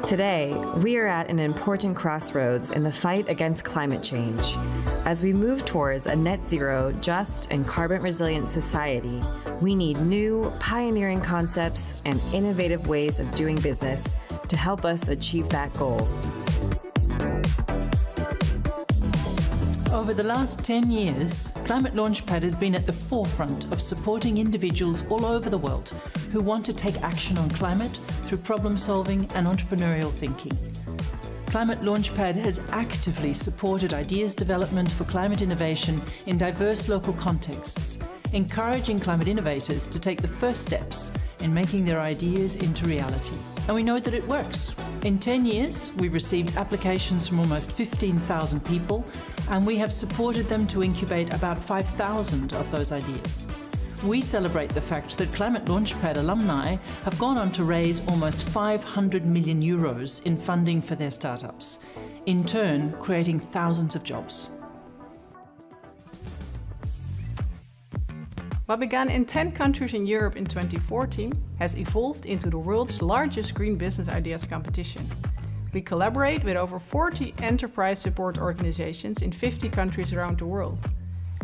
Today, we are at an important crossroads in the fight against climate change. As we move towards a net zero, just, and carbon-resilient society, we need new, pioneering concepts and innovative ways of doing business to help us achieve that goal. Over the last 10 years, ClimateLaunchpad has been at the forefront of supporting individuals all over the world who want to take action on climate through problem solving and entrepreneurial thinking. ClimateLaunchpad has actively supported ideas development for climate innovation in diverse local contexts, encouraging climate innovators to take the first steps in making their ideas into reality. And we know that it works. In 10 years, we've received applications from almost 15,000 people, and we have supported them to incubate about 5,000 of those ideas. We celebrate the fact that ClimateLaunchpad alumni have gone on to raise almost 500 million euros in funding for their startups, in turn creating thousands of jobs. What began in 10 countries in Europe in 2014 has evolved into the world's largest green business ideas competition. We collaborate with over 40 enterprise support organizations in 50 countries around the world.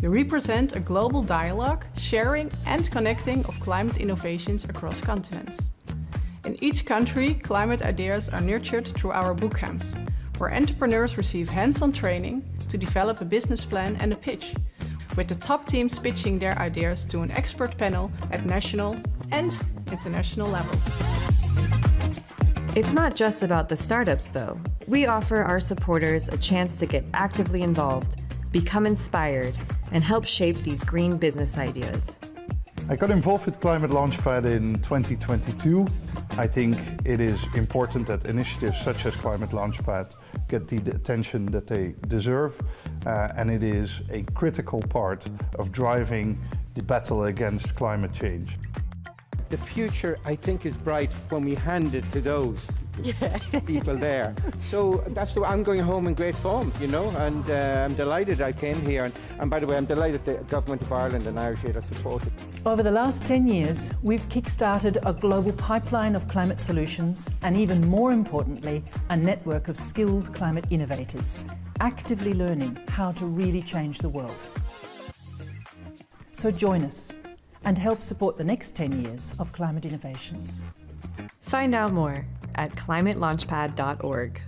We represent a global dialogue, sharing and connecting of climate innovations across continents. In each country, climate ideas are nurtured through our boot camps, where entrepreneurs receive hands-on training to develop a business plan and a pitch, with the top teams pitching their ideas to an expert panel at national and international levels. It's not just about the startups, though. We offer our supporters a chance to get actively involved, become inspired, and help shape these green business ideas. I got involved with Climate Launchpad in 2022. I think it is important that initiatives such as Climate Launchpad get the attention that they deserve, and it is a critical part of driving the battle against climate change. The future, I think, is bright when we hand it to those people there. So I'm going home in great form, you know, and I'm delighted I came here. And by the way, I'm delighted the Government of Ireland and Irish Aid are supported. Over the last 10 years, we've kick-started a global pipeline of climate solutions and, even more importantly, a network of skilled climate innovators, actively learning how to really change the world. So join us and help support the next 10 years of climate innovations. Find out more at ClimateLaunchpad.org.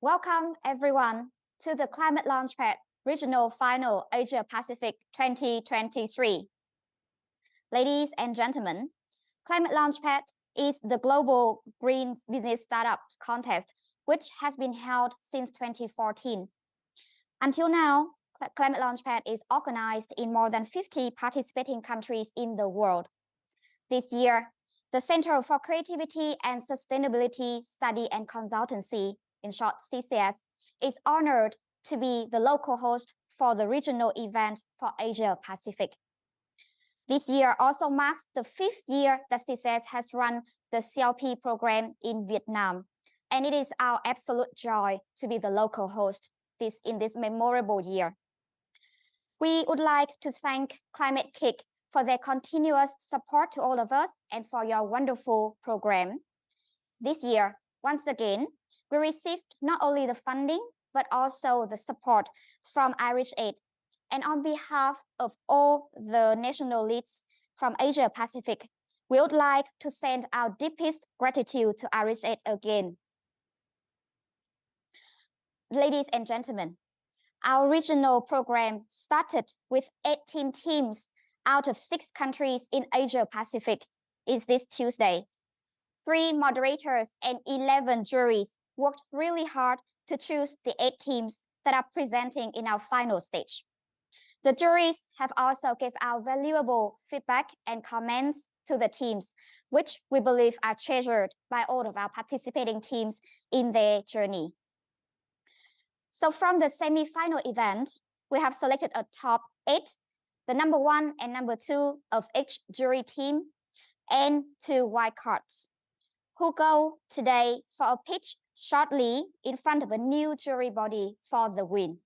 Welcome everyone to the Climate Launchpad Regional Final Asia Pacific 2023. Ladies and gentlemen, Climate Launchpad is the global green business startup contest, which has been held since 2014. Until now, Climate Launchpad is organized in more than 50 participating countries in the world. This year, the Center for Creativity and Sustainability Study and Consultancy, in short CCS, is honored to be the local host for the regional event for Asia Pacific. This year also marks the 5th year that CCS has run the CLP program in Vietnam, and it is our absolute joy to be the local host in this memorable year. We would like to thank Climate-KIC for their continuous support to all of us and for your wonderful program. This year, once again, we received not only the funding, but also the support from Irish Aid. And on behalf of all the national leads from Asia Pacific, we would like to send our deepest gratitude to Irish Aid again. Ladies and gentlemen, our regional program started with 18 teams out of 6 countries in Asia Pacific is this Tuesday. 3 moderators and 11 juries worked really hard to choose the 8 teams that are presenting in our final stage. The juries have also given our valuable feedback and comments to the teams, which we believe are treasured by all of our participating teams in their journey. So from the semi-final event, we have selected a top 8, the number 1 and number 2 of each jury team, and 2 wildcards, who go today for a pitch shortly in front of a new jury body for the win.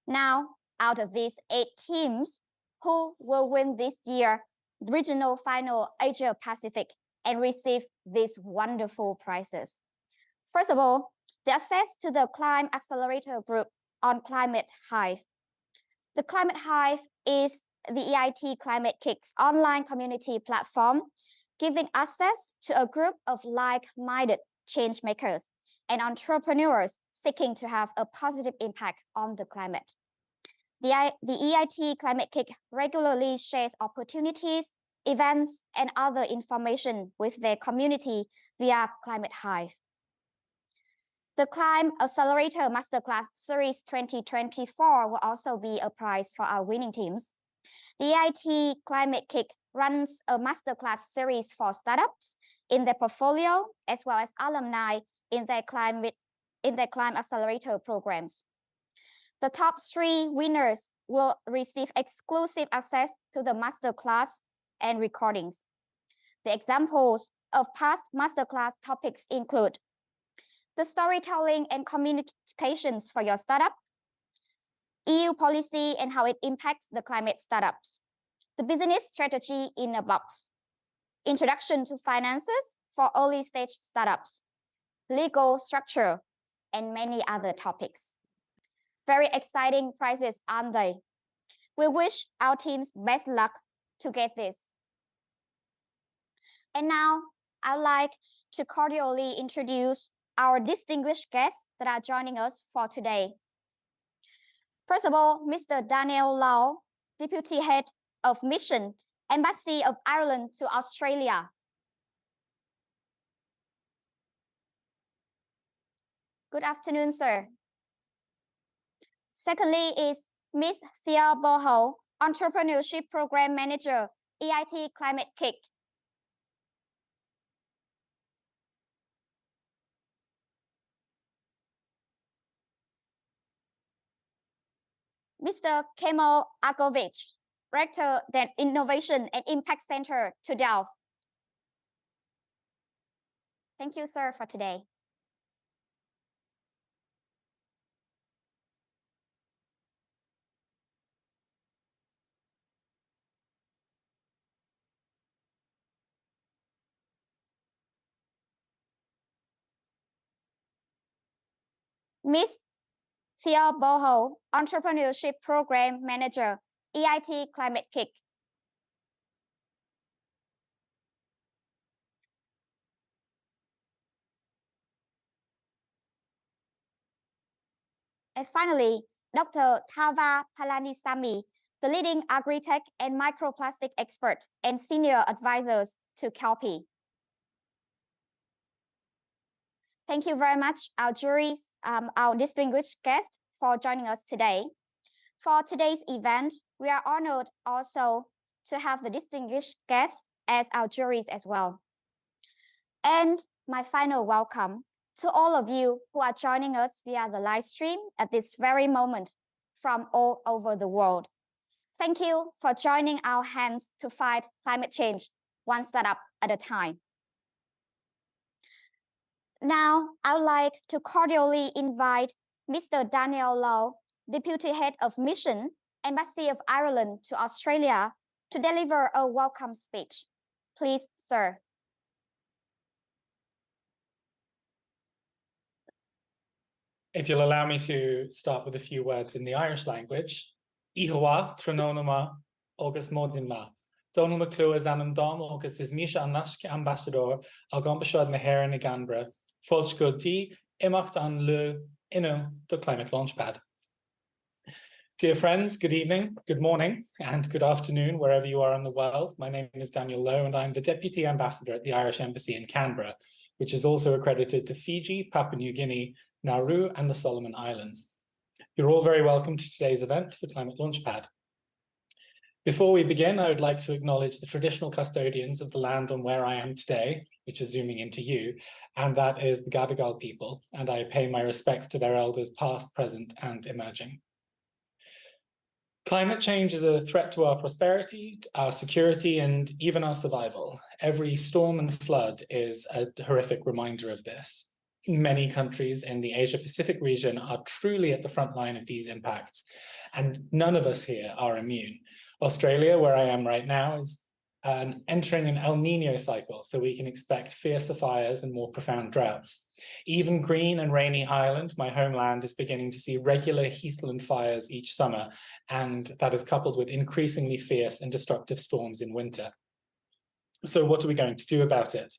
Now, out of these 8 teams, who will win this year's regional final Asia Pacific and receive these wonderful prizes? First of all, the access to the Climate Accelerator group on Climate-KIC. The Climate-KIC is the EIT Climate-KIC's online community platform, giving access to a group of like-minded change makers and entrepreneurs seeking to have a positive impact on the climate. The EIT Climate-KIC regularly shares opportunities, events, and other information with their community via Climate-KIC. The Climate Accelerator Masterclass Series 2024 will also be a prize for our winning teams. The EIT Climate-KIC runs a masterclass series for startups in their portfolio, as well as alumni in their Climate Accelerator programs. The top 3 winners will receive exclusive access to the masterclass and recordings. The examples of past masterclass topics include the storytelling and communications for your startup, EU policy and how it impacts the climate startups, the business strategy in a box, introduction to finances for early stage startups, legal structure, and many other topics. Very exciting prizes, aren't they? We wish our teams best luck to get this. And now I'd like to cordially introduce our distinguished guests that are joining us for today. First of all, Mr. Daniel Lau, Deputy Head of Mission, Embassy of Ireland to Australia. Good afternoon, sir. Secondly is Ms. Thea Boho, Entrepreneurship Program Manager, EIT Climate-KIC. Mr. Kemal Agovic, Director of Innovation and Impact Center to Delft. Thank you, sir, for today. Ms. Thea Boho, Entrepreneurship Program Manager, EIT Climate-KIC. And finally, Dr. Tava Palanisamy, the leading agri-tech and microplastic expert and senior advisors to CALPI. Thank you very much, our juries, our distinguished guests, for joining us today. For today's event, we are honored also to have the distinguished guests as our juries as well. And my final welcome to all of you who are joining us via the live stream at this very moment from all over the world. Thank you for joining our hands to fight climate change, one startup at a time. Now, I would like to cordially invite Mr. Daniel Lau, Deputy Head of Mission, Embassy of Ireland to Australia, to deliver a welcome speech. Please, sir. If you'll allow me to start with a few words in the Irish language. Ihawa trononoma August Modinma. Donal McClue Anam Dom August is Misha Anask Ambassador Algombashad Maher and Gambra. Folchgod D Imacht an Lu Inu the Climate Launchpad. Dear friends, good evening, good morning, and good afternoon, wherever you are in the world. My name is Daniel Lowe, and I'm the Deputy Ambassador at the Irish Embassy in Canberra, which is also accredited to Fiji, Papua New Guinea, Nauru, and the Solomon Islands. You're all very welcome to today's event for Climate Launchpad. Before we begin, I would like to acknowledge the traditional custodians of the land on where I am today, which is zooming into you, and that is the Gadigal people, and I pay my respects to their elders past, present, and emerging. Climate change is a threat to our prosperity, our security, and even our survival. Every storm and flood is a horrific reminder of this. many countries in the Asia-Pacific region are truly at the front line of these impacts, and none of us here are immune. Australia, where I am right now, is entering an El Nino cycle, so we can expect fiercer fires and more profound droughts. Even green and rainy Ireland, my homeland, is beginning to see regular heathland fires each summer, and that is coupled with increasingly fierce and destructive storms in winter. So what are we going to do about it?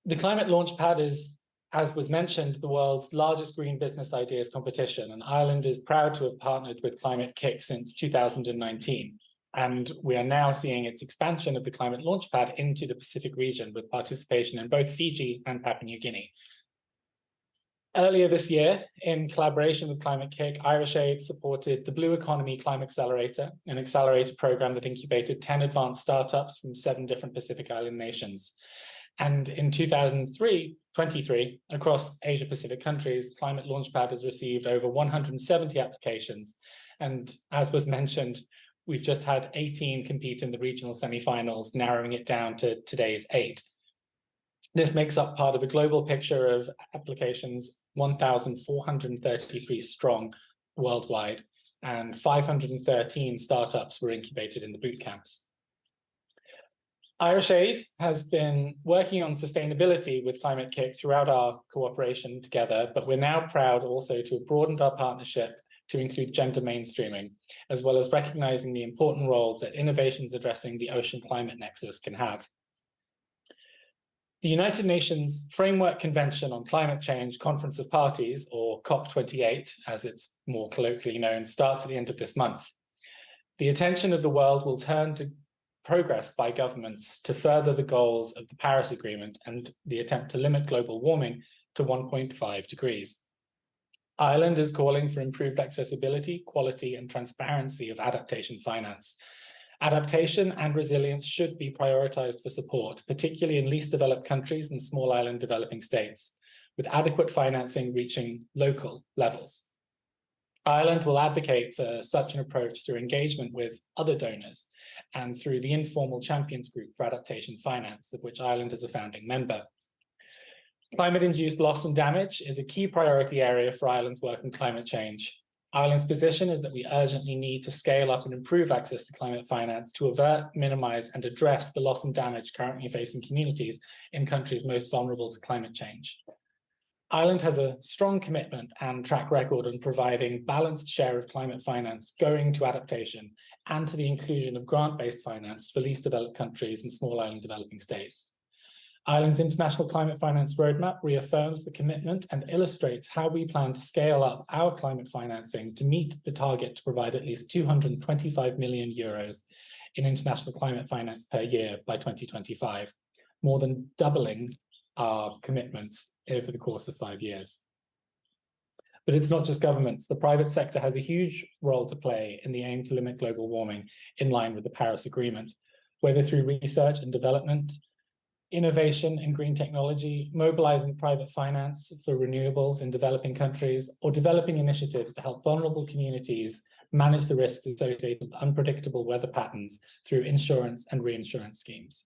The Climate Launchpad is, as was mentioned, the world's largest green business ideas competition, and Ireland is proud to have partnered with Climate-KIC since 2019. And we are now seeing its expansion of the Climate Launchpad into the Pacific region with participation in both Fiji and Papua New Guinea. Earlier this year, in collaboration with Climate-KIC, IrishAid supported the Blue Economy Climate Accelerator, an accelerator program that incubated 10 advanced startups from 7 different Pacific Island nations. And in 2023, across Asia-Pacific countries, Climate Launchpad has received over 170 applications. And as was mentioned, we've just had 18 compete in the regional semifinals, narrowing it down to today's 8. This makes up part of a global picture of applications 1,433 strong worldwide, and 513 startups were incubated in the boot camps. IrishAid has been working on sustainability with Climate-KIC throughout our cooperation together, but we're now proud also to have broadened our partnership to include gender mainstreaming, as well as recognizing the important role that innovations addressing the ocean climate nexus can have. The United Nations Framework Convention on Climate Change Conference of Parties, or COP28, as it's more colloquially known, starts at the end of this month. The attention of the world will turn to progress by governments to further the goals of the Paris Agreement and the attempt to limit global warming to 1.5 degrees. Ireland is calling for improved accessibility, quality, and transparency of adaptation finance. Adaptation and resilience should be prioritized for support, particularly in least developed countries and small island developing states, with adequate financing reaching local levels. Ireland will advocate for such an approach through engagement with other donors and through the informal Champions Group for Adaptation Finance, of which Ireland is a founding member. Climate-induced loss and damage is a key priority area for Ireland's work on climate change. Ireland's position is that we urgently need to scale up and improve access to climate finance to avert, minimize, and address the loss and damage currently facing communities in countries most vulnerable to climate change. Ireland has a strong commitment and track record on providing balanced share of climate finance going to adaptation and to the inclusion of grant-based finance for least developed countries and small island developing states. Ireland's International Climate Finance Roadmap reaffirms the commitment and illustrates how we plan to scale up our climate financing to meet the target to provide at least 225 million euros in international climate finance per year by 2025, more than doubling our commitments over the course of 5 years. But it's not just governments. The private sector has a huge role to play in the aim to limit global warming in line with the Paris Agreement, whether through research and development, innovation in green technology, mobilizing private finance for renewables in developing countries, or developing initiatives to help vulnerable communities manage the risks associated with unpredictable weather patterns through insurance and reinsurance schemes.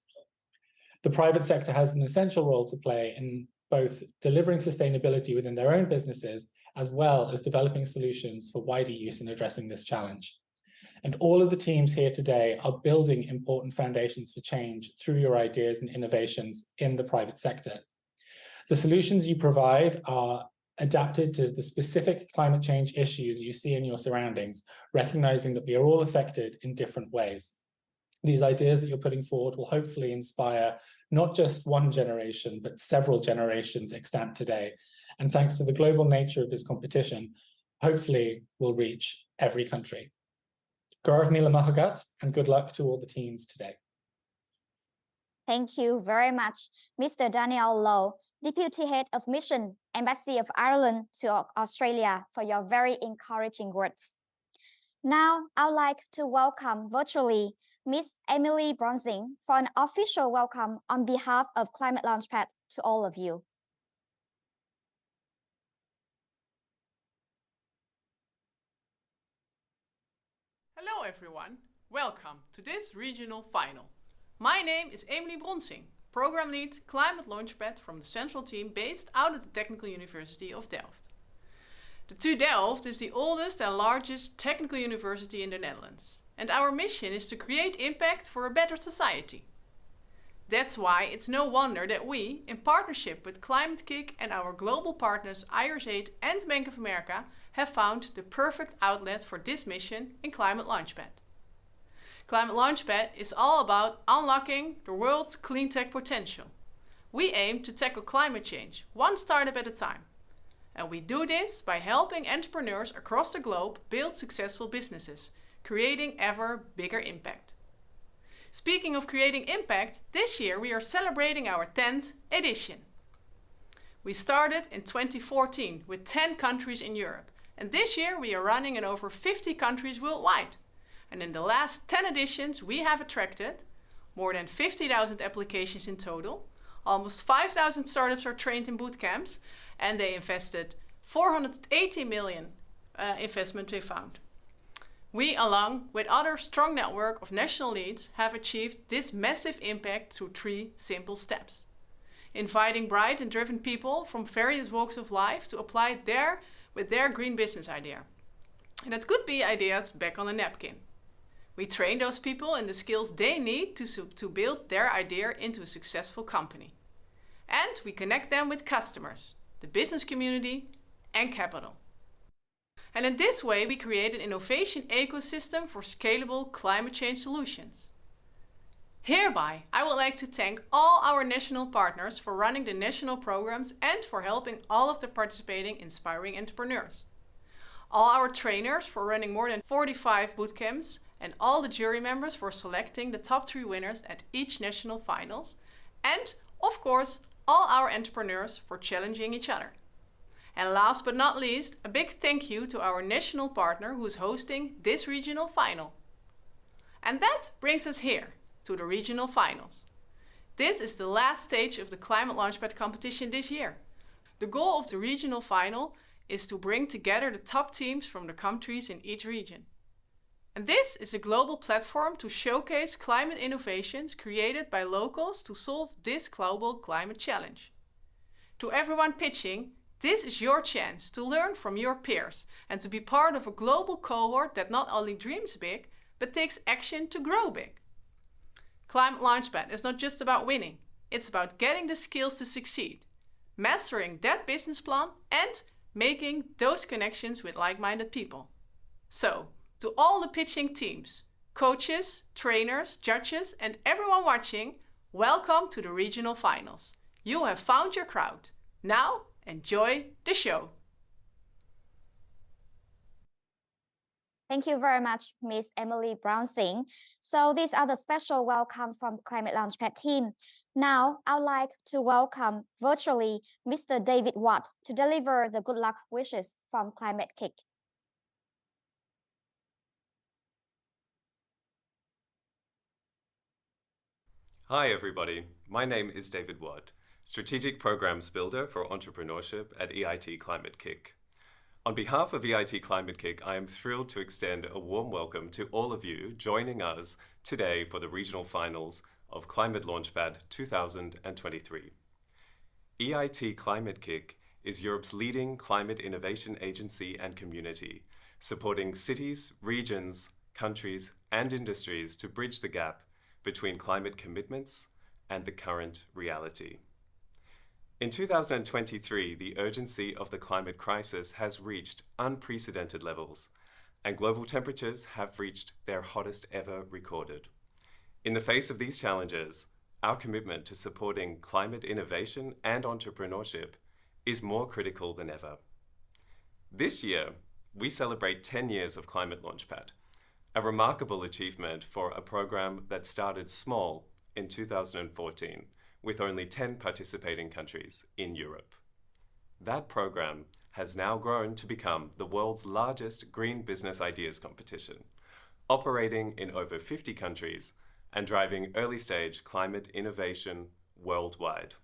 The private sector has an essential role to play in both delivering sustainability within their own businesses, as well as developing solutions for wider use in addressing this challenge. And all of the teams here today are building important foundations for change through your ideas and innovations in the private sector. The solutions you provide are adapted to the specific climate change issues you see in your surroundings, recognizing that we are all affected in different ways. These ideas that you're putting forward will hopefully inspire not just one generation, but several generations extant today. And thanks to the global nature of this competition, hopefully will reach every country. Gaurav Milamahagat, and good luck to all the teams today. Thank you very much, Mr. Daniel Lowe, Deputy Head of Mission, Embassy of Ireland to Australia, for your very encouraging words. Now, I'd like to welcome virtually Ms. Emily Bronsing for an official welcome on behalf of Climate Launchpad to all of you. Hello everyone, welcome to this regional final. My name is Emily Bronsing. Program Lead, Climate Launchpad from the central team based out of the Technical University of Delft. The TU Delft is the oldest and largest technical university in the Netherlands. And our mission is to create impact for a better society. That's why it's no wonder that we, in partnership with Climate-KIC and our global partners IRS8 and Bank of America, have found the perfect outlet for this mission in Climate Launchpad. Climate Launchpad is all about unlocking the world's clean tech potential. We aim to tackle climate change, one startup at a time. And we do this by helping entrepreneurs across the globe build successful businesses, creating ever bigger impact. Speaking of creating impact, this year we are celebrating our 10th edition. We started in 2014 with 10 countries in Europe, and this year we are running in over 50 countries worldwide. And in the last 10 editions we have attracted more than 50,000 applications in total, almost 5,000 startups are trained in boot camps, and they invested 480 million investment we found. We, along with other strong network of national leads, have achieved this massive impact through 3 simple steps. Inviting bright and driven people from various walks of life to apply with their green business idea. And it could be ideas back on a napkin. We train those people in the skills they need to build their idea into a successful company. And we connect them with customers, the business community, and capital. And in this way, we create an innovation ecosystem for scalable climate change solutions. Hereby, I would like to thank all our national partners for running the national programs and for helping all of the participating inspiring entrepreneurs. All our trainers for running more than 45 bootcamps, and all the jury members for selecting the top 3 winners at each national finals. And, of course, all our entrepreneurs for challenging each other. And last but not least, a big thank you to our national partner who is hosting this regional final. And that brings us here, to the regional finals. This is the last stage of the Climate Launchpad competition this year. The goal of the regional final is to bring together the top teams from the countries in each region. And this is a global platform to showcase climate innovations created by locals to solve this global climate challenge. To everyone pitching, this is your chance to learn from your peers and to be part of a global cohort that not only dreams big, but takes action to grow big. Climate Launchpad is not just about winning, it's about getting the skills to succeed, mastering that business plan and making those connections with like-minded people. So, to all the pitching teams, coaches, trainers, judges, and everyone watching, welcome to the regional finals. You have found your crowd. Now, enjoy the show. Thank you very much, Ms. Emily Brown-Singh. So these are the special welcome from Climate Launchpad team. Now, I'd like to welcome virtually Mr. David Watt to deliver the good luck wishes from Climate-KIC. Hi everybody, my name is David Watt, Strategic Programs Builder for Entrepreneurship at EIT Climate-KIC. On behalf of EIT Climate-KIC, I am thrilled to extend a warm welcome to all of you joining us today for the regional finals of Climate Launchpad 2023. EIT Climate-KIC is Europe's leading climate innovation agency and community, supporting cities, regions, countries, and industries to bridge the gap between climate commitments and the current reality. In 2023, the urgency of the climate crisis has reached unprecedented levels, and global temperatures have reached their hottest ever recorded. In the face of these challenges, our commitment to supporting climate innovation and entrepreneurship is more critical than ever. This year, we celebrate 10 years of Climate Launchpad, a remarkable achievement for a program that started small in 2014 with only 10 participating countries in Europe. That program has now grown to become the world's largest green business ideas competition, operating in over 50 countries and driving early-stage climate innovation worldwide.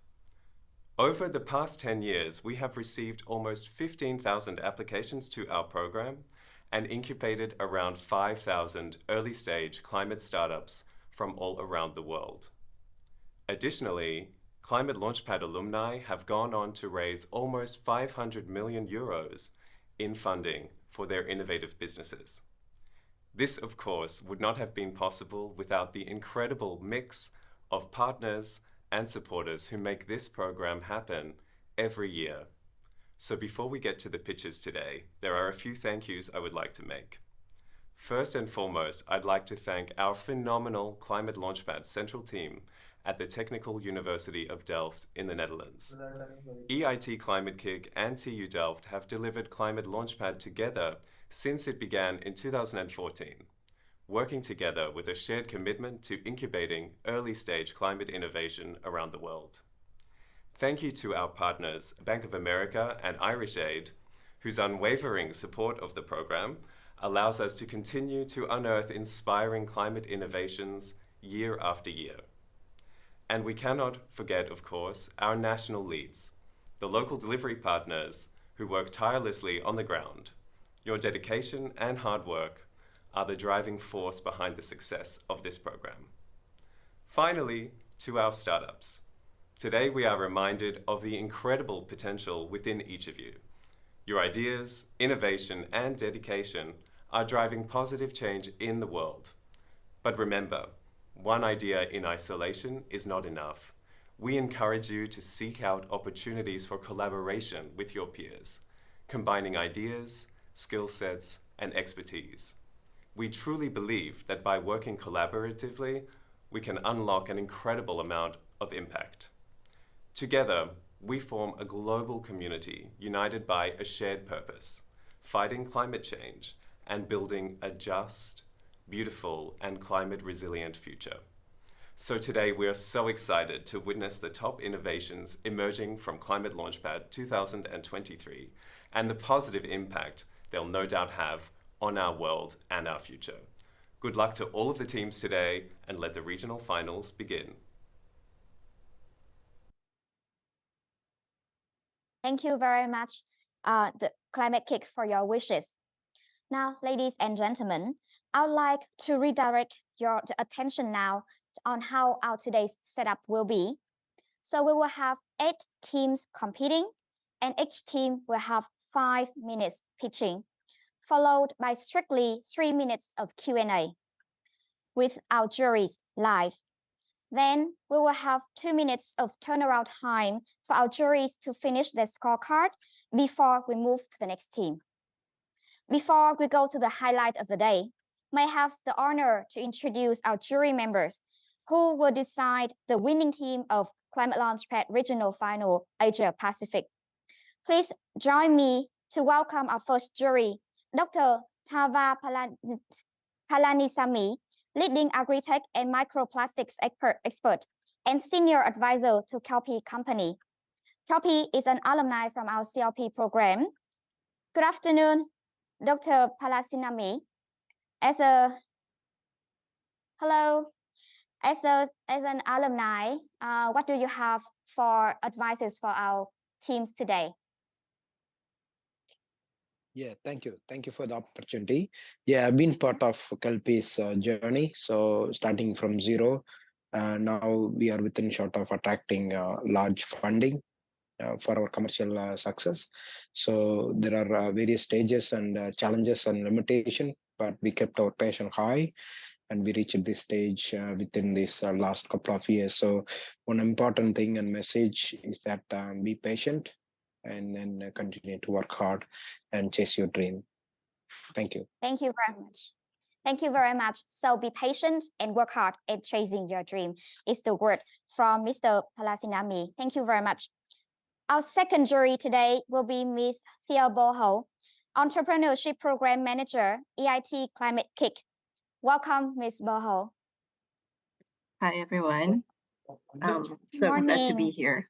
Over the past 10 years, we have received almost 15,000 applications to our program and incubated around 5,000 early-stage climate startups from all around the world. Additionally, Climate Launchpad alumni have gone on to raise almost 500 million euros in funding for their innovative businesses. This, of course, would not have been possible without the incredible mix of partners and supporters who make this program happen every year. So before we get to the pitches today, there are a few thank yous I would like to make. First and foremost, I'd like to thank our phenomenal Climate Launchpad central team at the Technical University of Delft in the Netherlands. EIT Climate-KIC and TU Delft have delivered Climate Launchpad together since it began in 2014, working together with a shared commitment to incubating early-stage climate innovation around the world. Thank you to our partners, Bank of America and Irish Aid, whose unwavering support of the program allows us to continue to unearth inspiring climate innovations year after year. And we cannot forget, of course, our national leads, the local delivery partners who work tirelessly on the ground. Your dedication and hard work are the driving force behind the success of this program. Finally, to our startups. Today we are reminded of the incredible potential within each of you. Your ideas, innovation, and dedication are driving positive change in the world. But remember, one idea in isolation is not enough. We encourage you to seek out opportunities for collaboration with your peers, combining ideas, skill sets, and expertise. We truly believe that by working collaboratively, we can unlock an incredible amount of impact. Together, we form a global community united by a shared purpose, fighting climate change and building a just, beautiful, and climate-resilient future. So today we are so excited to witness the top innovations emerging from Climate Launchpad 2023 and the positive impact they'll no doubt have on our world and our future. Good luck to all of the teams today, and let the regional finals begin. Thank you very much, the Climate-KIC, for your wishes. Now, ladies and gentlemen, I would like to redirect your attention now on how our today's setup will be. So we will have 8 teams competing, and each team will have 5 minutes pitching, followed by strictly 3 minutes of Q&A with our juries live. Then we will have 2 minutes of turnaround time for our juries to finish their scorecard before we move to the next team. Before we go to the highlight of the day, may I have the honor to introduce our jury members who will decide the winning team of Climate Launchpad Regional Final Asia Pacific. Please join me to welcome our first jury, Dr. Thava Palanisamy, leading agri-tech and microplastics expert and senior advisor to ClimateLaunchpad company. ClimateLaunchpad is an alumni from our CLP program. Good afternoon, Dr. Palanisamy. As an alumni, what do you have for advices for our teams today? Yeah, thank you. Thank you for the opportunity. Yeah, I've been part of ClimateLaunchpad's journey. So starting from zero, now we are within short of attracting large funding for our commercial success. So there are various stages and challenges and limitations, but we kept our passion high and we reached this stage within this last couple of years. So one important thing and message is that be patient and then continue to work hard and chase your dream. Thank you. Thank you very much. Thank you very much. So be patient and work hard at chasing your dream is the word from Mr. Palanisamy. Thank you very much. Our second jury today will be Ms. Thea Boho, Entrepreneurship Program Manager, EIT Climate-KIC. Welcome, Ms. Boho. Hi, everyone. So Morning. glad to be here.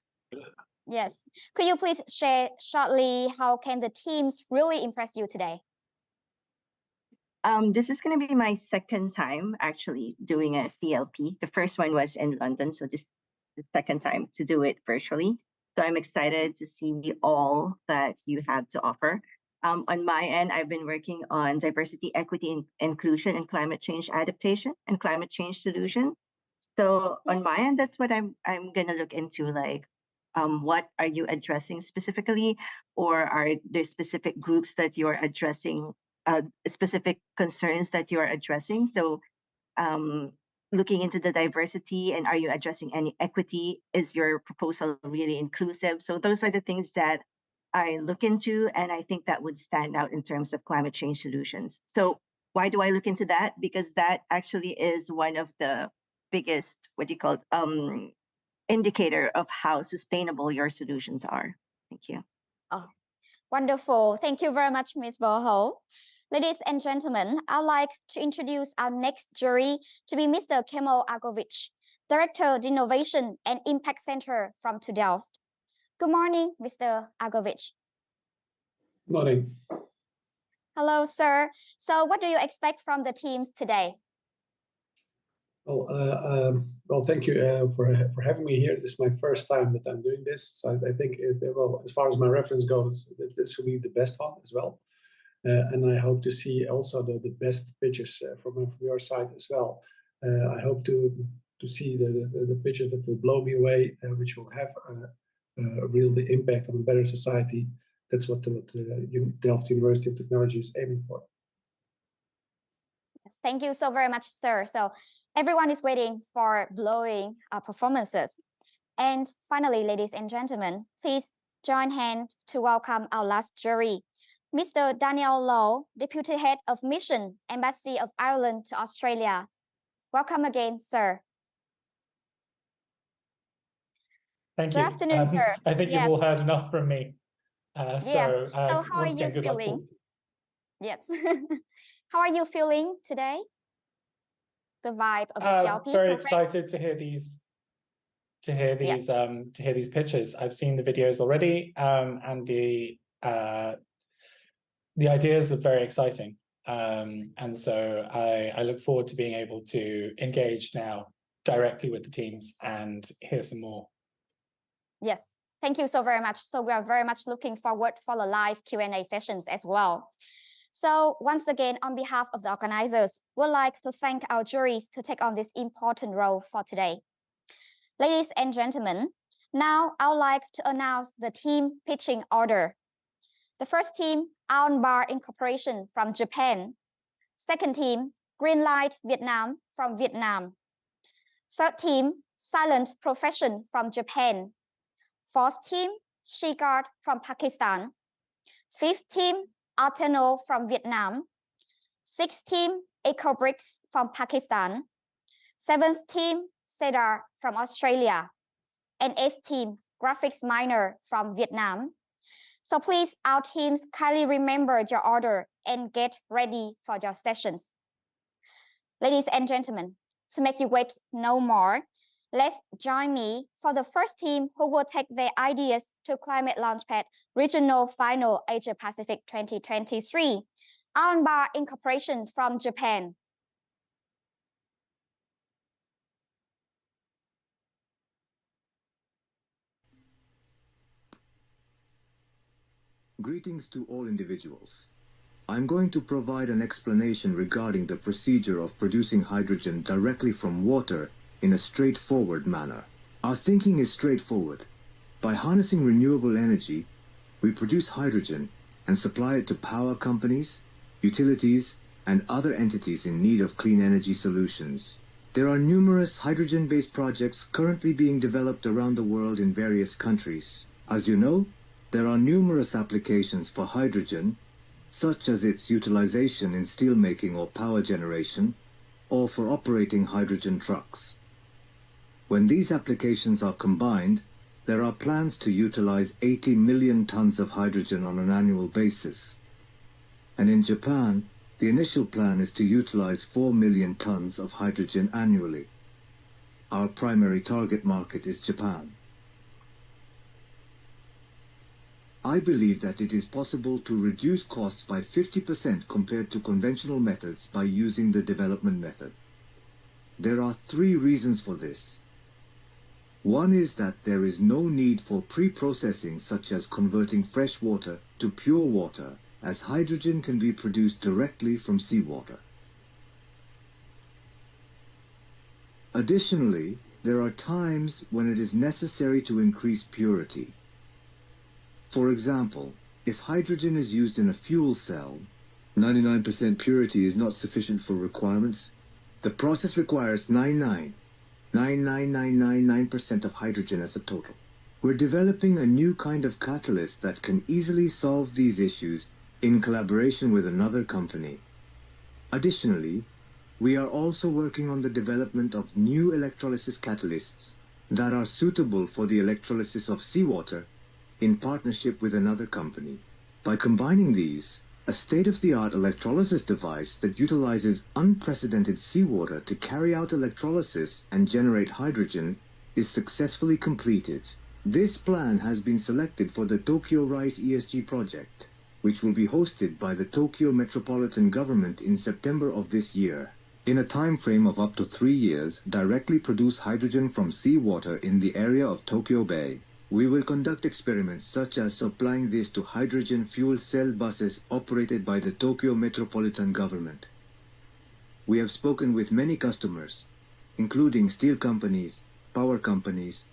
Yes. Could you please share shortly how can the teams really impress you today? This is going to be my second time actually doing a CLP. The first one was in London, so this is the second time to do it virtually. So I'm excited to see all that you have to offer. On my end, I've been working on diversity, equity, inclusion, and climate change adaptation and climate change solution. So on my end, that's what I'm gonna look into. Like, what are you addressing specifically, or are there specific groups that you are addressing, specific concerns that you are addressing? So, looking into the diversity, and are you addressing any equity? Is your proposal really inclusive? So those are the things that I look into, and I think that would stand out in terms of climate change solutions. So why do I look into that? Because that actually is one of the biggest, what you call, indicator of how sustainable your solutions are. Thank you. Oh, wonderful. Thank you very much, Ms. Boho. Ladies and gentlemen, I'd like to introduce our next jury to be Mr. Kemal Agovich, Director of Innovation and Impact Center from Delft. Good morning, Mr. Agovich. Good morning. Hello, sir. So what do you expect from the teams today? Well, thank you for having me here. This is my first time that I'm doing this, so I think, well, as far as my reference goes, this will be the best one as well. And I hope to see also the best pitches from your side as well. I hope to see the pitches that will blow me away, which will have a real impact on a better society. That's what Delft University of Technology is aiming for. Yes, thank you so very much, sir. So everyone is waiting for blowing performances. And finally, ladies and gentlemen, please join hands to welcome our last jury, Mr. Daniel Lowe, Deputy Head of Mission, Embassy of Ireland to Australia. Welcome again, sir. Thank you. Good afternoon, sir. I think you've all heard enough from me. So how are you feeling? Yes. How are you feeling today? The vibe of the CLP very program? excited to hear these pitches. I've seen the videos already, and the ideas are very exciting. And so I look forward to being able to engage now directly with the teams and hear some more. Yes, thank you so very much. So we are very much looking forward for the live Q&A sessions as well. So once again, on behalf of the organizers, we'd like to thank our juries to take on this important role for today. Ladies and gentlemen, now I would like to announce the team pitching order. The first team, Bar Incorporation from Japan. Second team, Greenlight Vietnam from Vietnam. Third team, Silent Profession from Japan. Fourth team, Shigard from Pakistan. Fifth team, Arteno from Vietnam. Sixth team, Ecobricks from Pakistan. Seventh team, Cedar from Australia. And eighth team, Graphics Minor from Vietnam. So please, our teams, kindly remember your order and get ready for your sessions. Ladies and gentlemen, to make you wait no more, let's join me for the first team who will take their ideas to Climate Launchpad Regional Final Asia Pacific 2023, Bar Incorporation from Japan. Greetings to all individuals. I'm going to provide an explanation regarding the procedure of producing hydrogen directly from water in a straightforward manner. Our thinking is straightforward. By harnessing renewable energy, we produce hydrogen and supply it to power companies, utilities, and other entities in need of clean energy solutions. There are numerous hydrogen-based projects currently being developed around the world in various countries. As you know, there are numerous applications for hydrogen, such as its utilization in steelmaking or power generation, or for operating hydrogen trucks. When these applications are combined, there are plans to utilize 80 million tons of hydrogen on an annual basis. And in Japan, the initial plan is to utilize 4 million tons of hydrogen annually. Our primary target market is Japan. I believe that it is possible to reduce costs by 50% compared to conventional methods by using the development method. There are 3 reasons for this. One is that there is no need for pre-processing, such as converting fresh water to pure water, as hydrogen can be produced directly from seawater. Additionally, there are times when it is necessary to increase purity. For example, if hydrogen is used in a fuel cell, 99% purity is not sufficient for requirements. The process requires 99.99999% of hydrogen as a total. We're developing a new kind of catalyst that can easily solve these issues in collaboration with another company. Additionally, we are also working on the development of new electrolysis catalysts that are suitable for the electrolysis of seawater in partnership with another company. By combining these, a state-of-the-art electrolysis device that utilizes unprecedented seawater to carry out electrolysis and generate hydrogen is successfully completed. This plan has been selected for the Tokyo Rise ESG project, which will be hosted by the Tokyo Metropolitan Government in September of this year. In a time frame of up to 3 years, directly produce hydrogen from seawater in the area of Tokyo Bay. We will conduct experiments such as supplying this to hydrogen fuel cell buses operated by the Tokyo Metropolitan Government. We have spoken with many customers, including steel companies, power companies,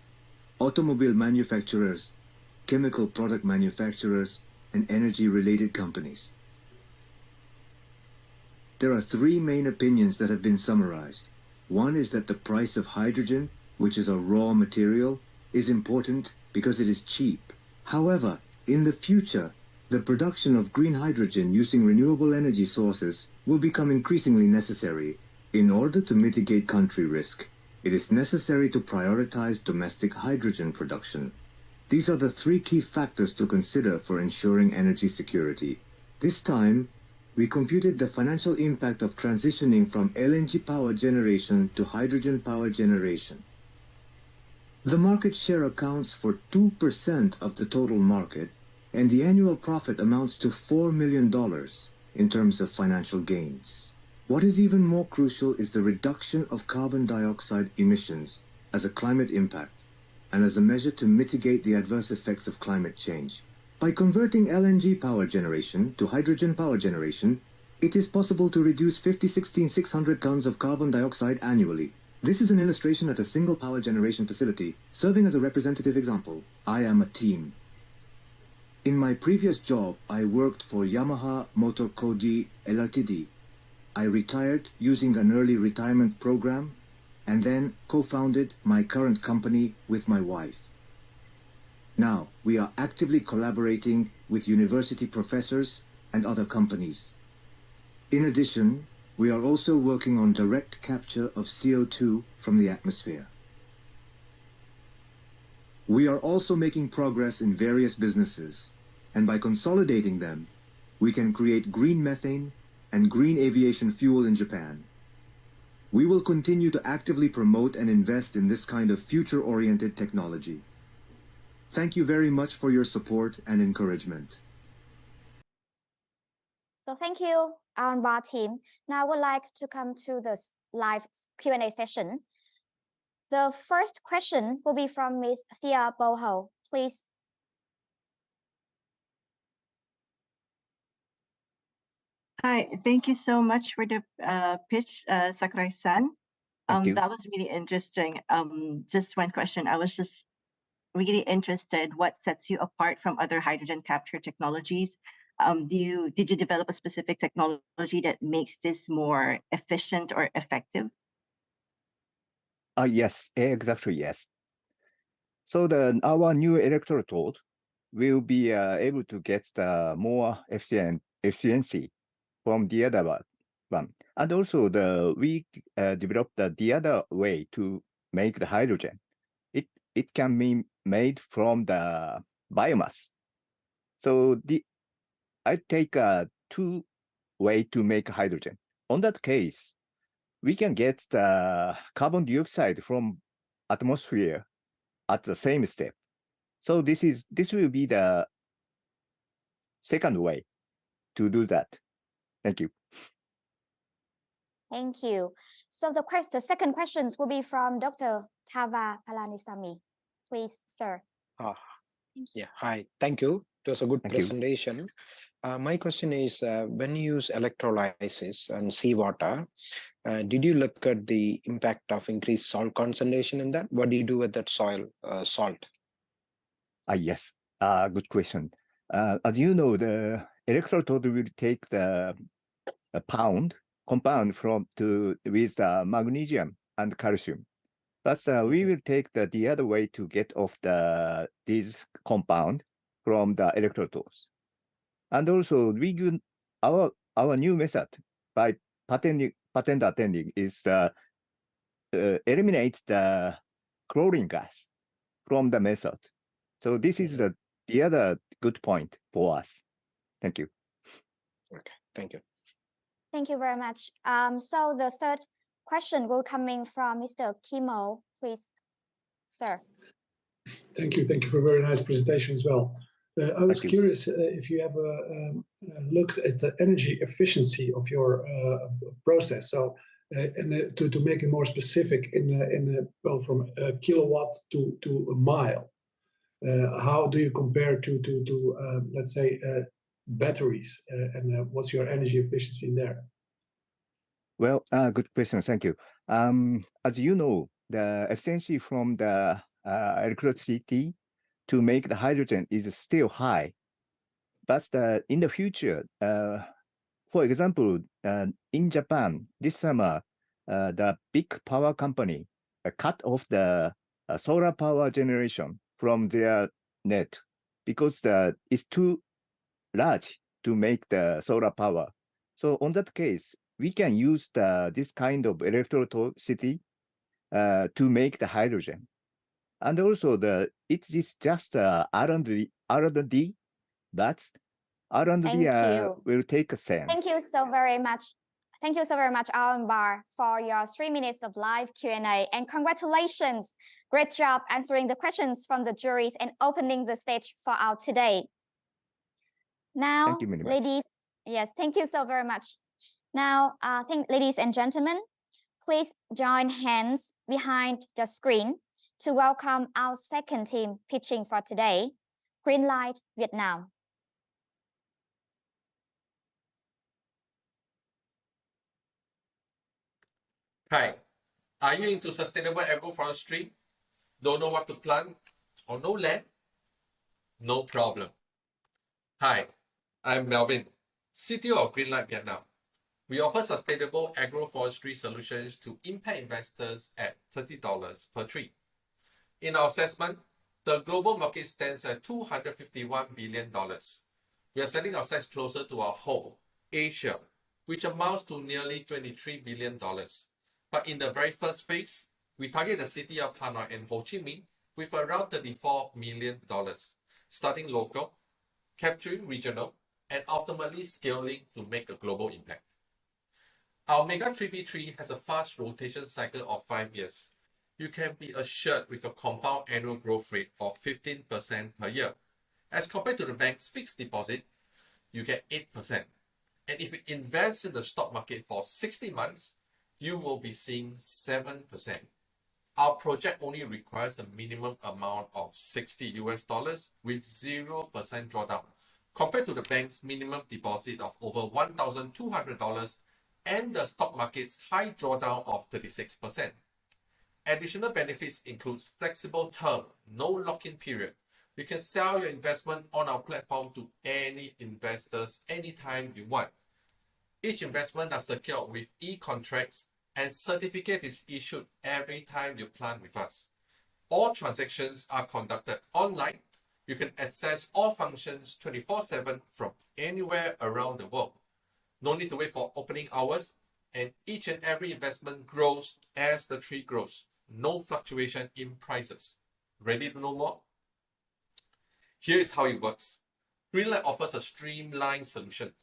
automobile manufacturers, chemical product manufacturers, and energy-related companies. There are 3 main opinions that have been summarized. One is that the price of hydrogen, which is a raw material, is important because it is cheap. However, in the future, the production of green hydrogen using renewable energy sources will become increasingly necessary. In order to mitigate country risk, it is necessary to prioritize domestic hydrogen production. These are the 3 key factors to consider for ensuring energy security. This time, we computed the financial impact of transitioning from LNG power generation to hydrogen power generation. The market share accounts for 2% of the total market, and the annual profit amounts to $4 million in terms of financial gains. What is even more crucial is the reduction of carbon dioxide emissions as a climate impact and as a measure to mitigate the adverse effects of climate change. By converting LNG power generation to hydrogen power generation, it is possible to reduce 16,600 tons of carbon dioxide annually. This is an illustration at a single power generation facility, serving as a representative example. I am a team. In my previous job, I worked for Yamaha Motor Koji Ltd. I retired using an early retirement program and then co-founded my current company with my wife. Now, we are actively collaborating with university professors and other companies. In addition, we are also working on direct capture of CO2 from the atmosphere. We are also making progress in various businesses, and by consolidating them, we can create green methane and green aviation fuel in Japan. We will continue to actively promote and invest in this kind of future-oriented technology. Thank you very much for your support and encouragement. So thank you, our bar team. Now I would like to come to the live Q&A session. The first question will be from Ms. Thea Boho. Please. Hi, thank you so much for the pitch, Sakurai-san. That was really interesting. Just one question. I was just really interested what sets you apart from other hydrogen capture technologies. Did you develop a specific technology that makes this more efficient or effective? Yes, exactly, yes. So our new electrode will be able to get the more efficiency from the other one. And also we developed the other way to make the hydrogen. It can be made from the biomass. So I take 2 ways to make hydrogen. On that case, we can get the carbon dioxide from atmosphere at the same step. So this will be the second way to do that. Thank you. Thank you. So the second questions will be from Dr. Tava Palanisamy. Please, sir. Yeah, hi. Thank you. It was a good presentation. My question is, when you use electrolysis and seawater, Did you look at the impact of increased salt concentration in that? What do you do with that soil salt? Yes, good question. As you know, the electrode will take the compound with magnesium and calcium. But we will take the other way to get off this compound from the electrodes. And also our new method by patent attending is eliminate the chlorine gas from the method. So this is the other good point for us. Thank you. Okay, thank you. Thank you very much. So the third question will coming from Mr. Kimo, please, sir. Thank you. Thank you for a very nice presentation as well. I was curious if you have looked at the energy efficiency of your process. So, to make it more specific, from a kilowatt to a mile, how do you compare to let's say batteries, and what's your energy efficiency in there? Well, good question. Thank you. As you know, the efficiency from the electricity to make the hydrogen is still high. But in the future, for example, in Japan, this summer, the big power company cut off the solar power generation from their net because it's too large to make the solar power. So on that case, we can use this kind of electricity to make the hydrogen. And also it is just R&D, but R&D will take a stand. Thank you so very much. Thank you so very much, Alan Barr, for your 3 minutes of live Q&A, and congratulations. Great job answering the questions from the juries and opening the stage for our today. Now, thank you very much. Ladies, yes, thank you so very much. Now, ladies and gentlemen, please join hands behind the screen to welcome our second team pitching for today, Greenlight Vietnam. Hi, are you into sustainable agroforestry? Don't know what to plant or no land? No problem. Hi, I'm Melvin, CTO of Greenlight Vietnam. We offer sustainable agroforestry solutions to impact investors at $30 per tree. In our assessment, the global market stands at $251 billion. We are setting our sights closer to our home, Asia, which amounts to nearly $23 billion. But in the very first phase, we target the city of Hanoi and Ho Chi Minh with around $34 million, starting local, capturing regional, and ultimately scaling to make a global impact. Our Mega 3P3 has a fast rotation cycle of 5 years. You can be assured with a compound annual growth rate of 15% per year. As compared to the bank's fixed deposit, you get 8%. And if you invest in the stock market for 60 months, you will be seeing 7%. Our project only requires a minimum amount of $60 with 0% drawdown, compared to the bank's minimum deposit of over $1,200 and the stock market's high drawdown of 36%. Additional benefits include flexible term, no lock-in period. You can sell your investment on our platform to any investors anytime you want. Each investment is secured with e-contracts, and certificate is issued every time you plant with us. All transactions are conducted online. You can access all functions 24/7 from anywhere around the world. No need to wait for opening hours, and each and every investment grows as the tree grows. No fluctuation in prices. Ready to know more? Here is how it works. Greenlight offers a streamlined solution,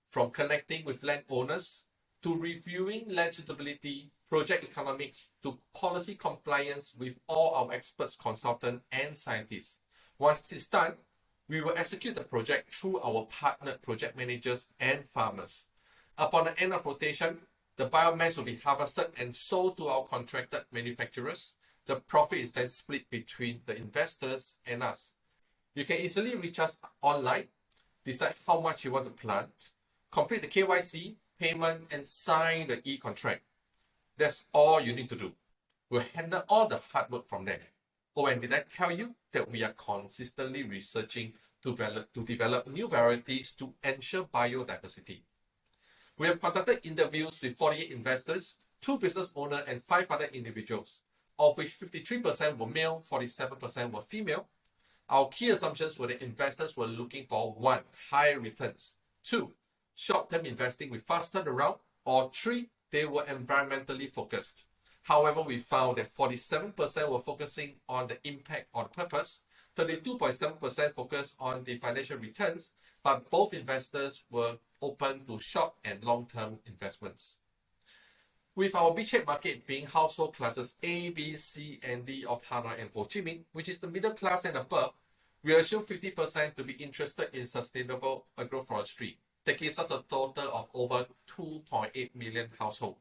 from connecting with landowners to reviewing land suitability, project economics, to policy compliance with all our experts, consultants, and scientists. Once it's done, we will execute the project through our partnered project managers and farmers. Upon the end of rotation, the biomass will be harvested and sold to our contracted manufacturers. The profit is then split between the investors and us. You can easily reach us online, decide how much you want to plant, complete the KYC, payment, and sign the e-contract. That's all you need to do. We'll handle all the hard work from there. Oh, and did I tell you that we are consistently researching to develop new varieties to ensure biodiversity? We have conducted interviews with 48 investors, 2 business owners, and 5 other individuals, of which 53% were male, 47% were female. Our key assumptions were that investors were looking for 1, high returns, 2, short-term investing with fast turnaround, or 3, they were environmentally focused. However, we found that 47% were focusing on the impact on purpose, 32.7% focused on the financial returns, but both investors were open to short and long-term investments. With our beachhead market being household classes A, B, C, and D of Hanoi and Ho Chi Minh, which is the middle class and above, we assume 50% to be interested in sustainable agroforestry. That gives us a total of over 2.8 million households.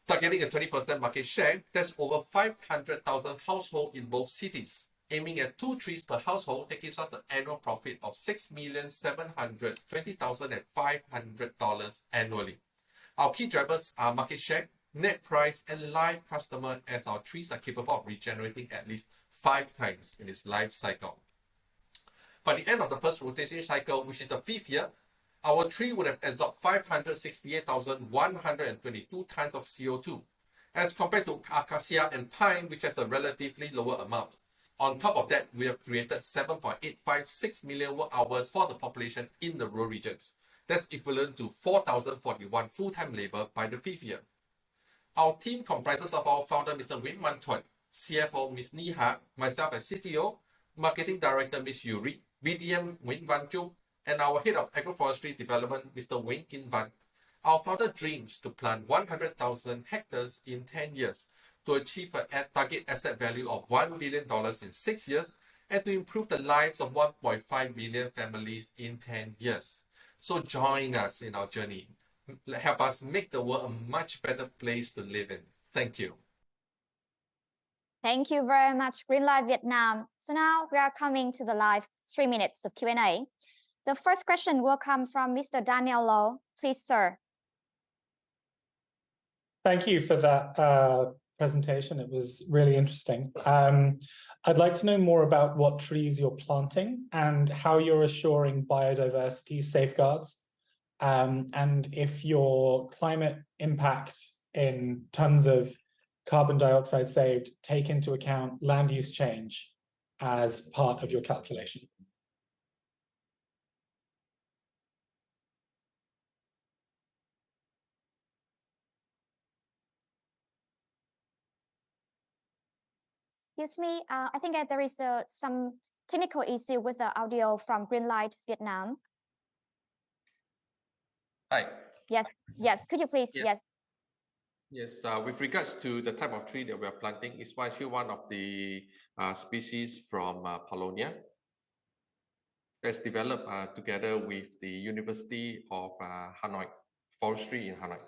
Targeting a 20% market share, that's over 500,000 households in both cities. Aiming at 2 trees per household, that gives us an annual profit of $6,720,500 annually. Our key drivers are market share, net price, and live customer, as our trees are capable of regenerating at least 5 times in its life cycle. By the end of the first rotation cycle, which is the 5th year, our tree would have absorbed 568,122 tons of CO2, as compared to acacia and pine, which has a relatively lower amount. On top of that, we have created 7.856 million work hours for the population in the rural regions. That's equivalent to 4,041 full-time labor by the 5th year. Our team comprises of our founder, Mr. Win Man Tuan, CFO, Ms. Ni Ha, myself as CTO, Marketing Director, Ms. Yuri, BDM, Wing Van Zhu, and our Head of Agroforestry Development, Mr. Wing Kin Van. Our founder dreams to plant 100,000 hectares in 10 years to achieve a target asset value of $1 billion in 6 years and to improve the lives of 1.5 million families in 10 years. So join us in our journey. Help us make the world a much better place to live in. Thank you. Thank you very much, Greenlight Vietnam. So now we are coming to the live 3 minutes of Q&A. The first question will come from Mr. Daniel Low. Please, sir. Thank you for that presentation. It was really interesting. I'd like to know more about what trees you're planting and how you're assuring biodiversity safeguards, and if your climate impact in tons of carbon dioxide saved take into account land use change as part of your calculation. Excuse me, I think that there is some technical issue with the audio from Greenlight Vietnam. Hi. Yes, could you please, yes. Yes, with regards to the type of tree that we are planting, it's actually one of the species from Paulownia that's developed together with the University of Hanoi, forestry in Hanoi.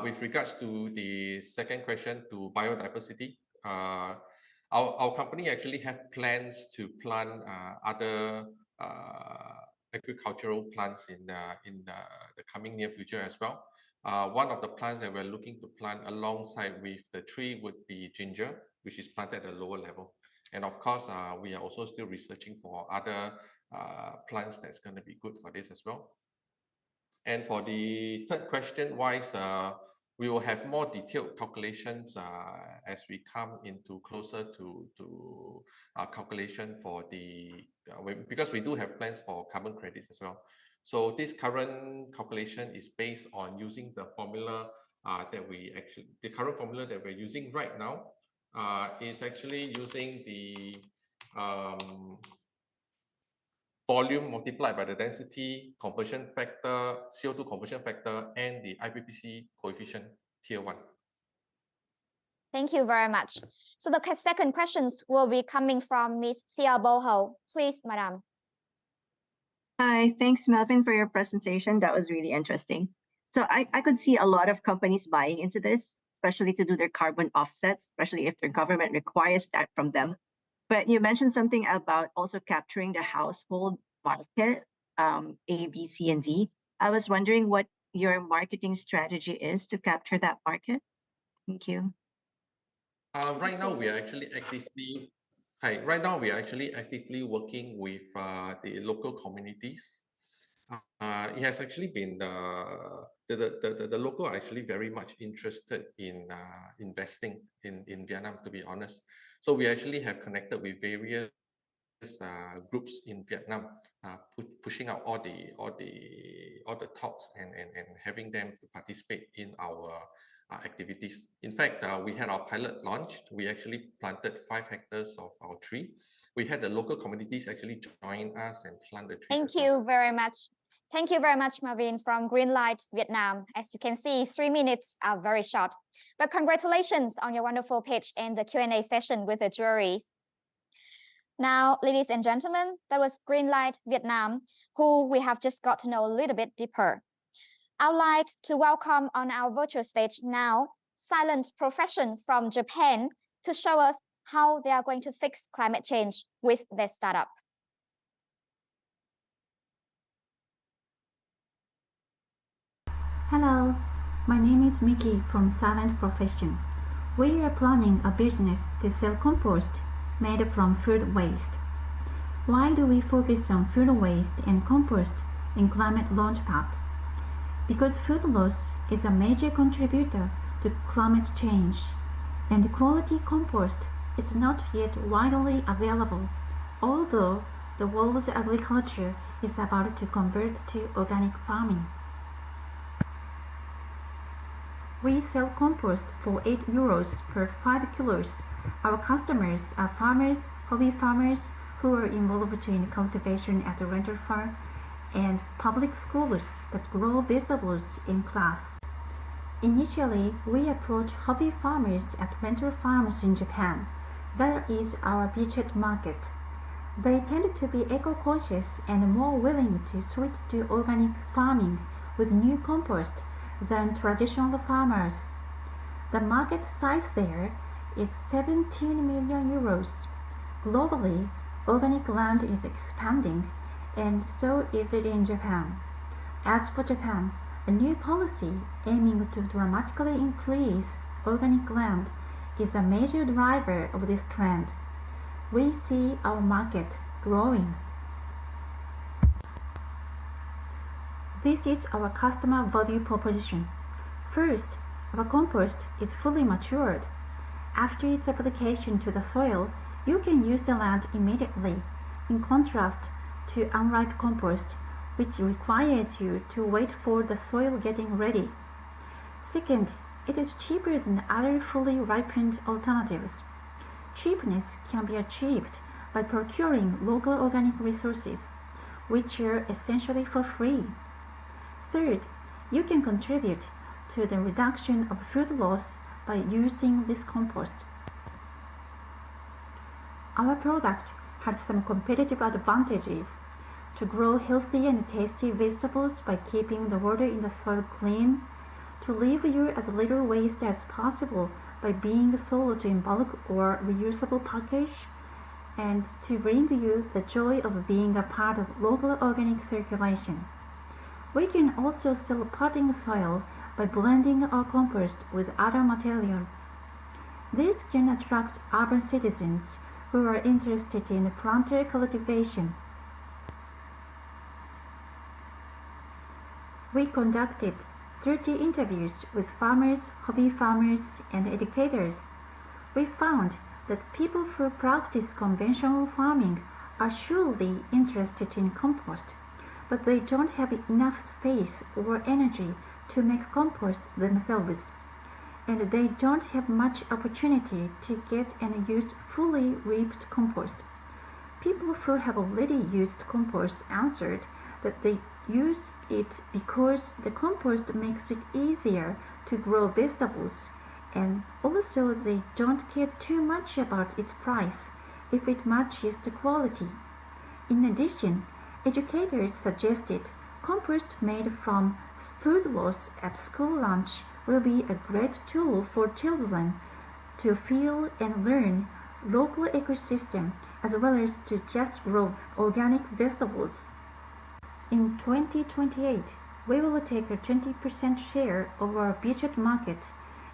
With regards to the second question, to biodiversity, our company actually have plans to plant other agricultural plants in the coming near future as well. One of the plants that we're looking to plant alongside with the tree would be ginger, which is planted at a lower level. And of course, we are also still researching for other plants that's going to be good for this as well. And for the third question wise, we will have more detailed calculations as we come into closer to calculation for the, because we do have plans for carbon credits as well. So this current calculation is based on using the formula the current formula that we're using right now is actually using the volume multiplied by the density conversion factor, CO2 conversion factor, and the IPPC coefficient tier 1. Thank you very much. So the second questions will be coming from Ms. Thea Boho. Please, Madam. Hi, thanks, Melvin, for your presentation. That was really interesting. So I could see a lot of companies buying into this, especially to do their carbon offsets, especially if their government requires that from them. But you mentioned something about also capturing the household market, A, B, C, and D. I was wondering what your marketing strategy is to capture that market? Thank you. Right now, we are actually actively Right now, we are actually actively working with the local communities. It has actually been the local are actually very much interested in investing in Vietnam, to be honest. So we actually have connected with various groups in Vietnam, pushing out all the talks and having them to participate in our activities. In fact, we had our pilot launched. We actually planted 5 hectares of our tree. We had the local communities actually join us and plant the trees. Thank you very much. Thank you very much, Marvin from Greenlight Vietnam. As you can see, 3 minutes are very short. But congratulations on your wonderful pitch and the Q&A session with the juries. Now, ladies and gentlemen, that was Greenlight Vietnam, who we have just got to know a little bit deeper. I would like to welcome on our virtual stage now, Silent Profession from Japan, to show us how they are going to fix climate change with their startup. Hello, my name is Miki from Silent Profession. We are planning a business to sell compost made from food waste. Why do we focus on food waste and compost in ClimateLaunchpad? Because food loss is a major contributor to climate change, and quality compost is not yet widely available, although the world's agriculture is about to convert to organic farming. We sell compost for €8 per 5 kilos. Our customers are farmers, hobby farmers who are involved in cultivation at a rental farm, and public schools that grow vegetables in class. Initially, we approach hobby farmers at rental farms in Japan. That is our beachhead market. They tend to be eco-conscious and more willing to switch to organic farming with new compost than traditional farmers. The market size there is €17 million. Globally, organic land is expanding, and so is it in Japan. As for Japan, a new policy aiming to dramatically increase organic land is a major driver of this trend. We see our market growing. This is our customer value proposition. First, our compost is fully matured. After its application to the soil, you can use the land immediately, in contrast to unripe compost, which requires you to wait for the soil getting ready. Second, it is cheaper than other fully ripened alternatives. Cheapness can be achieved by procuring local organic resources, which are essentially for free. Third, you can contribute to the reduction of food loss by using this compost. Our product has some competitive advantages: to grow healthy and tasty vegetables by keeping the water in the soil clean, to leave you as little waste as possible by being sold in bulk or reusable package, and to bring you the joy of being a part of local organic circulation. We can also sell potting soil by blending our compost with other materials. This can attract urban citizens who are interested in planter cultivation. We conducted 30 interviews with farmers, hobby farmers, and educators. We found that people who practice conventional farming are surely interested in compost, but they don't have enough space or energy to make compost themselves, and they don't have much opportunity to get and use fully reaped compost. People who have already used compost answered that they use it because the compost makes it easier to grow vegetables, and also they don't care too much about its price if it matches the quality. In addition, educators suggested compost made from food loss at school lunch will be a great tool for children to feel and learn local ecosystem as well as to just grow organic vegetables. In 2028, We will take a 20% share of our budget market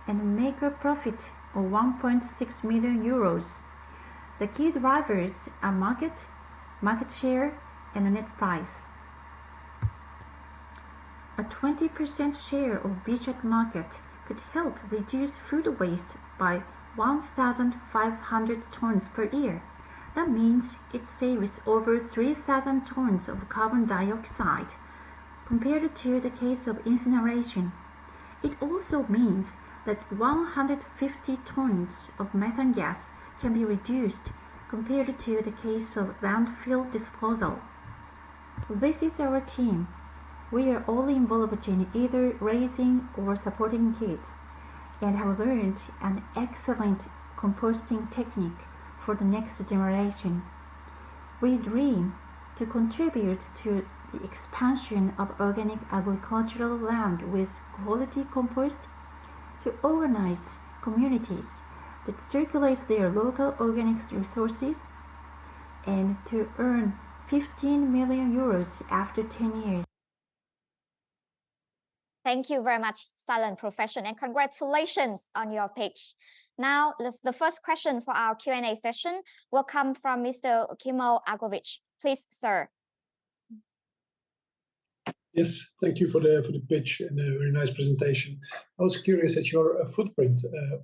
and make a profit of 1.6 million euros. The key drivers are market share, and net price. A 20% share of budget market could help reduce food waste by 1,500 tons per year. That means it saves over 3,000 tons of carbon dioxide compared to the case of incineration. It also means that 150 tons of methane gas can be reduced compared to the case of landfill disposal. This is our team. We are all involved in either raising or supporting kids and have learned an excellent composting technique for the next generation. We dream to contribute to the expansion of organic agricultural land with quality compost, to organize communities that circulate their local organic resources, and to earn 15 million euros after 10 years. Thank you very much, Silent Profession, and congratulations on your pitch. Now, the first question for our Q&A session will come from Mr. Kimo Agovich. Please, sir. Yes, thank you for the pitch and a very nice presentation. I was curious at your footprint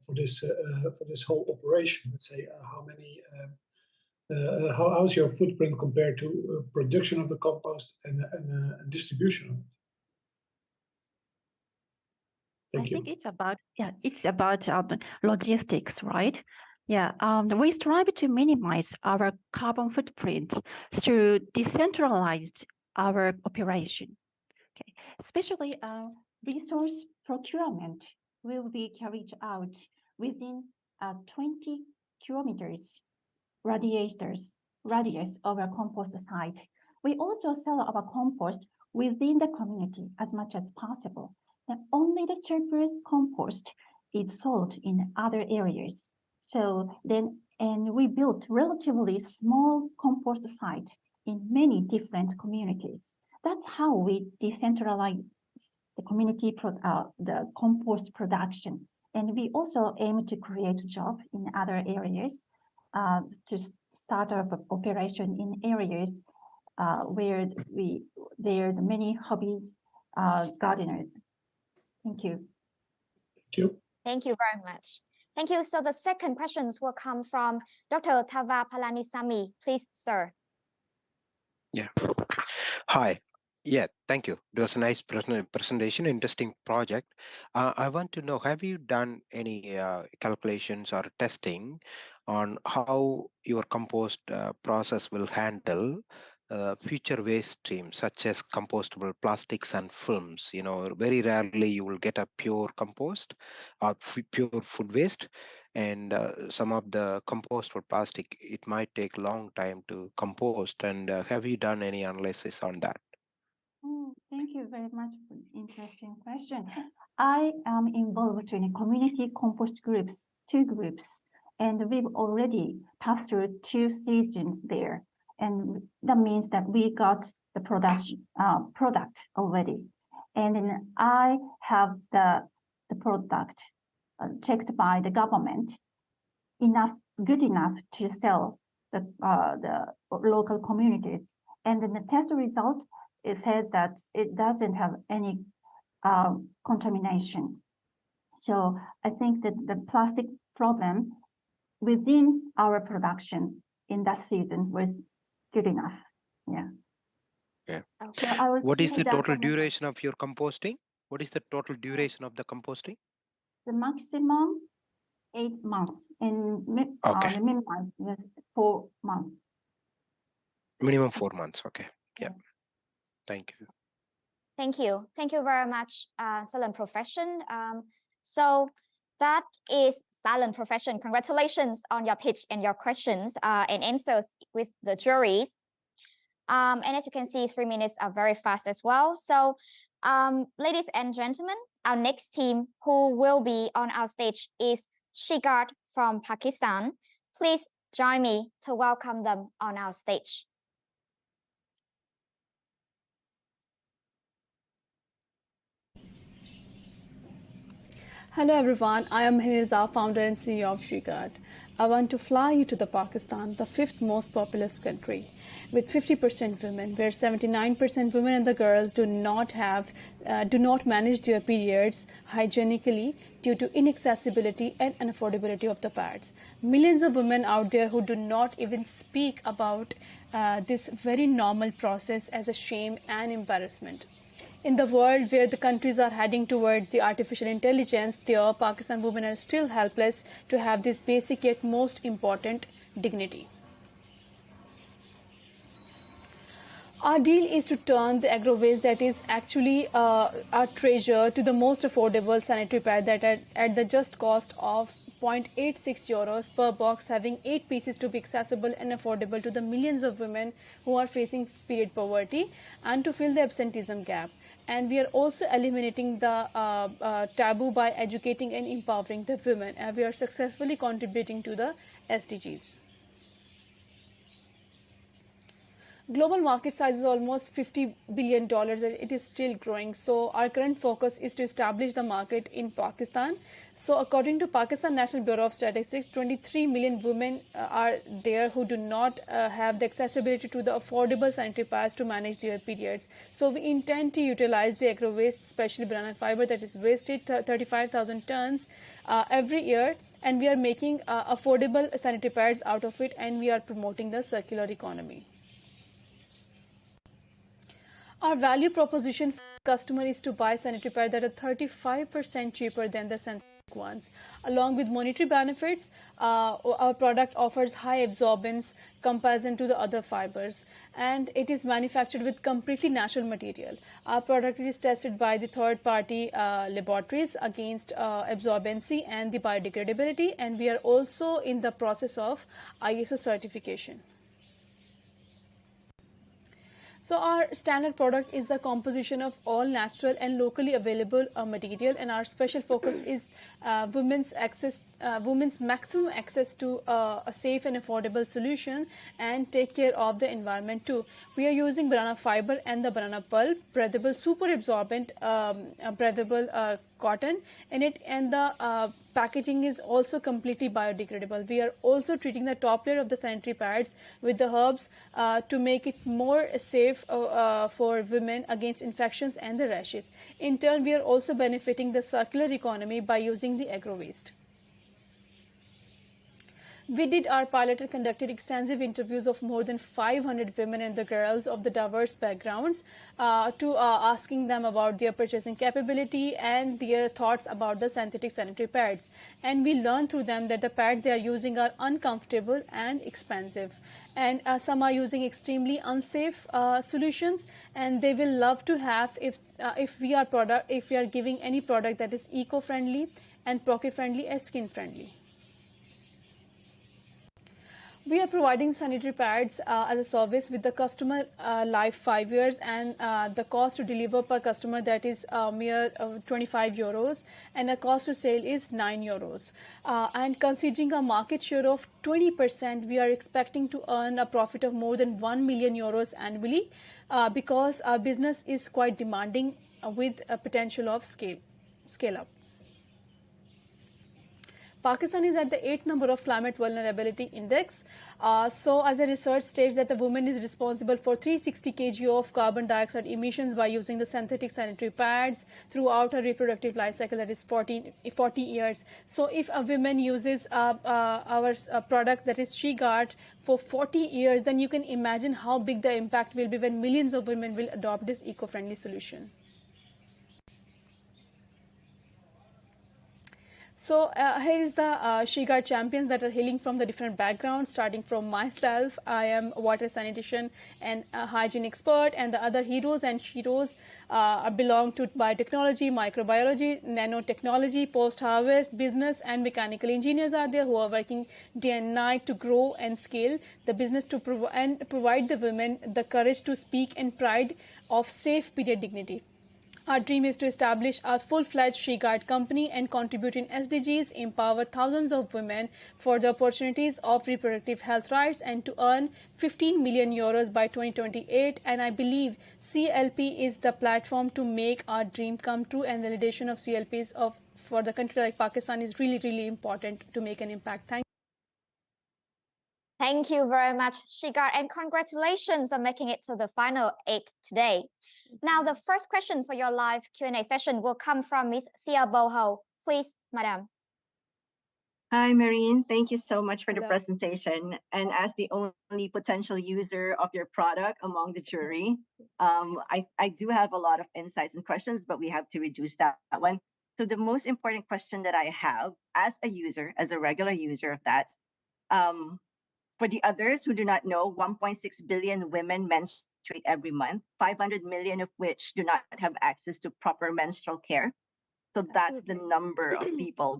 for this whole operation. Let's say how's your footprint compared to production of the compost and distribution of it? I think it's about logistics, right? Yeah, we strive to minimize our carbon footprint through decentralized our operation. Okay, especially resource procurement will be carried out within 20 kilometers radius of our compost site. We also sell our compost within the community as much as possible. And only the surplus compost is sold in other areas. So then, and we built relatively small compost site in many different communities. That's how we decentralize the community, the compost production. And we also aim to create jobs in other areas to start up operation in areas where there are many hobbies gardeners. Thank you. Thank you. Thank you very much. Thank you. So the second questions will come from Dr. Tava Palanisamy. Please, sir. Yeah. Hi. Yeah, thank you. It was a nice presentation, interesting project. I want to know, have you done any calculations or testing on how your compost process will handle future waste streams such as compostable plastics and films? You know, very rarely you will get a pure compost or pure food waste, and some of the compostable plastic, it might take a long time to compost. And have you done any analysis on that? Thank you very much for the interesting question. I am involved in community compost groups, 2 groups, and we've already passed through 2 seasons there. And that means that we got the product already. And then I have the product checked by the government good enough to sell the local communities. And then the test result, it says that it doesn't have any contamination. So I think that the plastic problem within our production in that season was good enough. Yeah. Yeah. Okay. So what is the total duration of your composting? What is the total duration of the composting? The maximum 8 months, and okay. The minimum is 4 months. Minimum 4 months. Okay. Yeah. Thank you. Thank you. Thank you very much, Silent Profession. So that is Silent Profession. Congratulations on your pitch and your questions and answers with the juries. And as you can see, 3 minutes are very fast as well. So ladies and gentlemen, our next team who will be on our stage is Shigar from Pakistan. Please join me to welcome them on our stage. Hello everyone, I am Hiriza, founder and CEO of C-KIC. I want to fly you to the Pakistan, the 5th most populous country, with 50% women, where 79% women and the girls do not manage their periods hygienically due to inaccessibility and unaffordability of the pads. Millions of women out there who do not even speak about this very normal process as a shame and embarrassment. In the world where the countries are heading towards the artificial intelligence, there Pakistan women are still helpless to have this basic yet most important dignity. Our deal is to turn the agro waste that is actually our treasure to the most affordable sanitary pad that at the just cost of 0.86 euros per box, having 8 pieces to be accessible and affordable to the millions of women who are facing period poverty and to fill the absenteeism gap. And we are also eliminating the taboo by educating and empowering the women. And we are successfully contributing to the SDGs. Global market size is almost $50 billion and it is still growing. So our current focus is to establish the market in Pakistan. So according to Pakistan National Bureau of Statistics, 23 million women are there who do not have the accessibility to the affordable sanitary pads to manage their periods. So we intend to utilize the agro waste, especially banana fiber that is wasted 35,000 tons every year. And we are making affordable sanitary pads out of it, and we are promoting the circular economy. Our value proposition for the customer is to buy sanitary pads that are 35% cheaper than the synthetic ones. Along with monetary benefits, our product offers high absorbance comparison to the other fibers, and it is manufactured with completely natural material. Our product is tested by the third-party laboratories against absorbency and the biodegradability, and we are also in the process of ISO certification. So our standard product is a composition of all natural and locally available material, and our special focus is women's maximum access to a safe and affordable solution and take care of the environment too. We are using banana fiber and the banana pulp, breathable, super absorbent, breathable cotton in it, and the packaging is also completely biodegradable. We are also treating the top layer of the sanitary pads with the herbs to make it more safe for women against infections and the rashes. In turn, we are also benefiting the circular economy by using the agro waste. We did our pilot and conducted extensive interviews of more than 500 women and the girls of the diverse backgrounds to asking them about their purchasing capability and their thoughts about the synthetic sanitary pads. And we learned through them that the pads they are using are uncomfortable and expensive. And some are using extremely unsafe solutions, and they will love to have if we are giving any product that is eco-friendly and pocket-friendly and skin-friendly. We are providing sanitary pads as a service with the customer life 5 years, and the cost to deliver per customer that is mere 25 euros, and the cost to sale is 9 euros. And considering a market share of 20%, we are expecting to earn a profit of more than 1 million euros annually because our business is quite demanding with a potential of scale up. Pakistan is at the 8th number of Climate Vulnerability Index. So as a research states that the woman is responsible for 360 kg of carbon dioxide emissions by using the synthetic sanitary pads throughout her reproductive life cycle, that is 40 years. So if a woman uses our product that is C-KIC for 40 years, then you can imagine how big the impact will be when millions of women will adopt this eco-friendly solution. So here is the C-KIC champions that are hailing from the different backgrounds, starting from myself. I am water sanitation and hygiene expert, and the other heroes and sheroes belong to biotechnology, microbiology, nanotechnology, post-harvest, business, and mechanical engineers are there who are working day and night to grow and scale the business to provide the women the courage to speak and pride of safe period dignity. Our dream is to establish a full-fledged C-KIC company and contribute in SDGs, empower thousands of women for the opportunities of reproductive health rights, and to earn 15 million euros by 2028. And I believe CLP is the platform to make our dream come true, and validation of CLP is of for the country like Pakistan is really, really important to make an impact. Thank you very much, Shigar, and congratulations on making it to the final 8 today. Now, the first question for your live Q&A session will come from Ms. Thea Boho. Please, Madam. Hi, Marine. Thank you so much for the presentation. And as the only potential user of your product among the jury, I do have a lot of insights and questions, but we have to reduce that one. So the most important question that I have as a user, as a regular user of that, for the others who do not know, 1.6 billion women menstruate every month, 500 million of which do not have access to proper menstrual care. So that's the number of people.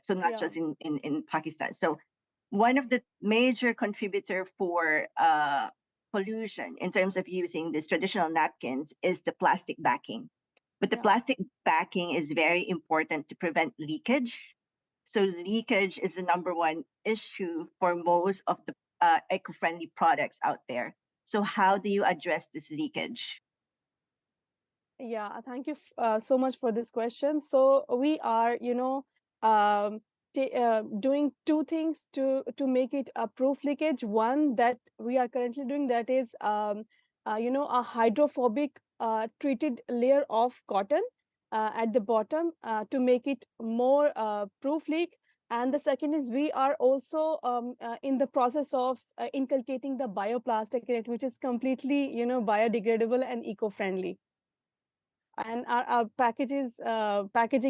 So not just in Pakistan. So one of the major contributor for pollution in terms of using these traditional napkins is the plastic backing. But the plastic backing is very important to prevent leakage. So leakage is the number one issue for most of the eco-friendly products out there. So how do you address this leakage? Yeah, thank you so much for this question. So we are, doing two things to make it a proof leakage. One that we are currently doing, that is, a hydrophobic treated layer of cotton at the bottom to make it more proof leak. And the second is we are also in the process of inculcating the bioplastic in it, which is completely, biodegradable and eco-friendly. And our packaging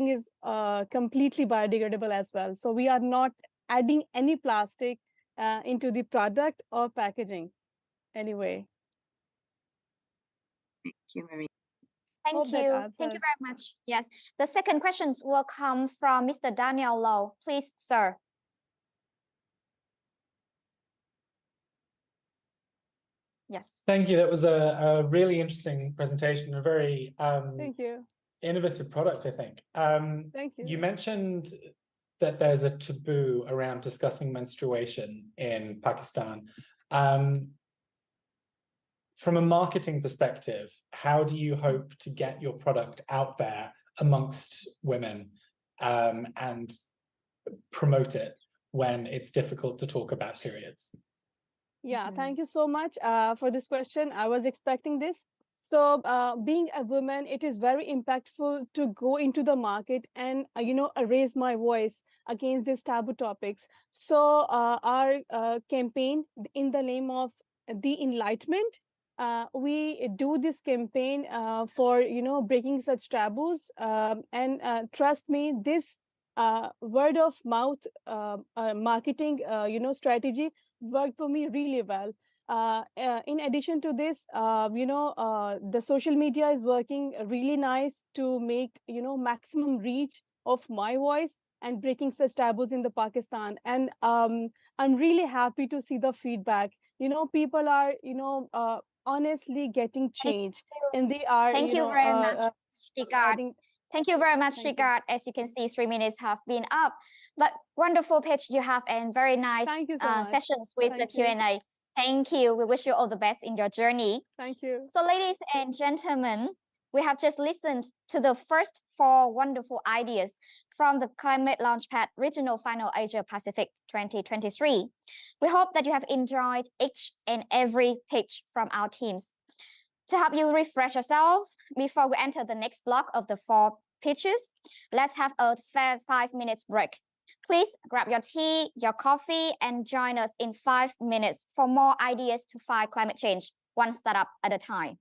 is completely biodegradable as well. So we are not adding any plastic into the product or packaging anyway. Thank you, Marie. Thank you. Thank you very much. Yes. The second questions will come from Mr. Daniel Low. Please, sir. Yes. Thank you. That was a really interesting presentation, a very Thank you. Innovative product, I think. Thank you. You mentioned that there's a taboo around discussing menstruation in Pakistan. From a marketing perspective, how do you hope to get your product out there amongst women and promote it when it's difficult to talk about periods? Yeah, thank you so much for this question. I was expecting this. So being a woman, it is very impactful to go into the market and, raise my voice against these taboo topics. So our campaign in the name of the enlightenment, we do this campaign for, breaking such taboos. And trust me, this word of mouth marketing, strategy worked for me really well. In addition to this, the social media is working really nice to make, maximum reach of my voice and breaking such taboos in the Pakistan. And I'm really happy to see the feedback. People are, honestly getting change, and they are. Thank you very much, Shigar. Thank you very much, Shigar. As you can see, 3 minutes have been up. But wonderful pitch you have and very nice sessions with the Q&A. Thank you. We wish you all the best in your journey. Thank you. So, ladies and gentlemen, we have just listened to the first 4 wonderful ideas from the Climate Launchpad Regional Final Asia Pacific 2023. We hope that you have enjoyed each and every pitch from our teams. To help you refresh yourself before we enter the next block of the 4 pitches, let's have a 5 minutes break. Please grab your tea, your coffee, and join us in 5 minutes for more ideas to fight climate change, one startup at a time.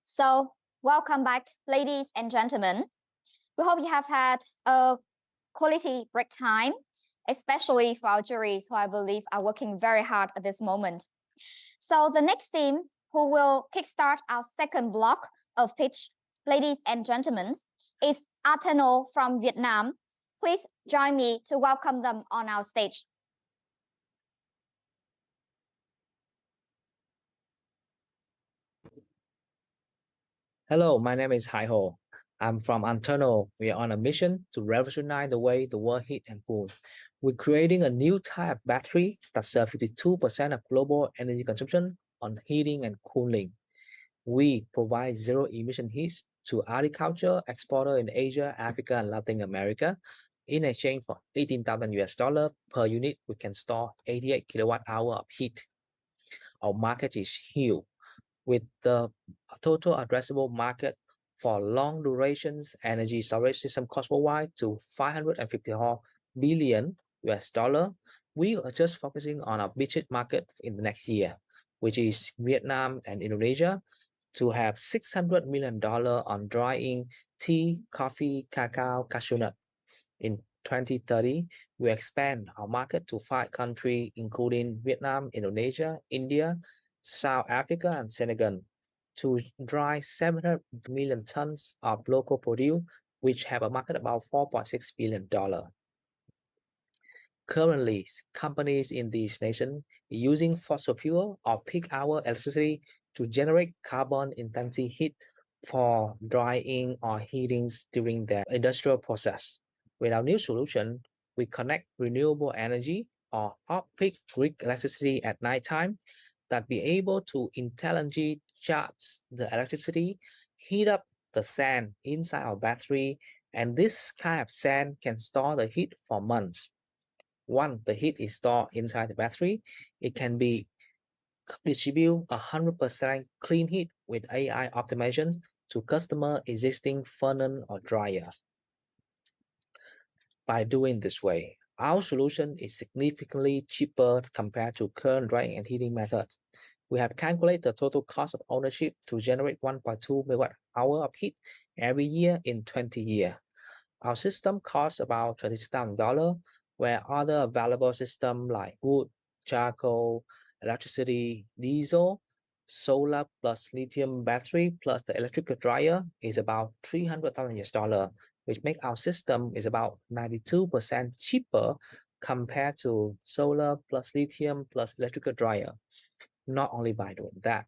So, welcome back, ladies and gentlemen. We hope you have had a quality break time, especially for our juries who I believe are working very hard at this moment. So the next team who will kickstart our second block of pitch, ladies and gentlemen, is Arteno from Vietnam. Please join me to welcome them on our stage. Hello, my name is Hai Ho. I'm from Antonio. We are on a mission to revolutionize the way the world heat and cool. We're creating a new type of battery that serves 52% of global energy consumption on heating and cooling. We provide zero-emission heat to agriculture exporter in Asia, Africa, and Latin America. In exchange for $18,000 per unit, we can store 88 kilowatt-hour of heat. Our market is huge, with the total addressable market for long durations energy storage system cost worldwide to $554 billion. We are just focusing on our biggest market in the next year, which is Vietnam and Indonesia, to have $600 million on drying tea, coffee, cacao, cashew nut. In 2030, we expand our market to 5 countries, including Vietnam, Indonesia, India, South Africa, and Senegal, to dry 700 million tons of local produce, which have a market about $4.6 billion. Currently, companies in these nations using fossil fuel or peak-hour electricity to generate carbon-intensive heat for drying or heating during their industrial process. With our new solution, we connect renewable energy or off-peak grid electricity at nighttime that be able to intelligently charge the electricity, heat up the sand inside our battery, and this kind of sand can store the heat for months. Once the heat is stored inside the battery, it can be distribute 100% clean heat with AI optimization to customer existing furnace or dryer. By doing this way, our solution is significantly cheaper compared to current drying and heating methods. We have calculated the total cost of ownership to generate 1.2 megawatt-hour of heat every year in 20 years. Our system costs about $26,000, where other available systems like wood, charcoal, electricity, diesel, solar plus lithium battery plus the electrical dryer is about $300,000, which makes our system is about 92% cheaper compared to solar plus lithium plus electrical dryer. Not only by doing that,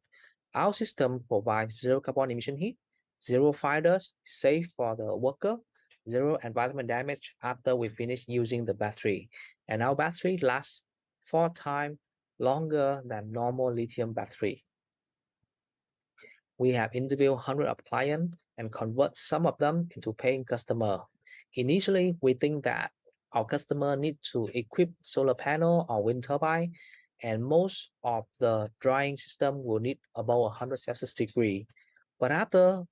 our system provides zero carbon emission heat, zero fires, safe for the worker, zero environment damage after we finish using the battery. And our battery lasts 4 times longer than normal lithium battery. We have interviewed hundreds of clients and convert some of them into paying customers. Initially, we think that our customer need to equip solar panel or wind turbine, and most of the drying system will need about 100 Celsius degree. But after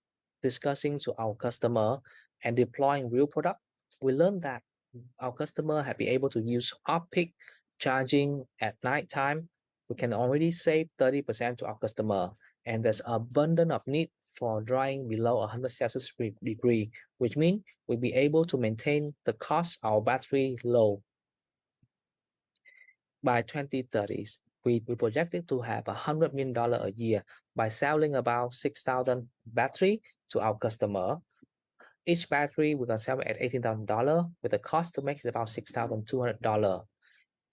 discussing to our customer and deploying real product, we learned that our customer have been able to use off-peak charging at night time. We can already save 30% to our customer, and there's abundance of need for drying below 100 Celsius degree, which means we'll be able to maintain the cost of our battery low. By 2030, we projected to have $100 million a year by selling about 6,000 batteries to our customer. Each battery we can sell at $18,000 with the cost to make it about $6,200.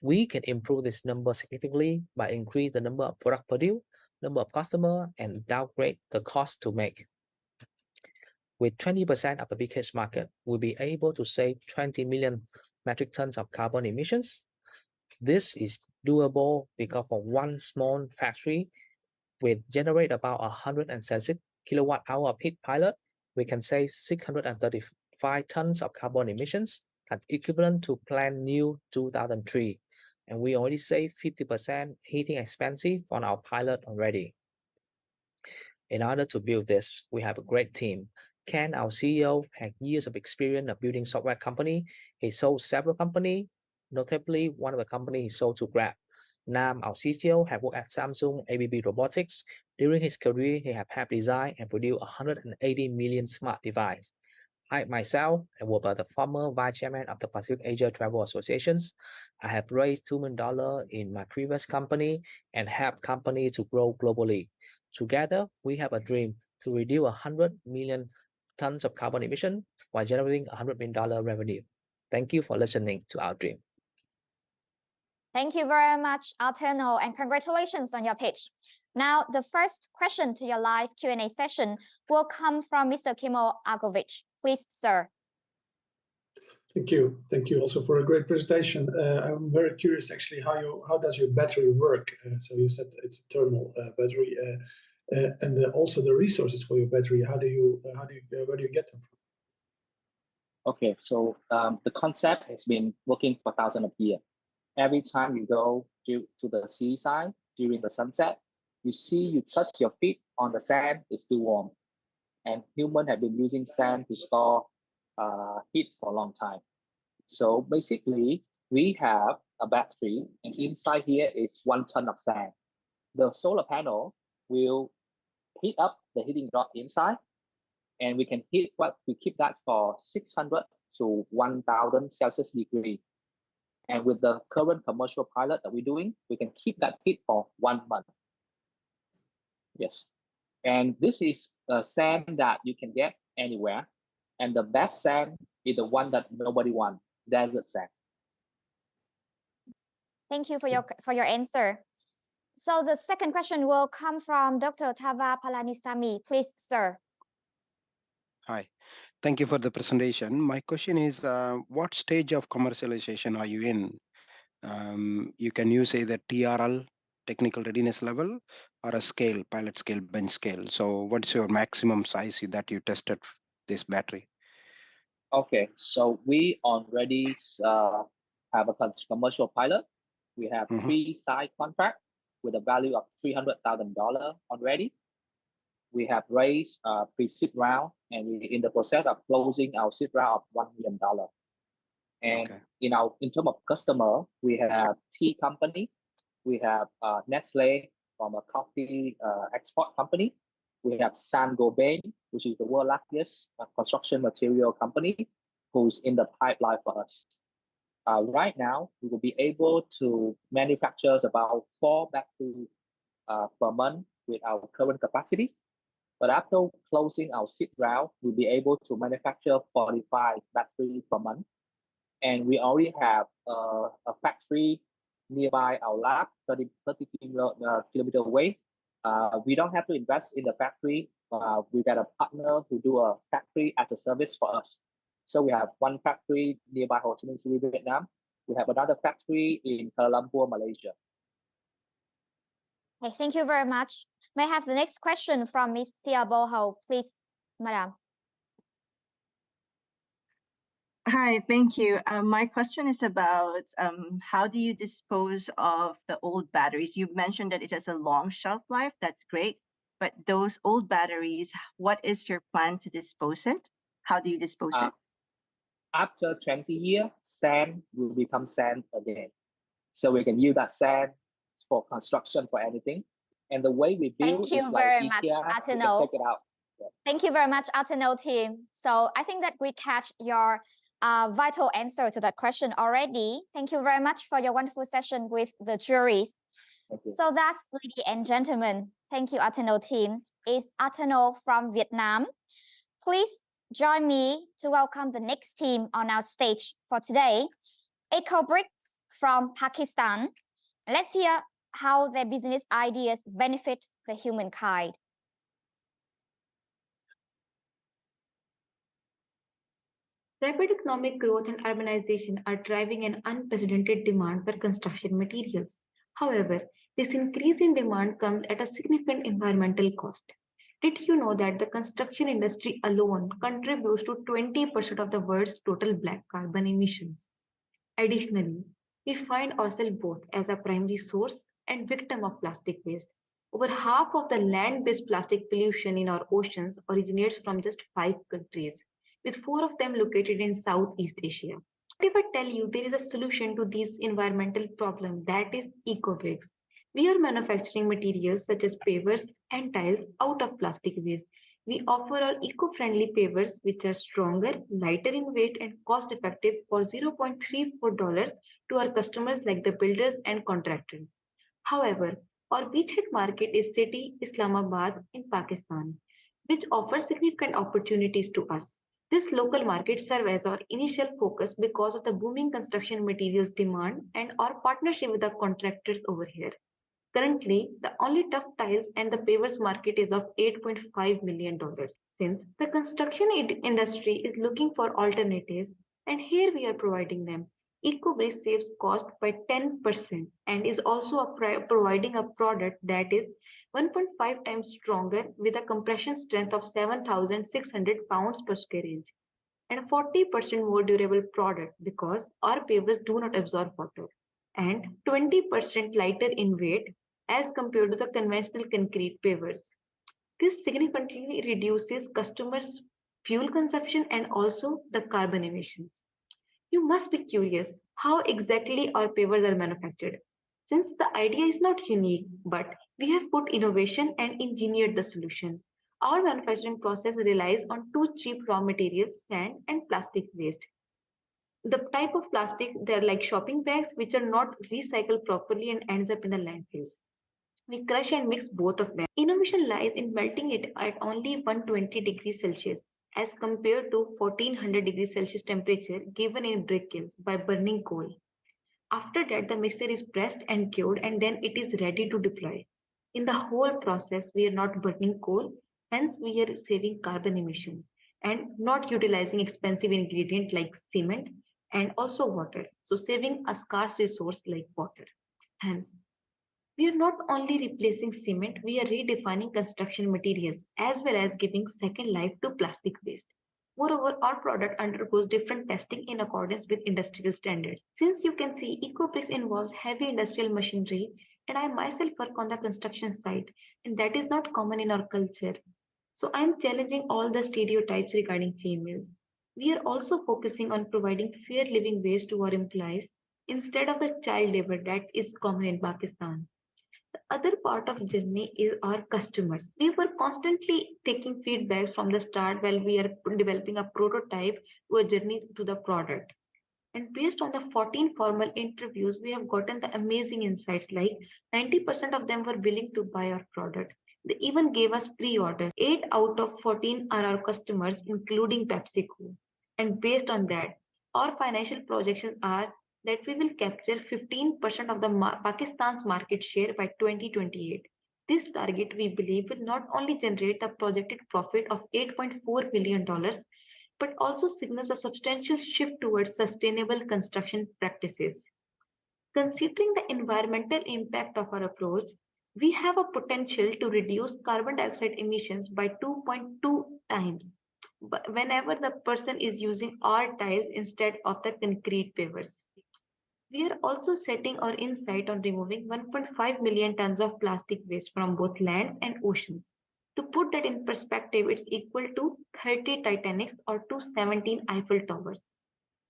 We can improve this number significantly by increasing the number of product produced, number of customers, and downgrade the cost to make. With 20% of the biggest market, we'll be able to save 20 million metric tons of carbon emissions. This is doable because for one small factory with generate about 176 kilowatt-hour of heat pilot, we can save 635 tons of carbon emissions, that's equivalent to plant new 2003. And we already save 50% heating expenses on our pilot already. In order to build this, we have a great team. Ken, our CEO, had years of experience of building software company. He sold several companies, notably one of the companies he sold to Grab. Nam, our CTO, have worked at Samsung ABB Robotics. During his career, he have helped design and produce 180 million smart devices. I myself was the former vice chairman of the Pacific Asia Travel Associations. I have raised $2 million in my previous company and helped companies to grow globally. Together, we have a dream to reduce 100 million tons of carbon emission while generating $100 million revenue. Thank you for listening to our dream. Thank you very much, Arteno, and congratulations on your pitch. Now, the first question to your live Q&A session will come from Mr. Kimo Agovich. Please, sir. Thank you. Thank you also for a great presentation. I'm very curious, actually, how does your battery work? So you said it's a thermal battery, and also the resources for your battery. Where do you get them from? Okay, so the concept has been working for thousands of years. Every time you go to the seaside during the sunset, you touch your feet on the sand, it's still warm. And humans have been using sand to store heat for a long time. So basically, we have a battery, and inside here is 1 ton of sand. The solar panel will heat up the heating rod inside, and we can keep that for 600 to 1000 Celsius degree. And with the current commercial pilot that we're doing, we can keep that heat for 1 month. Yes. And this is a sand that you can get anywhere. And the best sand is the one that nobody wants, desert sand. Thank you for your answer. So the second question will come from Dr. Tava Palanisamy. Please, sir. Hi, thank you for the presentation. My question is, what stage of commercialization are you in? Can you say the TRL, technical readiness level, or a scale, pilot scale, bench scale? So what's your maximum size that you tested this battery? Okay, so we already have a commercial pilot. We have 3 side contracts with a value of $300,000 already. We have raised a pre-seed round, and we're in the process of closing our seed round of $1 million. And in terms of customer, we have tea company, we have Nestle from a coffee export company. We have Saint-Gobain, which is the world's largest construction material company, who's in the pipeline for us. Right now, we will be able to manufacture about 4 batteries per month with our current capacity. But after closing our seed round, we'll be able to manufacture 45 batteries per month. And we already have a factory nearby our lab, 30 kilometers away. We don't have to invest in the factory. We got a partner who do a factory as a service for us. So we have 1 factory nearby Ho Chi Minh City, Vietnam. We have another factory in Kuala Lumpur, Malaysia. Okay, thank you very much. May I have the next question from Ms. Thea Boho, please, Madam. Hi, thank you. My question is about how do you dispose of the old batteries? You mentioned that it has a long shelf life. That's great. But those old batteries, what is your plan to dispose it? How do you dispose it? After 20 years, sand will become sand again. So we can use that sand for construction, for anything. And the way we build Thank you very much, Arteno. Take it out. Yeah. Thank you very much, Arteno team. So I think that we catch your vital answer to that question already. Thank you very much for your wonderful session with the juries. So that's, ladies and gentlemen, thank you, Arteno team, is Arteno from Vietnam. Please join me to welcome the next team on our stage for today, EcoBricks from Pakistan. Let's hear how their business ideas benefit the humankind. Rapid economic growth and urbanization are driving an unprecedented demand for construction materials. However, this increase in demand comes at a significant environmental cost. Did you know that the construction industry alone contributes to 20% of the world's total black carbon emissions? Additionally, we find ourselves both as a primary source and victim of plastic waste. Over half of the land-based plastic pollution in our oceans originates from just 5 countries, with 4 of them located in Southeast Asia. If I tell you there is a solution to this environmental problem, that is eco-bricks. We are manufacturing materials such as pavers and tiles out of plastic waste. We offer our eco-friendly pavers which are stronger, lighter in weight and cost-effective for $0.34 to our customers like the builders and contractors. However, our beachhead market is city Islamabad in Pakistan, which offers significant opportunities to us. This local market serves as our initial focus because of the booming construction materials demand and our partnership with the contractors over here. Currently, the only tough tiles and the pavers market is of $8.5 million. Since the construction industry is looking for alternatives, and here we are providing them. EcoBrace saves cost by 10% and is also providing a product that is 1.5 times stronger with a compression strength of 7,600 pounds per square inch and a 40% more durable product because our pavers do not absorb water and 20% lighter in weight as compared to the conventional concrete pavers. This significantly reduces customers' fuel consumption and also the carbon emissions. You must be curious how exactly our pavers are manufactured. Since the idea is not unique, but we have put innovation and engineered the solution. Our manufacturing process relies on two cheap raw materials, sand and plastic waste. The type of plastic, they're like shopping bags, which are not recycled properly and ends up in the landfills. We crush and mix both of them. Innovation lies in melting it at only 120 degrees Celsius as compared to 1400 degrees Celsius temperature given in brick kilns by burning coal. After that, the mixture is pressed and cured and then it is ready to deploy. In the whole process, we are not burning coal, hence we are saving carbon emissions and not utilizing expensive ingredient like cement and also water. So saving a scarce resource like water. Hence, we are not only replacing cement, we are redefining construction materials as well as giving second life to plastic waste. Moreover, our product undergoes different testing in accordance with industrial standards. Since you can see, EcoBricks involves heavy industrial machinery, and I myself work on the construction site, and that is not common in our culture. So I am challenging all the stereotypes regarding females. We are also focusing on providing fair living wage to our employees instead of the child labor that is common in Pakistan. The other part of journey is our customers. We were constantly taking feedbacks from the start while we are developing a prototype to a journey to the product. And based on the 14 formal interviews, we have gotten the amazing insights like 90% of them were willing to buy our product. They even gave us pre-orders. 8 out of 14 are our customers, including PepsiCo. And based on that, our financial projections are that we will capture 15% of the Pakistan's market share by 2028. This target, we believe, will not only generate a projected profit of $8.4 billion, but also signals a substantial shift towards sustainable construction practices. Considering the environmental impact of our approach, we have a potential to reduce carbon dioxide emissions by 2.2 times whenever the person is using our tiles instead of the concrete pavers. We are also setting our insight on removing 1.5 million tons of plastic waste from both land and oceans. To put that in perspective, it's equal to 30 Titanics or 217 Eiffel Towers.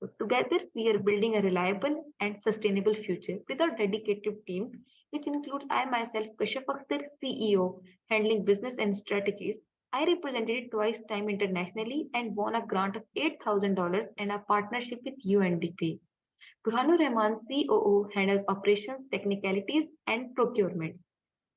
So together, we are building a reliable and sustainable future with our dedicated team, which includes I myself, Kashaf Akhtar, CEO, handling business and strategies. I represented twice time internationally and won a grant of $8,000 and a partnership with UNDP. Burhanur Rahman, COO, handles operations, technicalities, and procurement.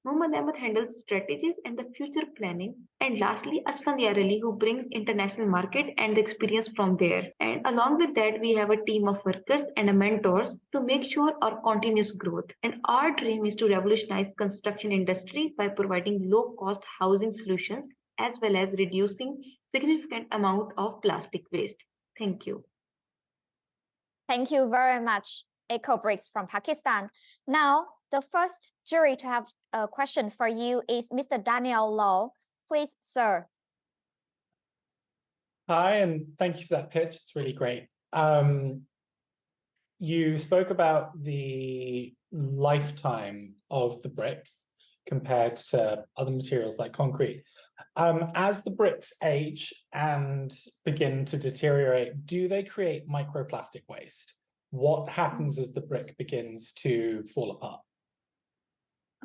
Muhammad Ahmed handles strategies and the future planning. And lastly, Asfand Yarali, who brings international market and the experience from there. And along with that, we have a team of workers and mentors to make sure our continuous growth. And our dream is to revolutionize construction industry by providing low-cost housing solutions as well as reducing significant amount of plastic waste. Thank you. Thank you very much, EcoBricks from Pakistan. Now, the first jury to have a question for you is Mr. Daniel Law. Please, sir. Hi, and thank you for that pitch. It's really great. You spoke about the lifetime of the bricks compared to other materials like concrete. As the bricks age and begin to deteriorate, do they create microplastic waste? What happens as the brick begins to fall apart?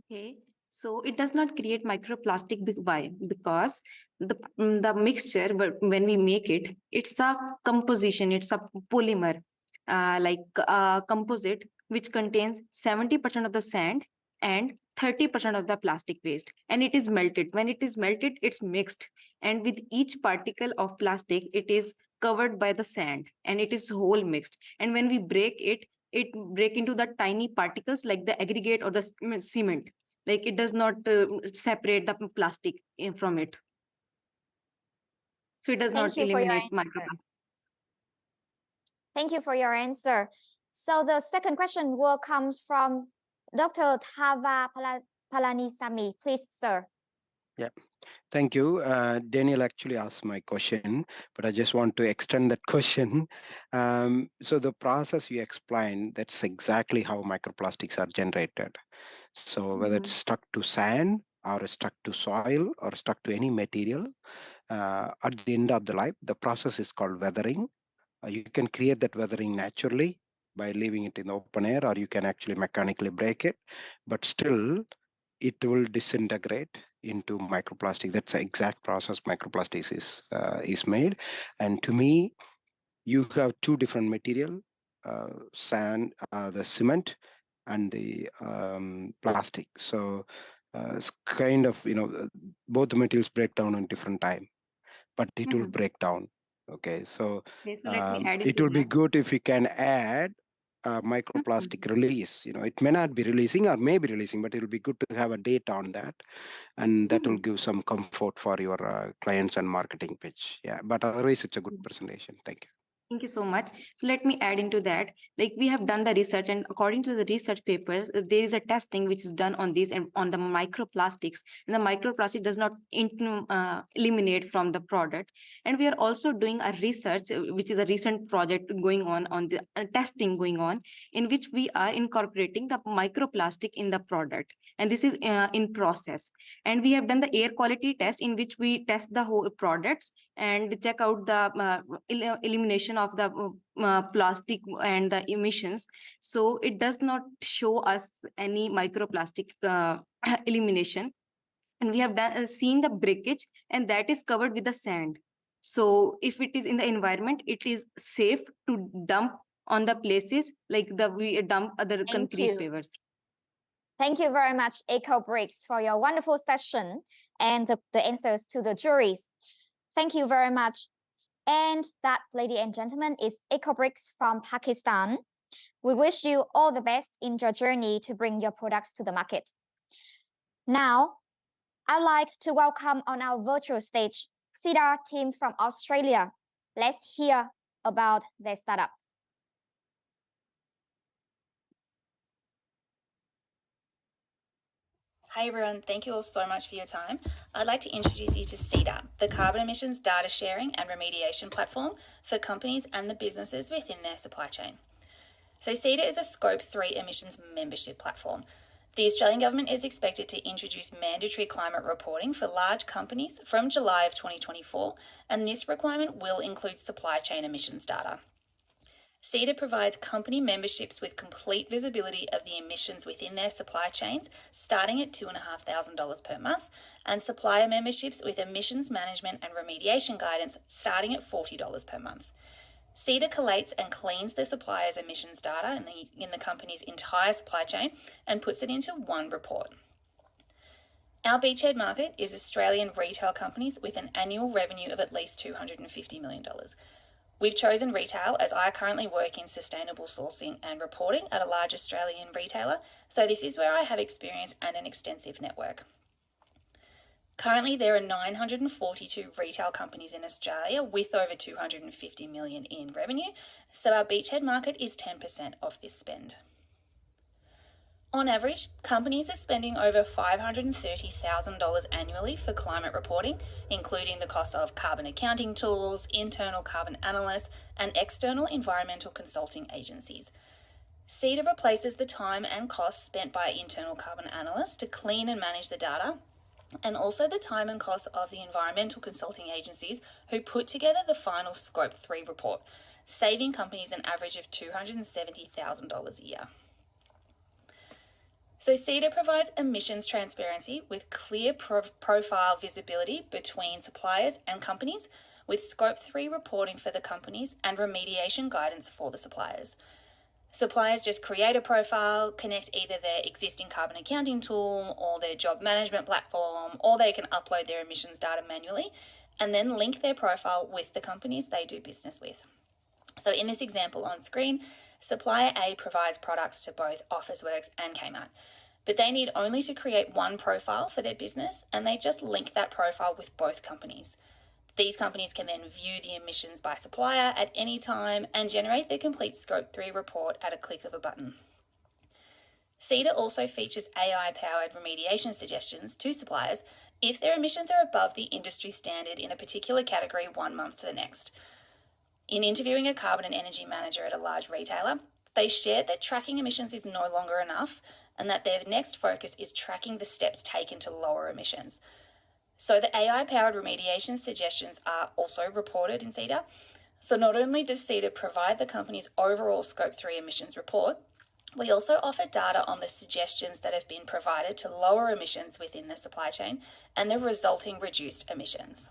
Okay, so it does not create microplastic because the mixture, when we make it, it's a composition, it's a polymer, like a composite, which contains 70% of the sand and 30% of the plastic waste, and it is melted. When it is melted, it's mixed, and with each particle of plastic, it is covered by the sand, and it is whole mixed. And when we break it, it break into the tiny particles like the aggregate or the cement. Like it does not separate the plastic from it. So it does not eliminate microplastic. Thank you for your answer. So the second question will comes from Dr. Thava Palanisamy. Please, sir. Yeah. Thank you. Daniel actually asked my question, but I just want to extend that question. So the process you explained, that's exactly how microplastics are generated. So whether it's stuck to sand or stuck to soil or stuck to any material, at the end of the life, the process is called weathering. You can create that weathering naturally by leaving it in the open air, or you can actually mechanically break it, but still it will disintegrate into microplastic. That's the exact process microplastics is made. And to me, you have two different material, sand, the cement, and the plastic. So it's kind of, both the materials break down on different time, but it will break down. Okay, so it will be good if we can add microplastic release. It may not be releasing or may be releasing, but it will be good to have a date on that, and that will give some comfort for your clients and marketing pitch. Yeah, but otherwise it's a good presentation. Thank you. Thank you so much. So let me add into that. Like we have done the research, and according to the research papers, there is a testing which is done on this and on the microplastics. And the microplastic does not eliminate from the product. And we are also doing a research, which is a recent project going on the testing going on, in which we are incorporating the microplastic in the product. And this is in process. And we have done the air quality test, in which we test the whole products and check out the elimination of the plastic and the emissions. So it does not show us any microplastic elimination. And we have seen the breakage, and that is covered with the sand. So if it is in the environment, it is safe to dump on the places like we dump other concrete pavers. Thank you very much, EcoBricks, for your wonderful session and the answers to the juries. Thank you very much. And that, ladies and gentlemen, is EcoBricks from Pakistan. We wish you all the best in your journey to bring your products to the market. Now, I'd like to welcome on our virtual stage CEDAR team from Australia. Let's hear about their startup. Hi everyone, thank you all so much for your time. I'd like to introduce you to CEDAR, the carbon emissions data sharing and remediation platform for companies and the businesses within their supply chain. So CEDAR is a Scope 3 emissions membership platform. The Australian Government is expected to introduce mandatory climate reporting for large companies from July of 2024, and this requirement will include supply chain emissions data. CEDAR provides company memberships with complete visibility of the emissions within their supply chains, starting at $2,500 per month, and supplier memberships with emissions management and remediation guidance, starting at $40 per month. CEDAR collates and cleans the supplier's emissions data in the company's entire supply chain and puts it into one report. Our beachhead market is Australian retail companies with an annual revenue of at least $250 million. We've chosen retail as I currently work in sustainable sourcing and reporting at a large Australian retailer, so this is where I have experience and an extensive network. Currently, there are 942 retail companies in Australia with over $250 million in revenue, so our beachhead market is 10% of this spend. On average, companies are spending over $530,000 annually for climate reporting, including the cost of carbon accounting tools, internal carbon analysts, and external environmental consulting agencies. CEDAR replaces the time and costs spent by internal carbon analysts to clean and manage the data and also the time and cost of the environmental consulting agencies who put together the final Scope 3 report, saving companies an average of $270,000 a year. So CEDA provides emissions transparency with clear profile visibility between suppliers and companies, with Scope 3 reporting for the companies and remediation guidance for the suppliers. Suppliers just create a profile, connect either their existing carbon accounting tool or their job management platform, or they can upload their emissions data manually and then link their profile with the companies they do business with. So in this example on screen, supplier A provides products to both Officeworks and Kmart, but they need only to create one profile for their business, and they just link that profile with both companies. These companies can then view the emissions by supplier at any time and generate their complete Scope 3 report at a click of a button. CEDA also features AI-powered remediation suggestions to suppliers if their emissions are above the industry standard in a particular category 1 month to the next. In interviewing a carbon and energy manager at a large retailer, they shared that tracking emissions is no longer enough and that their next focus is tracking the steps taken to lower emissions. So the AI-powered remediation suggestions are also reported in CEDA. So not only does CEDA provide the company's overall Scope 3 emissions report, we also offer data on the suggestions that have been provided to lower emissions within the supply chain and the resulting reduced emissions.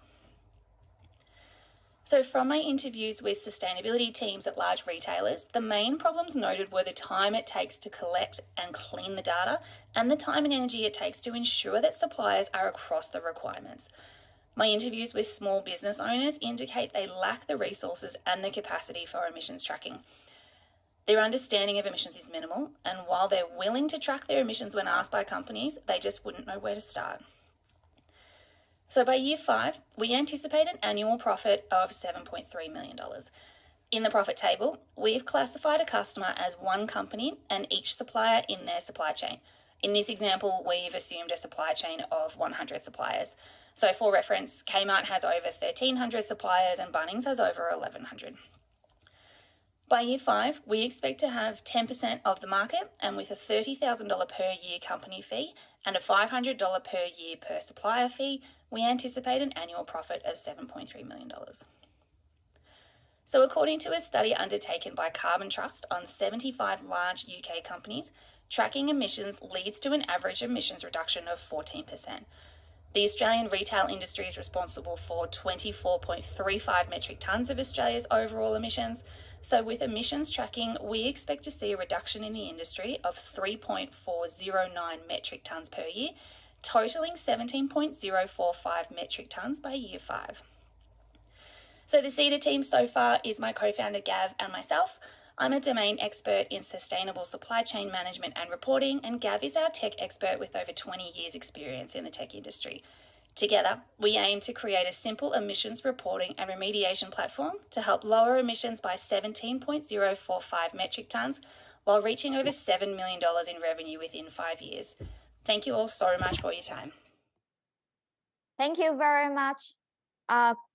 So from my interviews with sustainability teams at large retailers, the main problems noted were the time it takes to collect and clean the data and the time and energy it takes to ensure that suppliers are across the requirements. My interviews with small business owners indicate they lack the resources and the capacity for emissions tracking. Their understanding of emissions is minimal, and while they're willing to track their emissions when asked by companies, they just wouldn't know where to start. So by year 5, we anticipate an annual profit of $7.3 million. In the profit table, we've classified a customer as one company and each supplier in their supply chain. In this example, we've assumed a supply chain of 100 suppliers. So for reference, Kmart has over 1,300 suppliers and Bunnings has over 1,100. By year 5, we expect to have 10% of the market, and with a $30,000 per year company fee and a $500 per year per supplier fee, we anticipate an annual profit of $7.3 million. So according to a study undertaken by Carbon Trust on 75 large UK companies, tracking emissions leads to an average emissions reduction of 14%. The Australian retail industry is responsible for 24.35 metric tonnes of Australia's overall emissions. So with emissions tracking, we expect to see a reduction in the industry of 3.409 metric tonnes per year, totaling 17.045 metric tonnes by year 5. So the CEDA team so far is my co-founder Gav and myself. I'm a domain expert in sustainable supply chain management and reporting, and Gav is our tech expert with over 20 years experience in the tech industry. Together, we aim to create a simple emissions reporting and remediation platform to help lower emissions by 17.045 metric tonnes while reaching over $7 million in revenue within 5 years. Thank you all so much for your time. Thank you very much,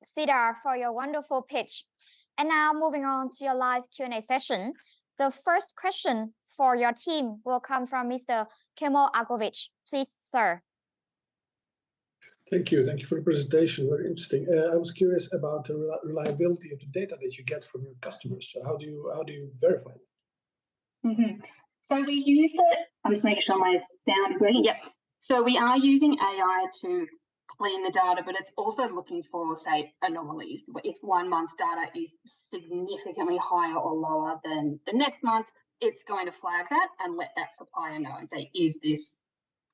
Cedar, for your wonderful pitch. And now moving on to your live Q&A session. The first question for your team will come from Mr. Kemal Agovic. Please, sir. Thank you. Thank you for the presentation. Very interesting. I was curious about the reliability of the data that you get from your customers. So how do you verify it? So we use it. I'm just making sure my sound is working. Yep. So we are using AI to clean the data, but it's also looking for, say, anomalies. If 1 month's data is significantly higher or lower than the next month, it's going to flag that and let that supplier know and say, is this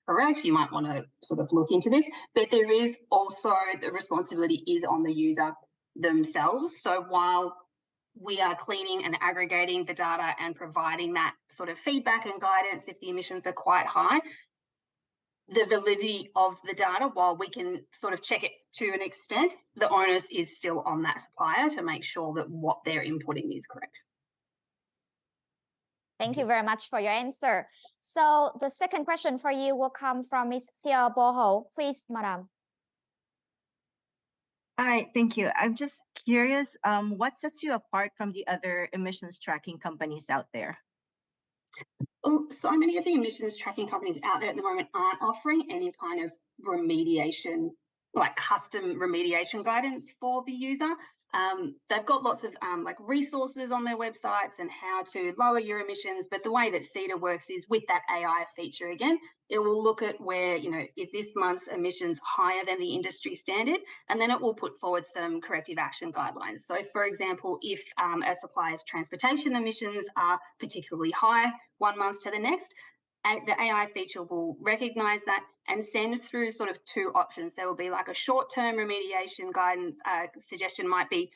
correct? You might want to sort of look into this. But there is also the responsibility is on the user themselves. So while we are cleaning and aggregating the data and providing that sort of feedback and guidance if the emissions are quite high, the validity of the data, while we can sort of check it to an extent, the onus is still on that supplier to make sure that what they're inputting is correct. Thank you very much for your answer. So the second question for you will come from Ms. Thea Boho. Please, Madam. Hi, thank you. I'm just curious, what sets you apart from the other emissions tracking companies out there? So many of the emissions tracking companies out there at the moment aren't offering any kind of remediation, like custom remediation guidance for the user. They've got lots of like resources on their websites and how to lower your emissions, but the way that CEDA works is with that AI feature again, it will look at where, you know, is this month's emissions higher than the industry standard? And then it will put forward some corrective action guidelines. So for example, if a supplier's transportation emissions are particularly high 1 month to the next, the AI feature will recognize that and send through sort of two options. There will be like a short-term remediation guidance suggestion might be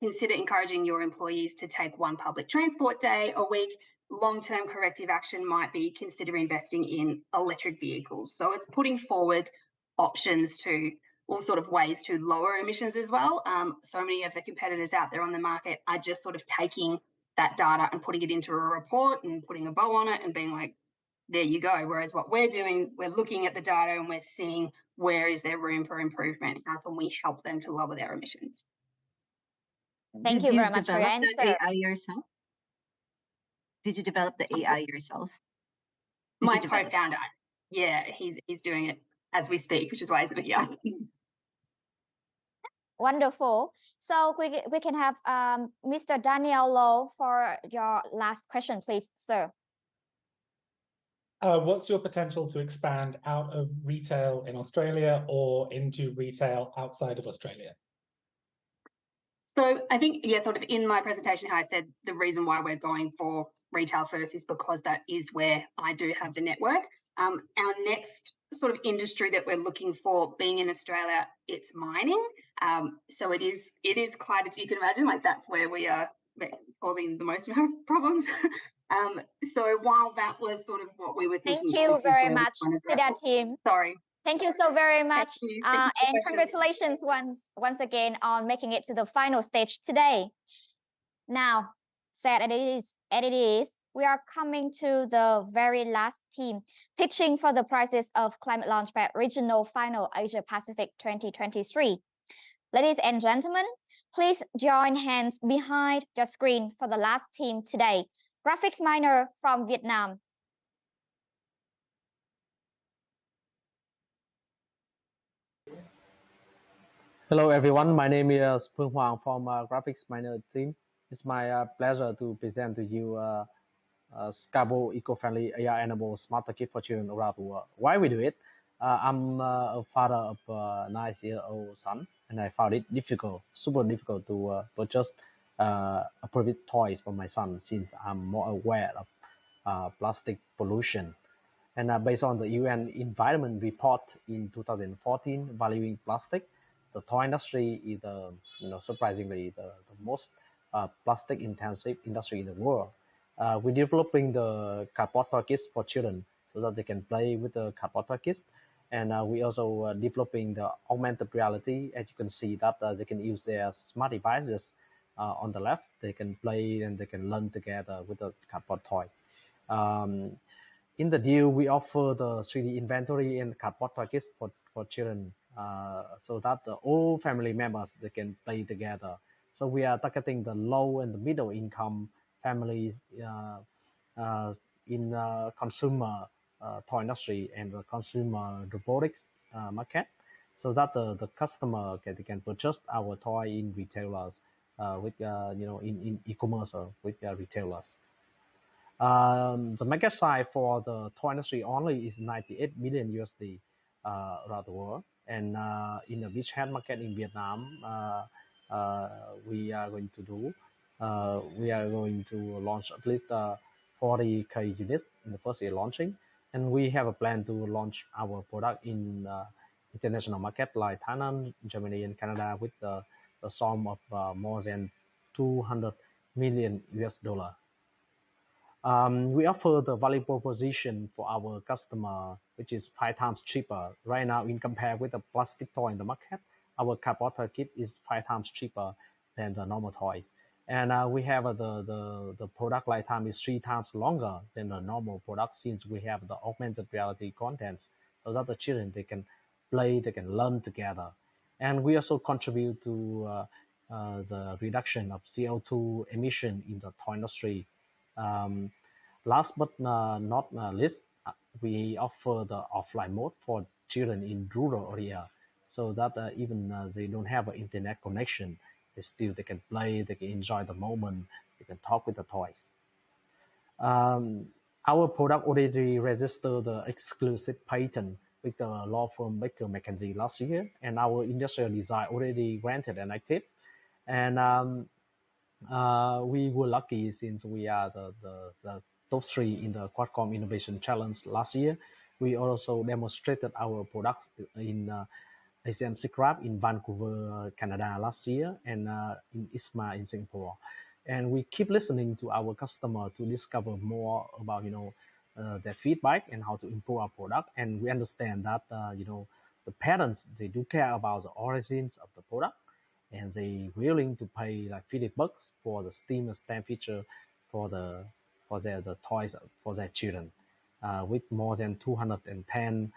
consider encouraging your employees to take 1 public transport day a week. Long-term corrective action might be consider investing in electric vehicles. So it's putting forward options to all sort of ways to lower emissions as well. So many of the competitors out there on the market are just sort of taking that data and putting it into a report and putting a bow on it and being like, there you go. Whereas what we're doing, we're looking at the data and we're seeing where is there room for improvement? How can we help them to lower their emissions? Thank you very much for your answer. The AI yourself? Did you develop the AI yourself? My co-founder, yeah, he's doing it as we speak, which is why he's not here. Wonderful. So we can have Mr. Daniel Low for your last question, please, sir. What's your potential to expand out of retail in Australia or into retail outside of Australia? So I think, yeah, sort of in my presentation, I said the reason why we're going for retail first is because that is where I do have the network. Our next sort of industry that we're looking for being in Australia, it's mining. So it is quite, you can imagine, like that's where we are causing the most of our problems. So while that was sort of what we were thinking. Thank you very much, CEDA team. Sorry. Thank you so very much. Thank you and congratulations once again on making it to the final stage today. Now, sad as it is, we are coming to the very last team pitching for the prizes of ClimateLaunchpad Regional Final Asia Pacific 2023. Ladies and gentlemen, please join hands behind your screen for the last team today. Graphics Minor from Vietnam. Hello everyone, my name is Phương Hoàng from Graphics Minor team. It's my pleasure to present to you Scabo eco-friendly AI enable smarter kit for children around the world. Why we do it? I'm a father of a 9-year-old son, and I found it super difficult to purchase appropriate toys for my son since I'm more aware of plastic pollution. And based on the UN Environment Report in 2014 valuing plastic, the toy industry is surprisingly the most plastic-intensive industry in the world. We're developing the cardboard toy kits for children so that they can play with the cardboard toy kits. And we also developing the augmented reality. As you can see that they can use their smart devices on the left. They can play and they can learn together with the cardboard toy. In the deal, we offer the 3D inventory and cardboard toy kits for children so that all family members, they can play together. So we are targeting the low and the middle income families in consumer toy industry and the consumer robotics market, so that the customer can purchase our toy in retailers with in e-commerce with retailers. The market size for the toy industry only is 98 million USD around the world, and in the beachhead market in Vietnam, we are going to launch at least 40K units in the first year launching, and we have a plan to launch our product in international market like Thailand, Germany, and Canada with the sum of more than 200 million US dollar. We offer the value proposition for our customer, which is 5 times cheaper. Right now, in compare with the plastic toy in the market, our cardboard toy kit is 5 times cheaper than the normal toys. And we have the product lifetime is 3 times longer than the normal product, since we have the augmented reality contents, so that the children, they can play, they can learn together. And we also contribute to the reduction of CO2 emission in the toy industry. Last but not least, we offer the offline mode for children in rural area, so that even they don't have an internet connection, they can play, they can enjoy the moment, they can talk with the toys. Our product already registered the exclusive patent with the law firm Baker McKenzie last year, and our industrial design already granted and active. And we were lucky since we are the top 3 in the Qualcomm Innovation Challenge last year. We also demonstrated our products in ASEAN SIGGRAPH in Vancouver, Canada last year, and in ISMA in Singapore. And we keep listening to our customer to discover more about their feedback and how to improve our product. And we understand that the parents, they do care about the origins of the product, and they willing to pay like $50 for the STEAM and STEM feature for the toys for their children. With more than 210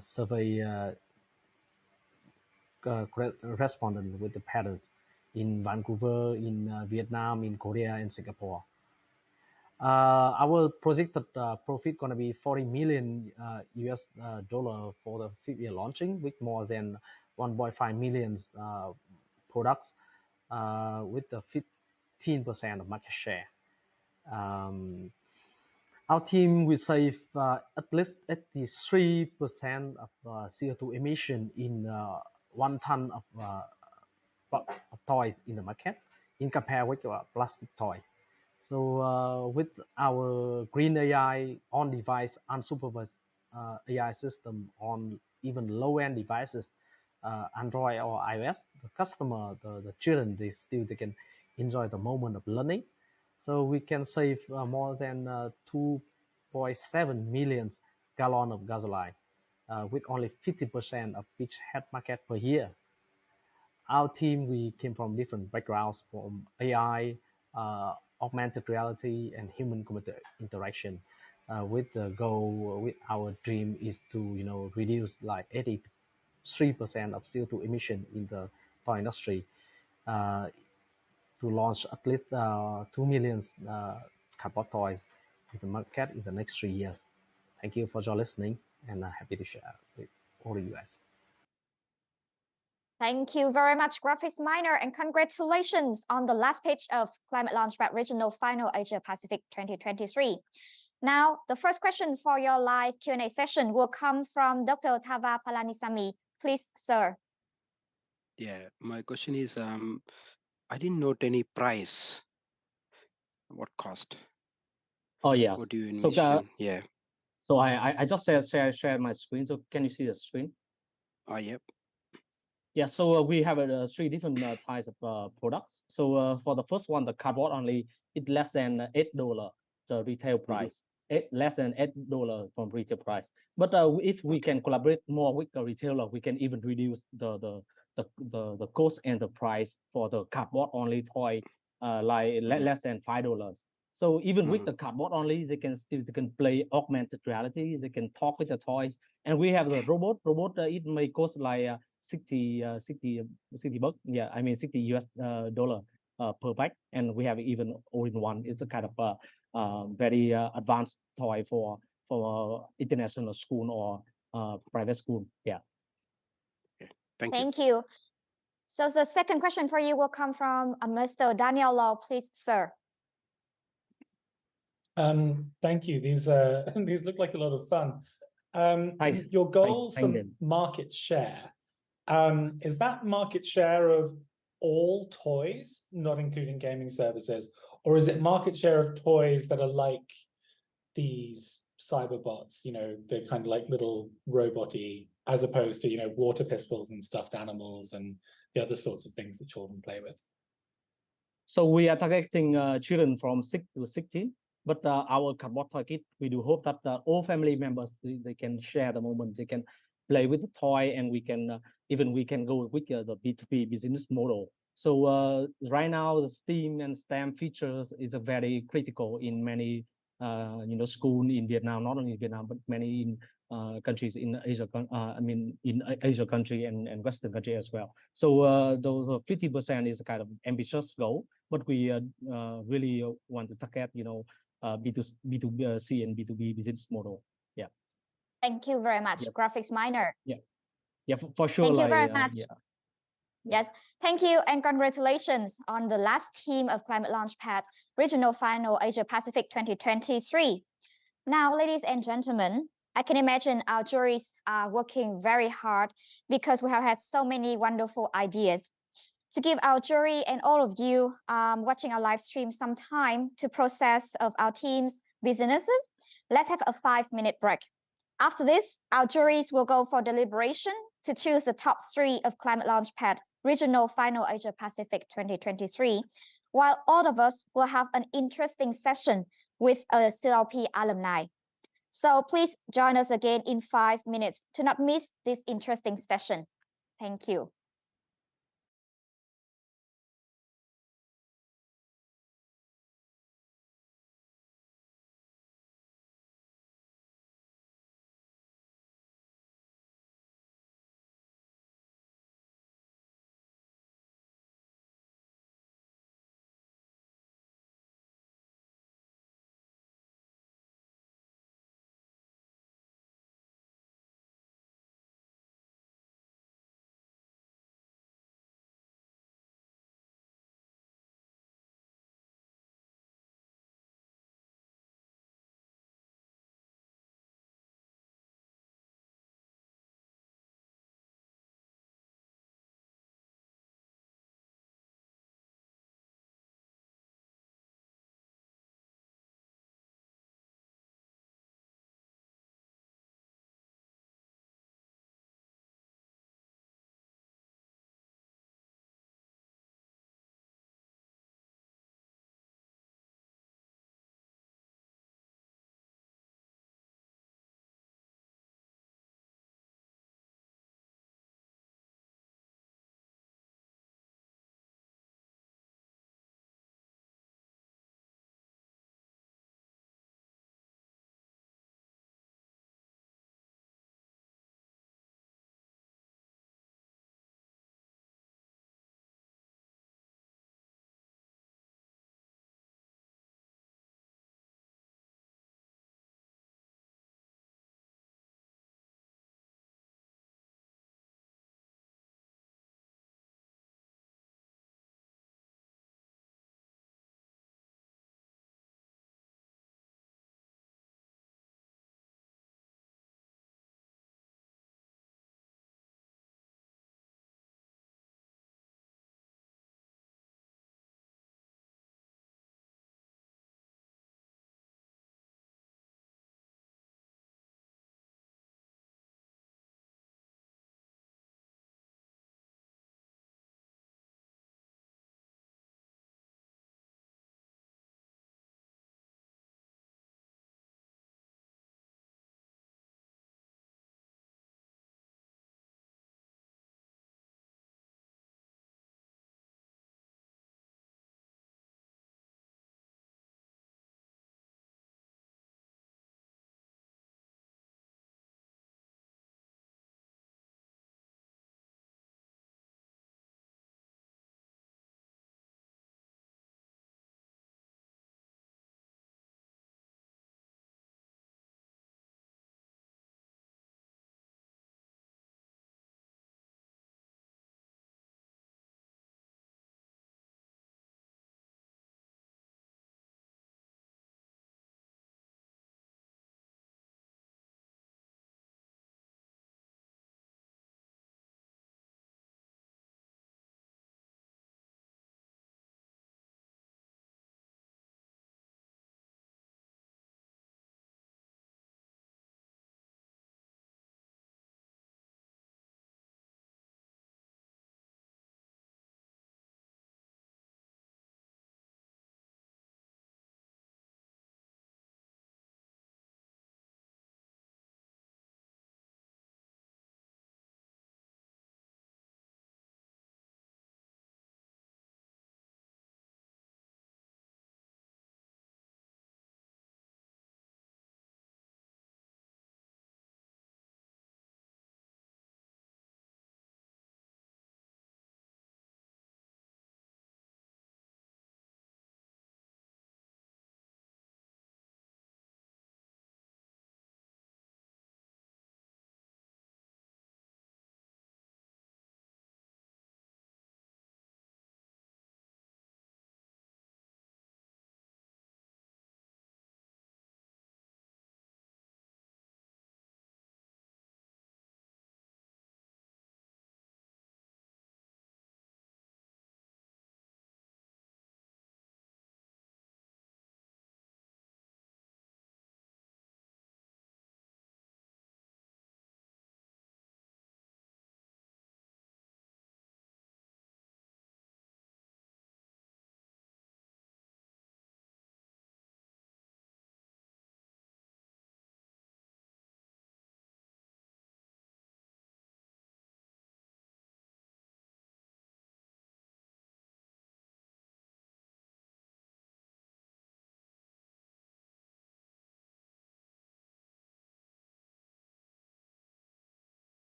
survey respondents with the parents in Vancouver, in Vietnam, in Korea, and Singapore. Our projected profit gonna be $40 million US dollar for the 5th year launching, with more than 1.5 million products with the 15% of market share. Our team will save at least 83% of CO2 emission in 1 ton of toys in the market in compare with plastic toys. So with our green AI on-device unsupervised AI system on even low-end devices, Android or iOS, the customer, the children, they can enjoy the moment of learning. So we can save more than 2.7 million gallons of gasoline with only 50% of each head market per year. Our team, we came from different backgrounds, from AI, augmented reality, and human-computer interaction. With the goal, with our dream is to reduce like 83% of CO2 emission in the toy industry, to launch at least 2 million cardboard toys in the market in the next 3 years. Thank you for your listening, and happy to share with all of you guys. Thank you very much, graphics minor, and congratulations on the last pitch of Climate Launchpad Regional Final Asia Pacific 2023. Now, the first question for your live Q&A session will come from Dr. Thava Palanisamy. Please, sir. Yeah, my question is, I didn't note any price. What cost? Oh, yes. What do you So, envision? Yeah. So I just share my screen. So can you see the screen? Oh, yep. Yeah, so we have 3 different types of products. So for the first one, the cardboard only, it's less than $8 the retail price. Less than $8 from retail price. But if we can collaborate more with the retailer, we can even reduce the cost and the price for the cardboard only toy, less than $5. So even with the cardboard only, they can play augmented reality. They can talk with the toys. And we have the robot. It may cost like 60 bucks. Yeah, I mean 60 US dollar per pack. And we have even all-in-one. It's a kind of very advanced toy for international school or private school. Yeah. Thank you. So the second question for you will come from Mr. Daniel Law. Please, sir. Thank you. These look like a lot of fun. Your goal for market share, is that market share of all toys, not including gaming services, or is it market share of toys that are like these cyberbots, they're kind of like little robot-y, as opposed to, water pistols and stuffed animals and the other sorts of things that children play with? So we are targeting children from 6 to 16. But our cardboard toy kit, we do hope that all family members, they can share the moment, they can play with the toy, and we can go with the B2B business model. So right now, the STEAM and STEM features is a very critical in many school in Vietnam, not only in Vietnam, but many in countries in Asia. In Asia country and Western country as well. So those 50% is a kind of ambitious goal, but we really want to target B2C and B2B business model. Thank you very much, Yes. graphics minor. Yeah, for sure. Thank you like, very much. Yeah. Yes, thank you and congratulations on the last team of Climate Launchpad Regional Final Asia Pacific 2023. Now, ladies and gentlemen, I can imagine our juries are working very hard because we have had so many wonderful ideas. To give our jury and all of you watching our live stream some time to process of our team's businesses, let's have a 5-minute break. After this, our juries will go for deliberation to choose the top 3 of Climate Launchpad Regional Final Asia Pacific 2023, while all of us will have an interesting session with a CLP alumni. So please join us again in 5 minutes to not miss this interesting session. Thank you.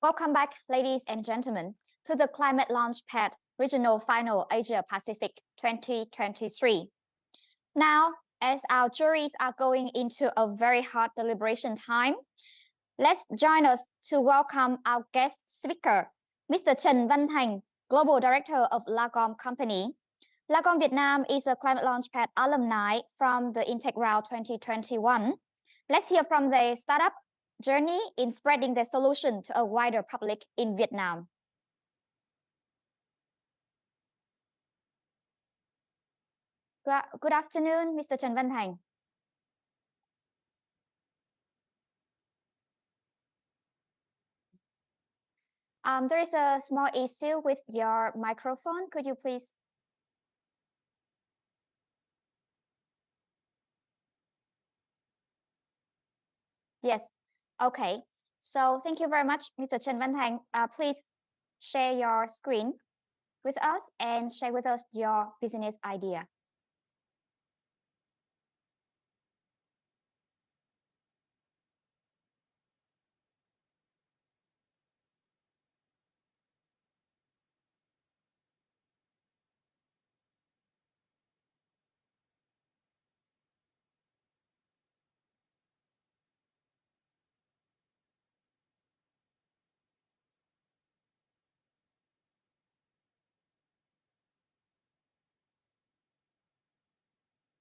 Welcome back, ladies and gentlemen, to the Climate Launchpad Regional Final Asia Pacific 2023. Now, as our juries are going into a very hot deliberation time, let's join us to welcome our guest speaker, Mr. Trần Văn Thành, Global Director of Lagom Company. Lagom Vietnam is a Climate Launchpad alumni from the Intake Round 2021. Let's hear from the startup journey in spreading the solution to a wider public in Vietnam. Good afternoon, Mr. Trần Văn Thành. There is a small issue with your microphone. Could you please? Yes. Okay. So thank you very much, Mr. Trần Văn Thành. Please share your screen with us and share with us your business idea.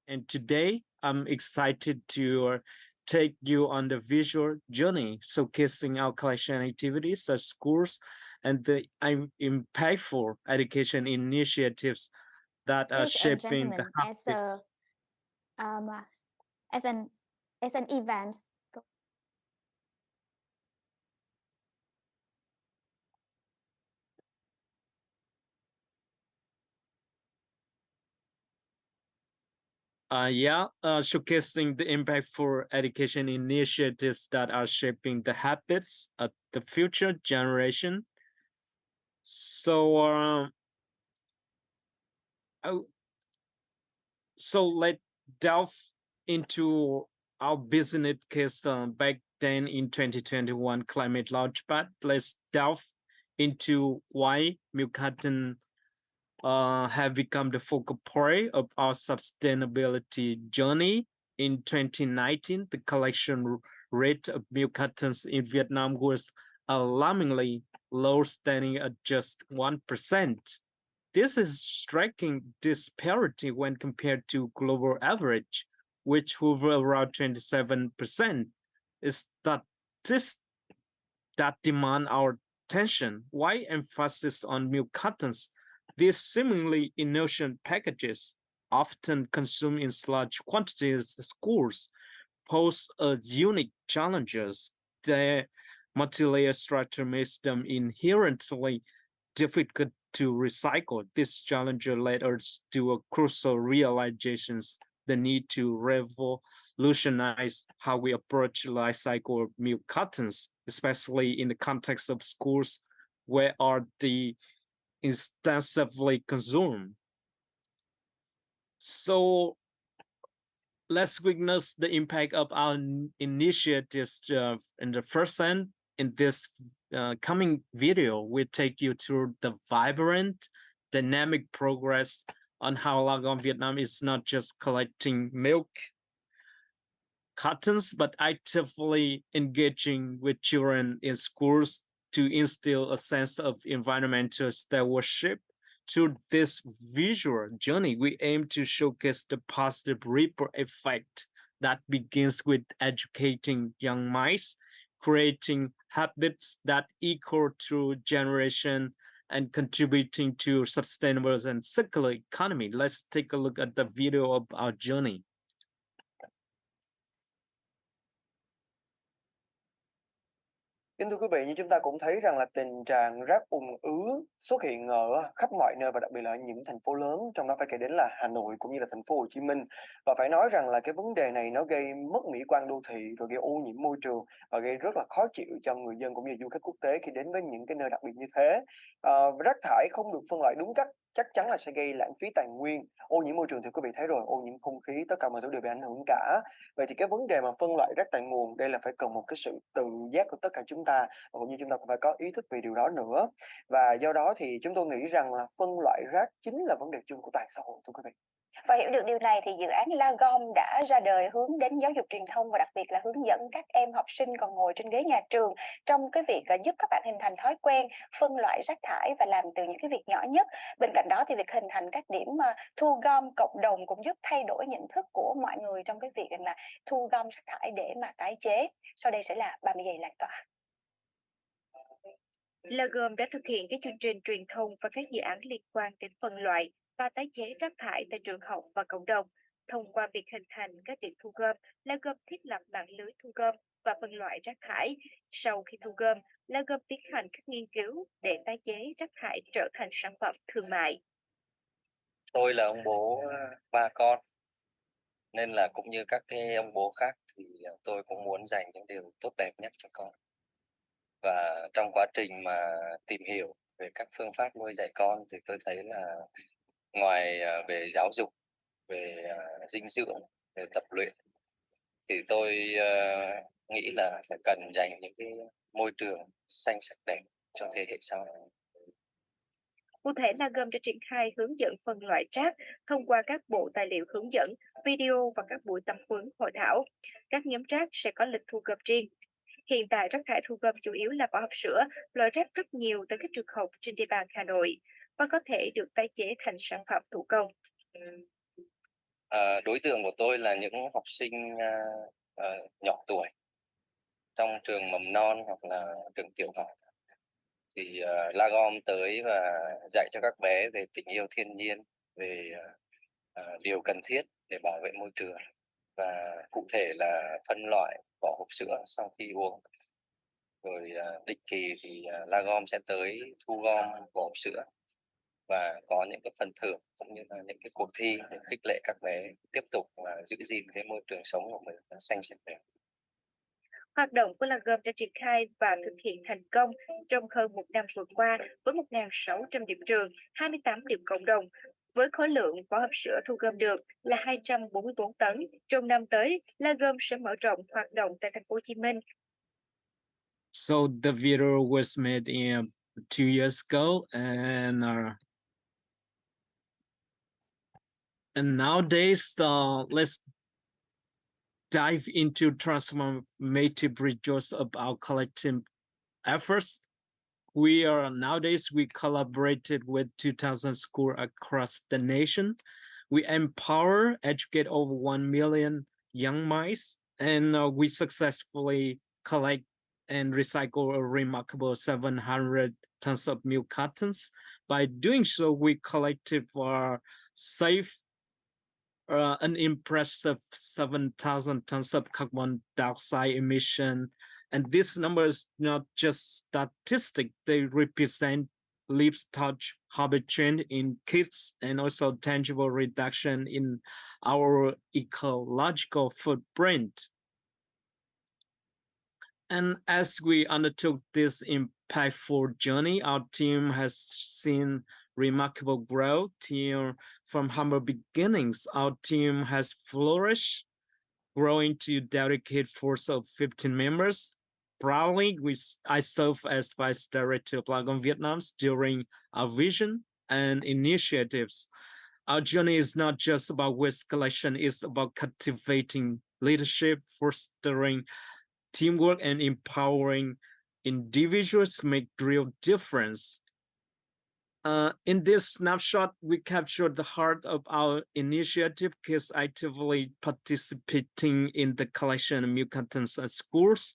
And today, I'm excited to take you on the visual journey, showcasing our collection activities at schools and the impactful education initiatives that are shaping the habits. As an event. Showcasing the impactful education initiatives that are shaping the habits of the future generation. So let's delve into our business case back then in 2021 Climate Launchpad. Let's delve into why milk carton have become the focal point of our sustainability journey. In 2019, the collection rate of milk cartons in Vietnam was alarmingly low, standing at just 1%. This is striking disparity when compared to global average, which hover around 27%. Is that demand our attention? Why emphasis on milk cartons? These seemingly innocent packages, often consumed in large quantities in schools, pose unique challenges. Their multi-layer structure makes them inherently difficult to recycle. This challenge led us to a crucial realization: the need to revolutionize how we approach life cycle of milk cartons, especially in the context of schools where the extensively consumed. So let's witness the impact of our initiatives in the first hand. In this coming video, we'll take you through the vibrant, dynamic progress on how Lagom Vietnam is not just collecting milk cartons, but actively engaging with children in schools to instill a sense of environmental stewardship. Through this visual journey, we aim to showcase the positive ripple effect that begins with educating young minds, creating habits that echo through generation, and contributing to sustainable and circular economy. Let's take a look at the video of our journey. Kính thưa quý vị, như chúng ta cũng thấy rằng là tình trạng rác ùn ứ xuất hiện ở khắp mọi nơi và đặc biệt là ở những thành phố lớn, trong đó phải kể đến là Hà Nội cũng như là thành phố Hồ Chí Minh. Và phải nói rằng là cái vấn đề này nó gây mất mỹ quan đô thị, rồi gây ô nhiễm môi trường và gây rất là khó chịu cho người dân cũng như du khách quốc tế khi đến với những cái nơi đặc biệt như thế. Rác thải không được phân loại đúng cách chắc chắn là sẽ gây lãng phí tài nguyên, ô nhiễm môi trường thì quý vị thấy rồi, ô nhiễm không khí, tất cả mọi thứ đều bị ảnh hưởng cả. Vậy thì cái vấn đề mà phân loại rác tại nguồn, đây là phải cần một cái sự tự giác của tất cả chúng ta, và cũng như chúng ta cũng phải có ý thức về điều đó nữa. Và do đó thì chúng tôi nghĩ rằng là phân loại rác chính là vấn đề chung của toàn xã hội, thưa quý vị. Và hiểu được điều này thì dự án La Gom đã ra đời hướng đến giáo dục truyền thông và đặc biệt là hướng dẫn các em học sinh còn ngồi trên ghế nhà trường trong cái việc giúp các bạn hình thành thói quen phân loại rác thải và làm từ những cái việc nhỏ nhất. Bên cạnh đó thì việc hình thành các điểm thu gom cộng đồng cũng giúp thay đổi nhận thức của mọi người trong cái việc là thu gom rác thải để mà tái chế. Sau đây sẽ là 30 giây lan tỏa. La Gom đã thực hiện cái chương trình truyền thông và các dự án liên quan đến phân loại và tái chế rác thải tại trường học và cộng đồng. Thông qua việc hình thành các điểm thu gom, La Gom thiết lập mạng lưới thu gom và phân loại rác thải. Sau khi thu gom, La Gom tiến hành các nghiên cứu để tái chế rác thải trở thành sản phẩm thương mại. Tôi là ông bố 3 con, nên là cũng như các cái ông bố khác thì tôi cũng muốn dành những điều tốt đẹp nhất cho con. Và trong quá trình mà tìm hiểu về các phương pháp nuôi dạy con thì tôi thấy là ngoài về giáo dục, về dinh dưỡng, về tập luyện thì tôi nghĩ là phải cần dành những cái môi trường xanh sạch đẹp cho thế hệ sau. Cụ thể, La Gom đã triển khai hướng dẫn phân loại rác thông qua các bộ tài liệu hướng dẫn, video và các buổi tập huấn hội thảo. Các nhóm rác sẽ có lịch thu gom riêng. Hiện tại, rác thải thu gom chủ yếu là vỏ hộp sữa, loại rác rất nhiều từ các trường học trên địa bàn Hà Nội và có thể được tái chế thành sản phẩm thủ công. Đối tượng của tôi là những học sinh nhỏ tuổi trong trường mầm non hoặc là trường tiểu học. Thì La Gom tới và dạy cho các bé về tình yêu thiên nhiên, về điều cần thiết để bảo vệ môi trường, và cụ thể là phân loại vỏ hộp sữa sau khi uống. Rồi định kỳ thì La Gom sẽ tới thu gom vỏ hộp sữa và có những cái phần thưởng cũng như là những cái cuộc thi để khích lệ các bé tiếp tục giữ gìn cái môi trường sống của mình xanh sạch đẹp. Hoạt động của La Gom đã triển khai và thực hiện thành công trong hơn một năm vừa qua với 1.600 điểm trường, 28 điểm cộng đồng, với khối lượng vỏ hộp sữa thu gom được là 244 tấn. Trong năm tới, La Gom sẽ mở rộng hoạt động tại thành phố Hồ Chí Minh. So the video was made in 2 years ago, and nowadays let's dive into transformative results of our collective efforts. We collaborated with 2,000 schools across the nation. We empower, educate over 1 million young minds, and we successfully collect and recycle a remarkable 700 tons of milk cartons. By doing so, we collected save an impressive 7,000 tons of carbon dioxide emission. And this number is not just statistic, they represent lives touch habit change in kids and also tangible reduction in our ecological footprint. And as we undertook this impactful journey, our team has seen remarkable growth here. From humble beginnings, our team has flourished, growing to a dedicated force of 15 members. Proudly, I serve as Vice Director of La Gom Vietnam during our vision and initiatives. Our journey is not just about waste collection, it's about cultivating leadership, fostering teamwork, and empowering individuals to make real difference. In this snapshot, we captured the heart of our initiative, kids actively participating in the collection of milk cartons at schools,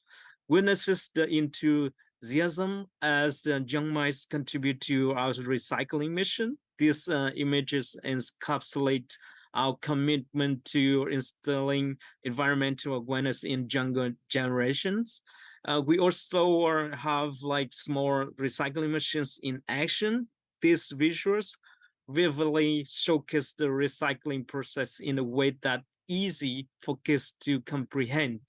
witnesses the enthusiasm as the young minds contribute to our recycling mission. These images encapsulate our commitment to instilling environmental awareness in younger generations. We also have small recycling machines in action. These visuals vividly showcase the recycling process in a way that easy for kids to comprehend.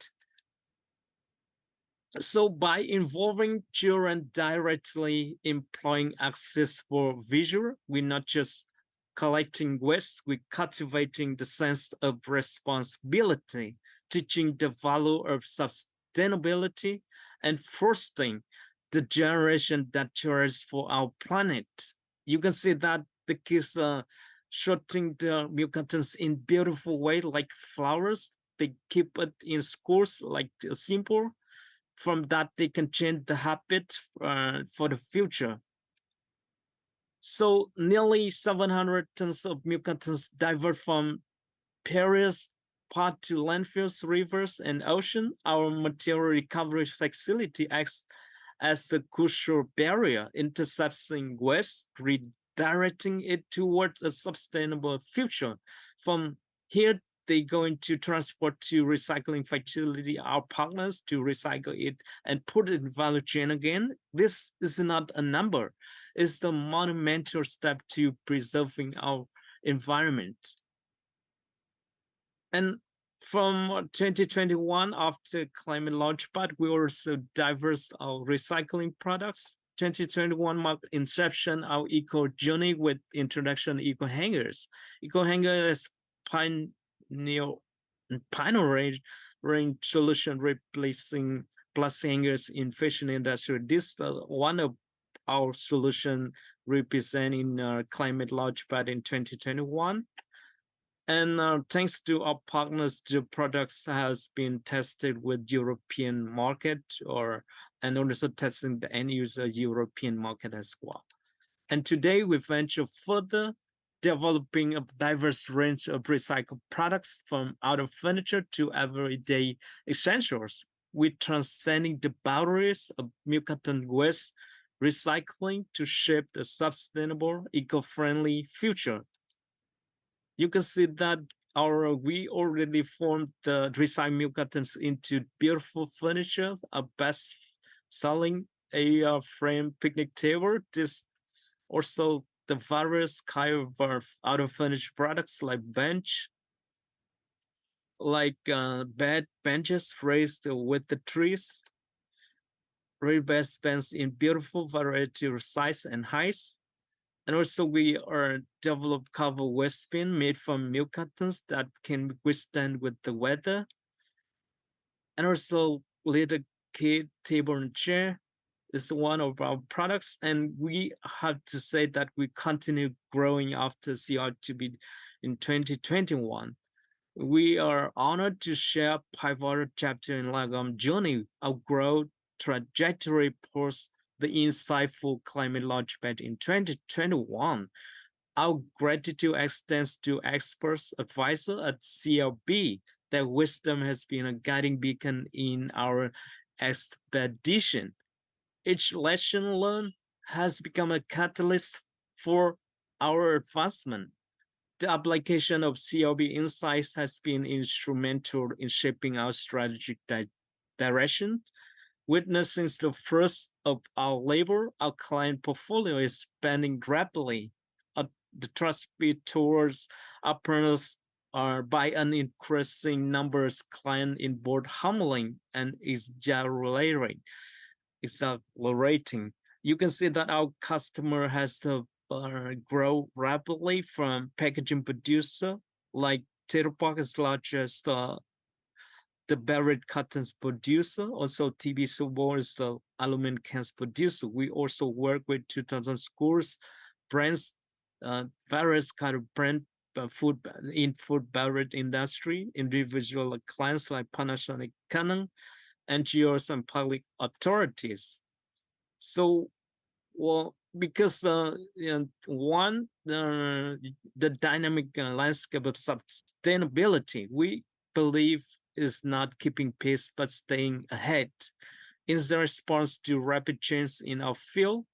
So by involving children directly employing accessible visual, we're not just collecting waste, we're cultivating the sense of responsibility, teaching the value of sustainability, and fostering the generation that cares for our planet. You can see that the kids are shooting the milk cartons in beautiful way, like flowers. They keep it in schools like simple. From that, they can change the habit for the future. So nearly 700 tons of milk cartons divert from Paris part to landfills, rivers, and ocean. Our material recovery facility acts as a crucial barrier, intercepting waste, redirecting it toward a sustainable future. From here, they going to transport to recycling facility, our partners, to recycle it and put it in value chain again. This is not a number. It's a monumental step to preserving our environment. And from 2021, after ClimateLaunchpad, we also diverse our recycling products. 2021 marked inception our eco journey with introduction of eco hangers. Eco hanger is pioneering solution replacing plastic hangers in fashion industry. This one of our solution representing ClimateLaunchpad in 2021. And thanks to our partners, the products has been tested with European market and also testing the end user European market as well. And today we venture further, developing a diverse range of recycled products from auto furniture to everyday essentials. We're transcending the boundaries of milk carton waste recycling to shape a sustainable, eco-friendly future. You can see that we already formed the recycled milk cartons into beautiful furniture, a best-selling frame picnic table. This also the various kind of auto furniture products like bench, like bed benches raised with the trees, raised benches in beautiful variety of size and heights. And also we are developed cover waste bin made from milk cartons that can withstand with the weather. And also little kid table and chair is one of our products. And we have to say that we continue growing after CR2B in 2021. We are honored to share a pivotal chapter in Lagom journey, our growth trajectory post the insightful ClimateLaunchpad in 2021. Our gratitude extends to experts, advisors at CLB. Their wisdom has been a guiding beacon in our expedition. Each lesson learned has become a catalyst for our advancement. The application of CLB insights has been instrumental in shaping our strategic direction. Witnessing the first of our labor, our client portfolio is expanding rapidly. The trust towards our partners are by an increasing numbers client in both humbling and exhilarating. You can see that our customer has to grow rapidly from packaging producer like Tater Park as large as the beverage cartons producer, also TB Subor is the aluminum cans producer. We also work with 2,000 schools, brands, various kind of brand food beverage industry, individual clients like Panasonic, Canon, NGOs, and public authorities. So, well, because the dynamic landscape of sustainability, we believe is not keeping pace but staying ahead. In the response to rapid change in our field,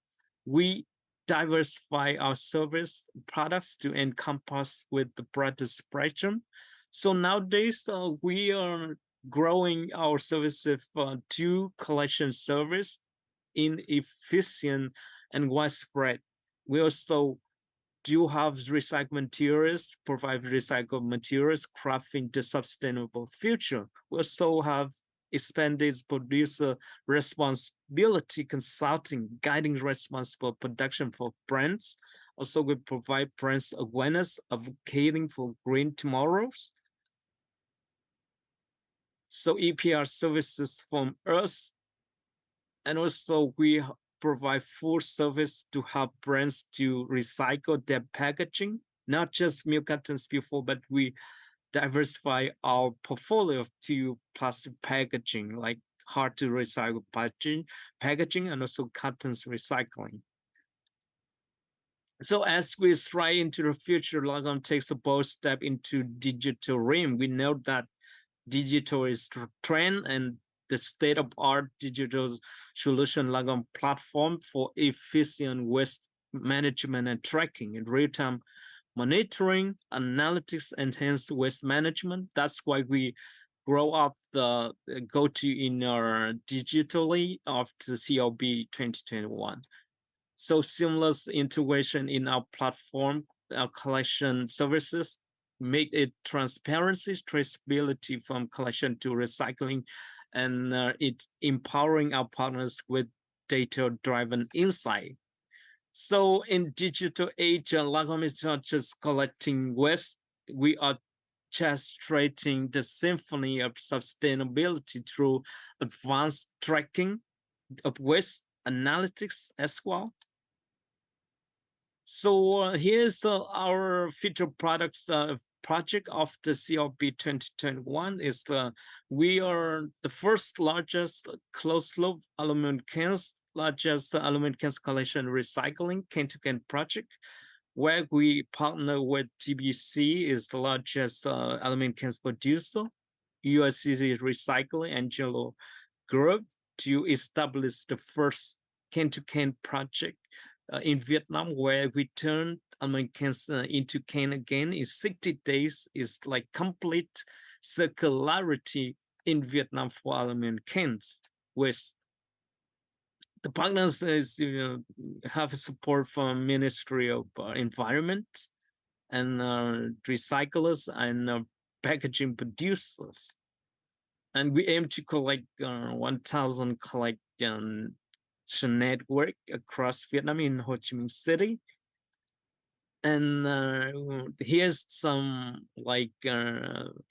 we diversify our service products to encompass with the broadest spectrum. So nowadays, we are growing our services to collection service in efficient and widespread. We also do have recycled materials, provide recycled materials, crafting the sustainable future. We also have expanded producer responsibility consulting, guiding responsible production for brands. Also, we provide brands awareness, advocating for green tomorrows. So EPR services from us. And also we provide full service to help brands to recycle their packaging, not just milk cartons before, but we diversify our portfolio to plastic packaging, like hard to recycle packaging and also cartons recycling. So as we stride into the future, Lagom takes a bold step into digital realm. We know that digital is the trend, and the state-of-art digital solution Lagom platform for efficient waste management and tracking in real-time monitoring, analytics, enhanced waste management. That's why we grow up the go-to in our digitally after CLB 2021. So seamless integration in our platform, our collection services, make it transparency, traceability from collection to recycling, and it empowering our partners with data-driven insight. So in digital age, Lagom is not just collecting waste, we are orchestrating the symphony of sustainability through advanced tracking of waste analytics as well. So here's our future products project of the CLB 2021 is we are the first largest closed loop aluminum cans, largest aluminum cans collection recycling can-to-can project, where we partner with TBC, is the largest aluminum cans producer, USCC Recycling Angelo Group, to establish the first can-to-can project in Vietnam, where we turn aluminum cans into can again in 60 days. Is like complete circularity in Vietnam for aluminum cans. With the partners have support from Ministry of Environment and recyclers and packaging producers. And we aim to collect 1,000 collection network across Vietnam in Ho Chi Minh City. And here's some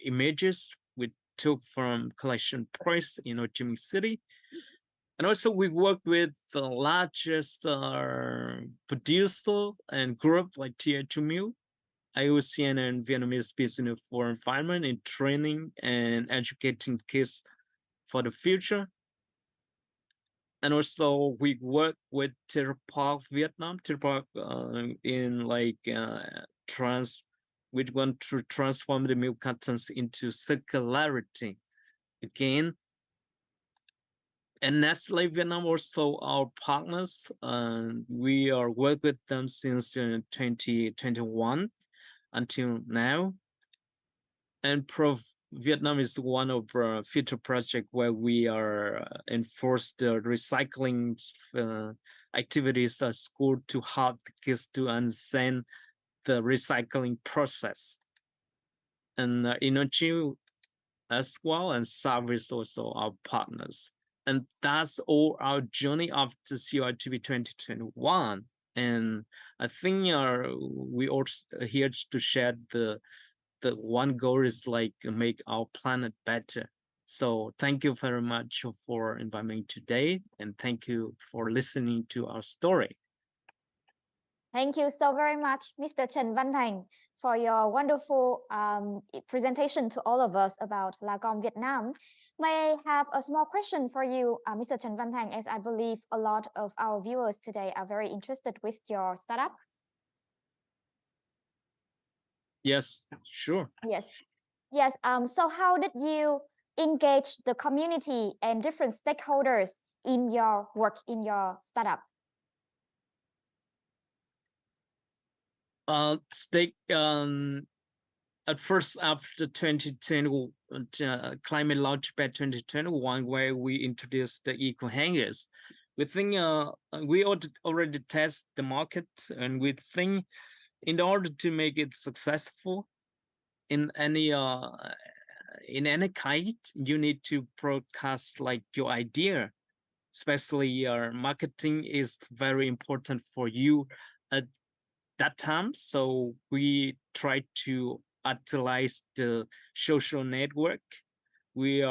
images we took from collection points in Ho Chi Minh City. And also we work with the largest producer and group like TH2 Mill, IUCN and Vietnamese Business for Environment in training and educating kids for the future. And also we work with Terpark Vietnam, Terpark in we want to transform the milk cartons into circularity again. And Nestle Vietnam also our partners. We are work with them since 2021 until now. And Vietnam is one of our future projects where we are enforce the recycling activities at school to help the kids to understand the recycling process. And energy as well, and service also our partners. And that's all our journey after CLB 2021. And I think we also here to share the one goal is make our planet better. So thank you very much for inviting me today, and thank you for listening to our story. Thank you so very much, Mr. Trần Văn Thành, for your wonderful presentation to all of us about Lagom Vietnam. May I have a small question for you, Mr. Trần Văn Thành, as I believe a lot of our viewers today are very interested with your startup. Yes, sure. Yes. So how did you engage the community and different stakeholders in your work, in your startup? At first, after 2020, ClimateLaunchpad 2021, where we introduced the eco hangers, we think we already test the market, and we think in order to make it successful in any in any kind, you need to broadcast like your idea, especially your marketing is very important for you at that time. So we try to utilize the social network. We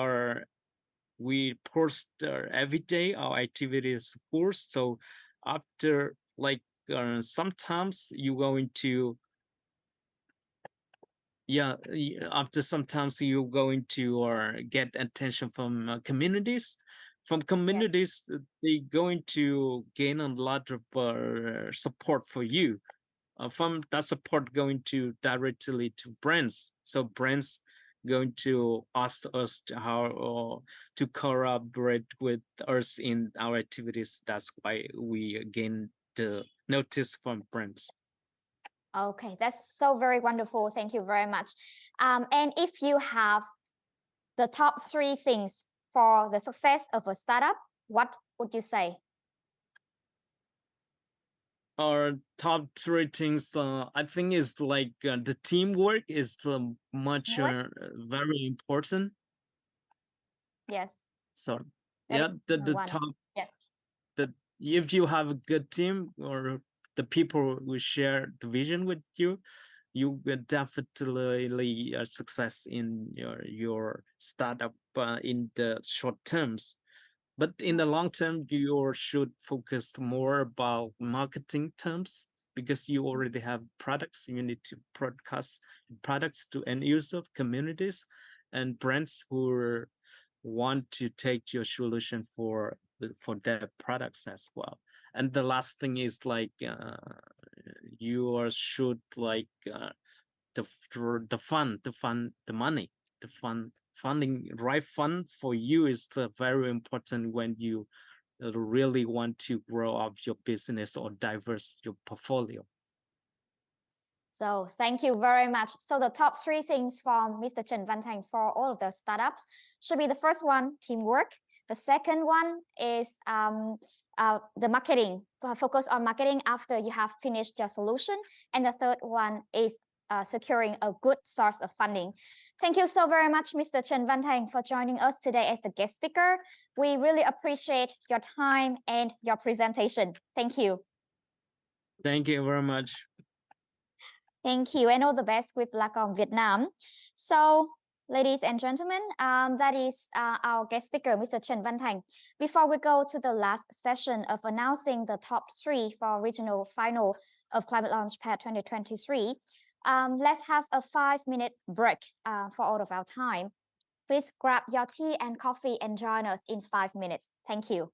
post every day our activities post. So after like sometimes you going to after sometimes you're going to get attention from communities. From communities, they going to gain a lot of support for you. From that support going to directly to brands. So brands going to ask us to how to collaborate with us in our activities. That's why we gain the notice from brands. Okay, that's so very wonderful. Thank you very much. And if you have the top 3 things for the success of a startup, what would you say? Our top 3 things, I think, is like the teamwork is much very important. Yes. So that the top. If you have a good team or the people who share the vision with you, you will definitely success in your startup in the short terms. But in the long term, you should focus more about marketing terms because you already have products. You need to broadcast products to end user communities and brands who want to take your solution for their products as well. And the last thing is like you should like funding, right fund for you is very important when you really want to grow up your business or diverse your portfolio. So thank you very much. So the top 3 things from Mr. Trần Văn Thành for all of the startups should be the first one, teamwork. The second one is the marketing, focus on marketing after you have finished your solution. And the third one is securing a good source of funding. Thank you so very much, Mr. Trần Văn Thành, for joining us today as a guest speaker. We really appreciate your time and your presentation. Thank you. Thank you very much. Thank you, and all the best with Lacom Vietnam. So, ladies and gentlemen, that is our guest speaker, Mr. Trần Văn Thành. Before we go to the last session of announcing the top 3 for regional final of Climate Launchpad 2023, let's have a 5-minute break for all of our time. Please grab your tea and coffee and join us in 5 minutes. Thank you.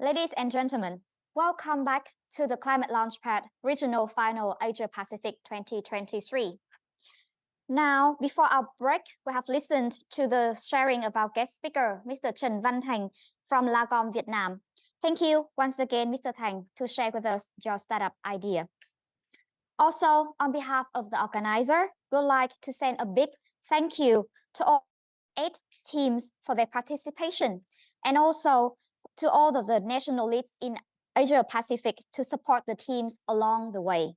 Ladies and gentlemen, welcome back to the Climate Launchpad Regional Final Asia Pacific 2023. Now, before our break, we have listened to the sharing of our guest speaker, Mr. Trần Văn Thành from Lagom, Vietnam. Thank you once again, Mr. Thành, to share with us your startup idea. Also, on behalf of the organizer, we would like to send a big thank you to all 8 teams for their participation, and also to all of the national leads in Asia Pacific to support the teams along the way.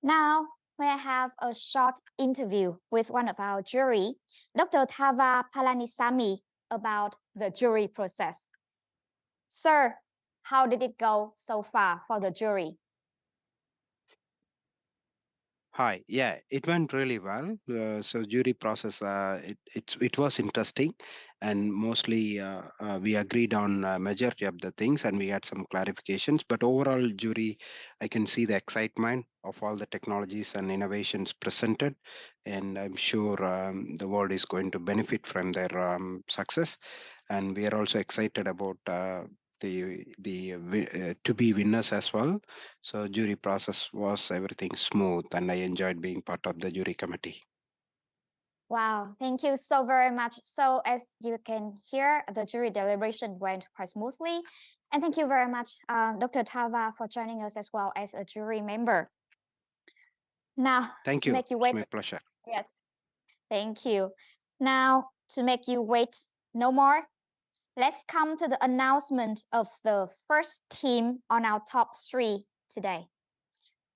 Now, may I have a short interview with one of our jury, Dr. Thava Palanisamy, about the jury process. Sir, how did it go so far for the jury? Hi, yeah, it went really well. So jury process, it was interesting, and mostly we agreed on majority of the things, and we had some clarifications. But overall, jury, I can see the excitement of all the technologies and innovations presented, and I'm sure the world is going to benefit from their success. And we are also excited about to be winners as well. So jury process was everything smooth, and I enjoyed being part of the jury committee. Wow, thank you so very much. So as you can hear, the jury deliberation went quite smoothly. And thank you very much, Dr. Thava, for joining us as well as a jury member. Now, thank to you. Make you wait. It's my pleasure. Yes, thank you. Now, to make you wait no more, let's come to the announcement of the first team on our top 3 today.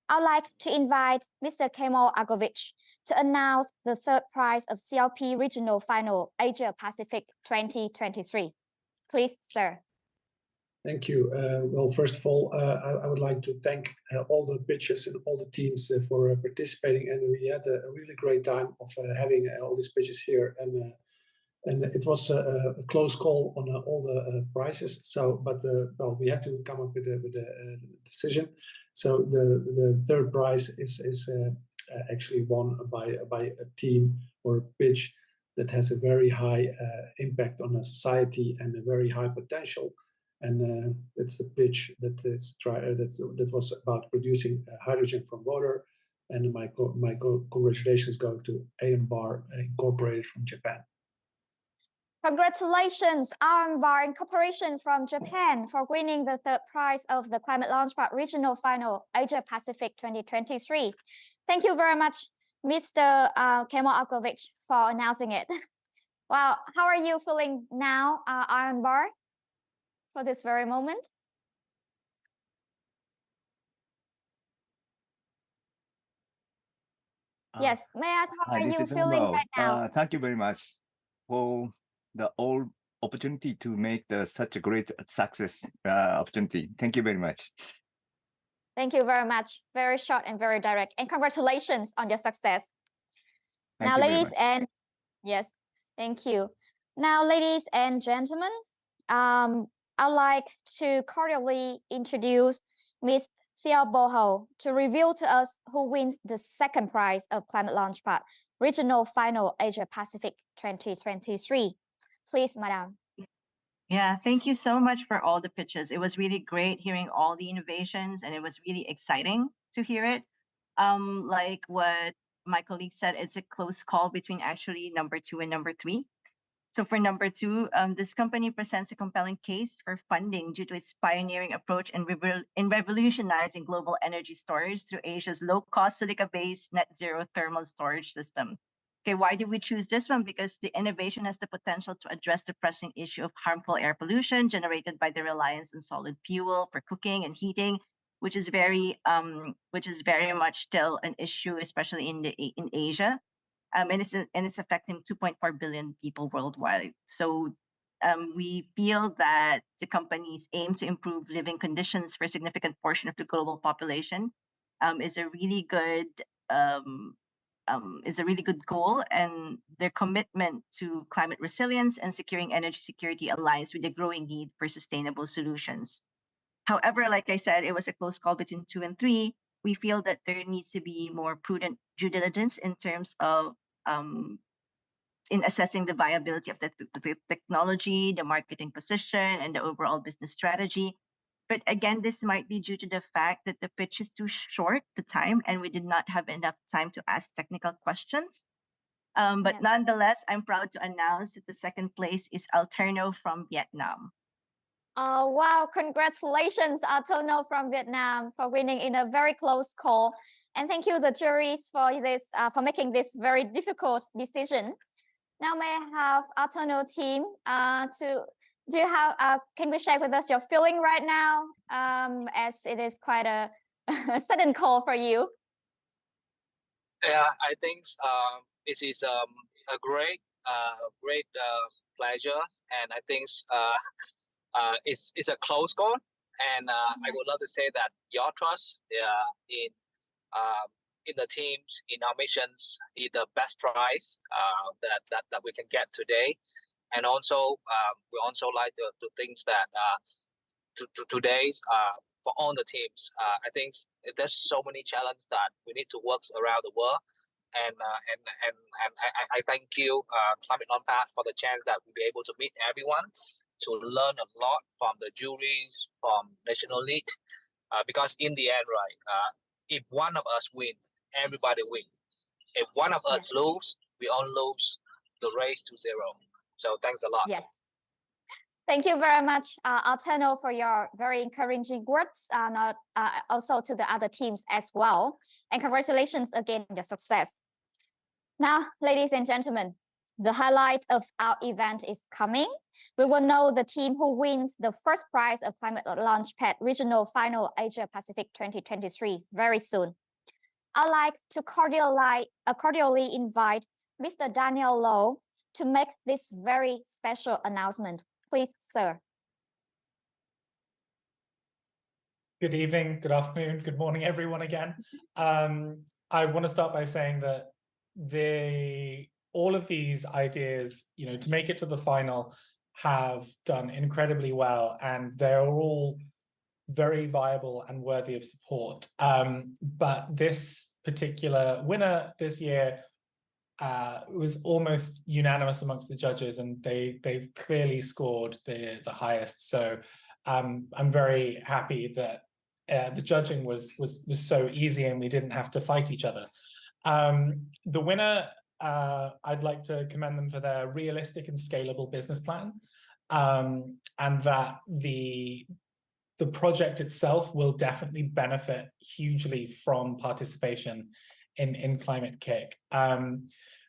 I'd like to invite Mr. Kemal Agovich to announce the 3rd prize of CLP Regional Final Asia Pacific 2023. Please, sir. Thank you. Well, first of all, I would like to thank all the pitchers and all the teams for participating, and we had a really great time of having all these pitches here, and it was a close call on all the prizes. So, but well, we had to come up with a decision. So the 3rd prize is actually won by a team or a pitch that has a very high impact on a society and a very high potential. And it's the pitch that was about producing hydrogen from water. And my congratulations go to AM Bar Incorporated from Japan. Congratulations, AM Bar Incorporation from Japan, for winning the 3rd prize of the Climate Launchpad Regional Final Asia Pacific 2023. Thank you very much, Mr. Kemal Agovich, for announcing it. Well, how are you feeling now, AM Bar, for this very moment? Yes, may I ask, how are you feeling right now? Thank you very much for the all opportunity to make such a great success opportunity. Thank you very much. Thank you very much. Very short and very direct. And congratulations on your success. Now, ladies and yes, thank you. Now, ladies and gentlemen, I'd like to cordially introduce Ms. Thea Boho to reveal to us who wins the 2nd prize of Climate Launchpad Regional Final Asia Pacific 2023. Please, Madam. Yeah, thank you so much for all the pitches. It was really great hearing all the innovations, and it was really exciting to hear it. Like what my colleague said, it's a close call between actually number 2 and number 3. So for number 2, this company presents a compelling case for funding due to its pioneering approach in revolutionizing global energy storage through Asia's low-cost silica-based net zero thermal storage system. Okay, why did we choose this one? Because the innovation has the potential to address the pressing issue of harmful air pollution generated by the reliance on solid fuel for cooking and heating, which is very much still an issue, especially in Asia. And it's affecting 2.4 billion people worldwide. So we feel that the companies aim to improve living conditions for a significant portion of the global population is a really good goal, and their commitment to climate resilience and securing energy security aligns with the growing need for sustainable solutions. However, like I said, it was a close call between 2 and 3. We feel that there needs to be more prudent due diligence in terms of in assessing the viability of the technology, the marketing position, and the overall business strategy. But again, this might be due to the fact that the pitch is too short, the time, and we did not have enough time to ask technical questions. But Yes. nonetheless, I'm proud to announce that the second place is Alterno from Vietnam. Oh, wow. Congratulations, Antonio from Vietnam, for winning in a very close call. And thank you, the juries, for this, for making this very difficult decision. Now, may I have Antonio team do you have, can we share with us your feeling right now, as it is quite a sudden call for you? Yeah, I think this is a great pleasure, and I think it's a close call, and I would love to say that your trust in the teams, in our missions, is the best prize that we can get today. And also, we also like to think that today's for all the teams, I think there's so many challenges that we need to work around the world. And I thank you, ClimateLaunchpad, for the chance that we'll be able to meet everyone, to learn a lot from the juries, from National League, because in the end, right, if one of us win, everybody win. If one of us lose, we all lose the race to zero. So thanks a lot. Yes. Thank you very much, Alterno, for your very encouraging words, also to the other teams as well. And congratulations again on your success. Now, ladies and gentlemen, the highlight of our event is coming. We will know the team who wins the first prize of ClimateLaunchpad Regional Final Asia Pacific 2023 very soon. I'd like to cordially invite Mr. Daniel Low to make this very special announcement. Please, sir. Good evening, good afternoon, good morning, everyone again. I want to start by saying that all of these ideas, to make it to the final, have done incredibly well, and they're all very viable and worthy of support. But this particular winner this year was almost unanimous amongst the judges, and they've clearly scored the highest. So I'm very happy that the judging was so easy and we didn't have to fight each other. The winner, I'd like to commend them for their realistic and scalable business plan, and that the project itself will definitely benefit hugely from participation in Climate-KIC.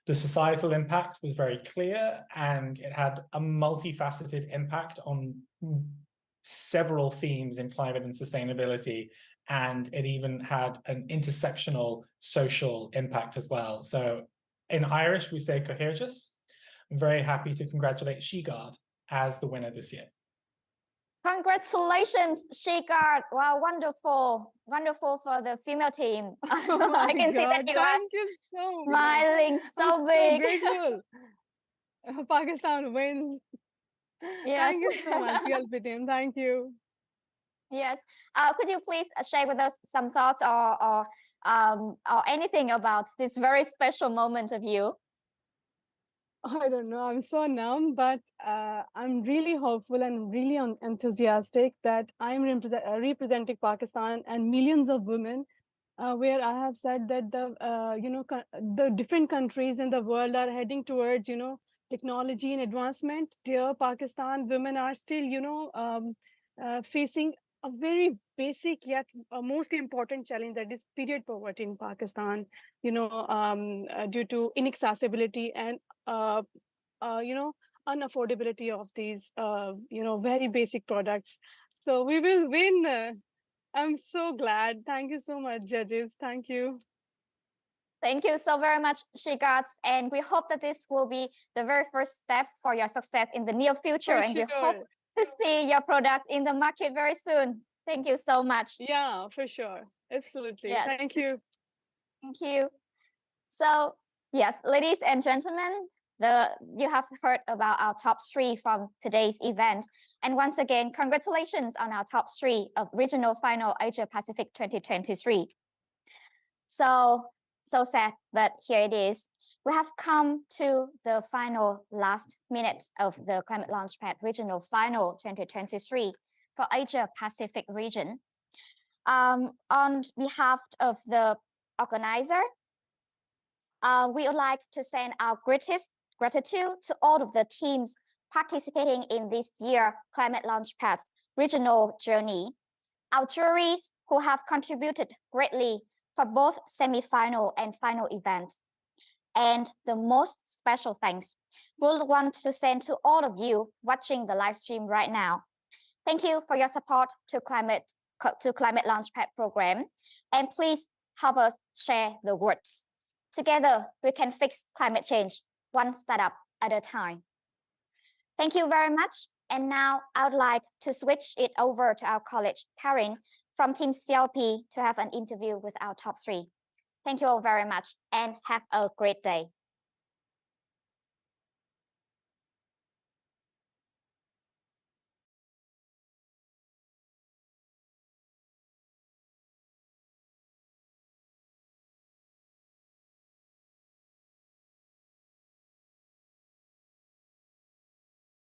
The societal impact was very clear, and it had a multifaceted impact on several themes in climate and sustainability, and it even had an intersectional social impact as well. So in Irish, we say Cohergus. I'm very happy to congratulate Shegard as the winner this year. Congratulations, Shegard. Wow, wonderful. Wonderful for the female team. Oh I can see that you are so smiling so big. So grateful. Pakistan wins. Yes. Thank you so much, CLP team. Thank you. Yes. Could you please share with us some thoughts or anything about this very special moment of you? I don't know. I'm so numb, but I'm really hopeful and really enthusiastic that I'm representing Pakistan and millions of women, where I have said that the different countries in the world are heading towards technology and advancement. Dear Pakistan, women are still facing a very basic yet most important challenge, that is period poverty in Pakistan, due to inaccessibility and unaffordability of these very basic products. So we will win. I'm so glad. Thank you so much, judges. Thank you. Thank you so very much, Shegard, and we hope that this will be the very first step for your success in the near future, and we hope to see your product in the market very soon. Thank you so much. Yeah, for sure. Absolutely. Yes. Thank you. Thank you. So, yes, ladies and gentlemen, you have heard about our top 3 from today's event. And once again, congratulations on our top 3 of Regional Final Asia Pacific 2023. So sad, but here it is. we have come to the final last minute of the Climate Launchpad Regional Final 2023 for Asia Pacific region. On behalf of the organizer, we would like to send our greatest gratitude to all of the teams participating in this year Climate Launchpad's regional journey, our juries who have contributed greatly for both semi-final and final event. And the most special thanks we'll want to send to all of you watching the live stream right now. Thank you for your support to Climate Launchpad program, and please help us share the words. Together, we can fix climate change one startup at a time. Thank you very much. And now I would like to switch it over to our colleague, Karin, from Team CLP to have an interview with our top 3. Thank you all very much and have a great day.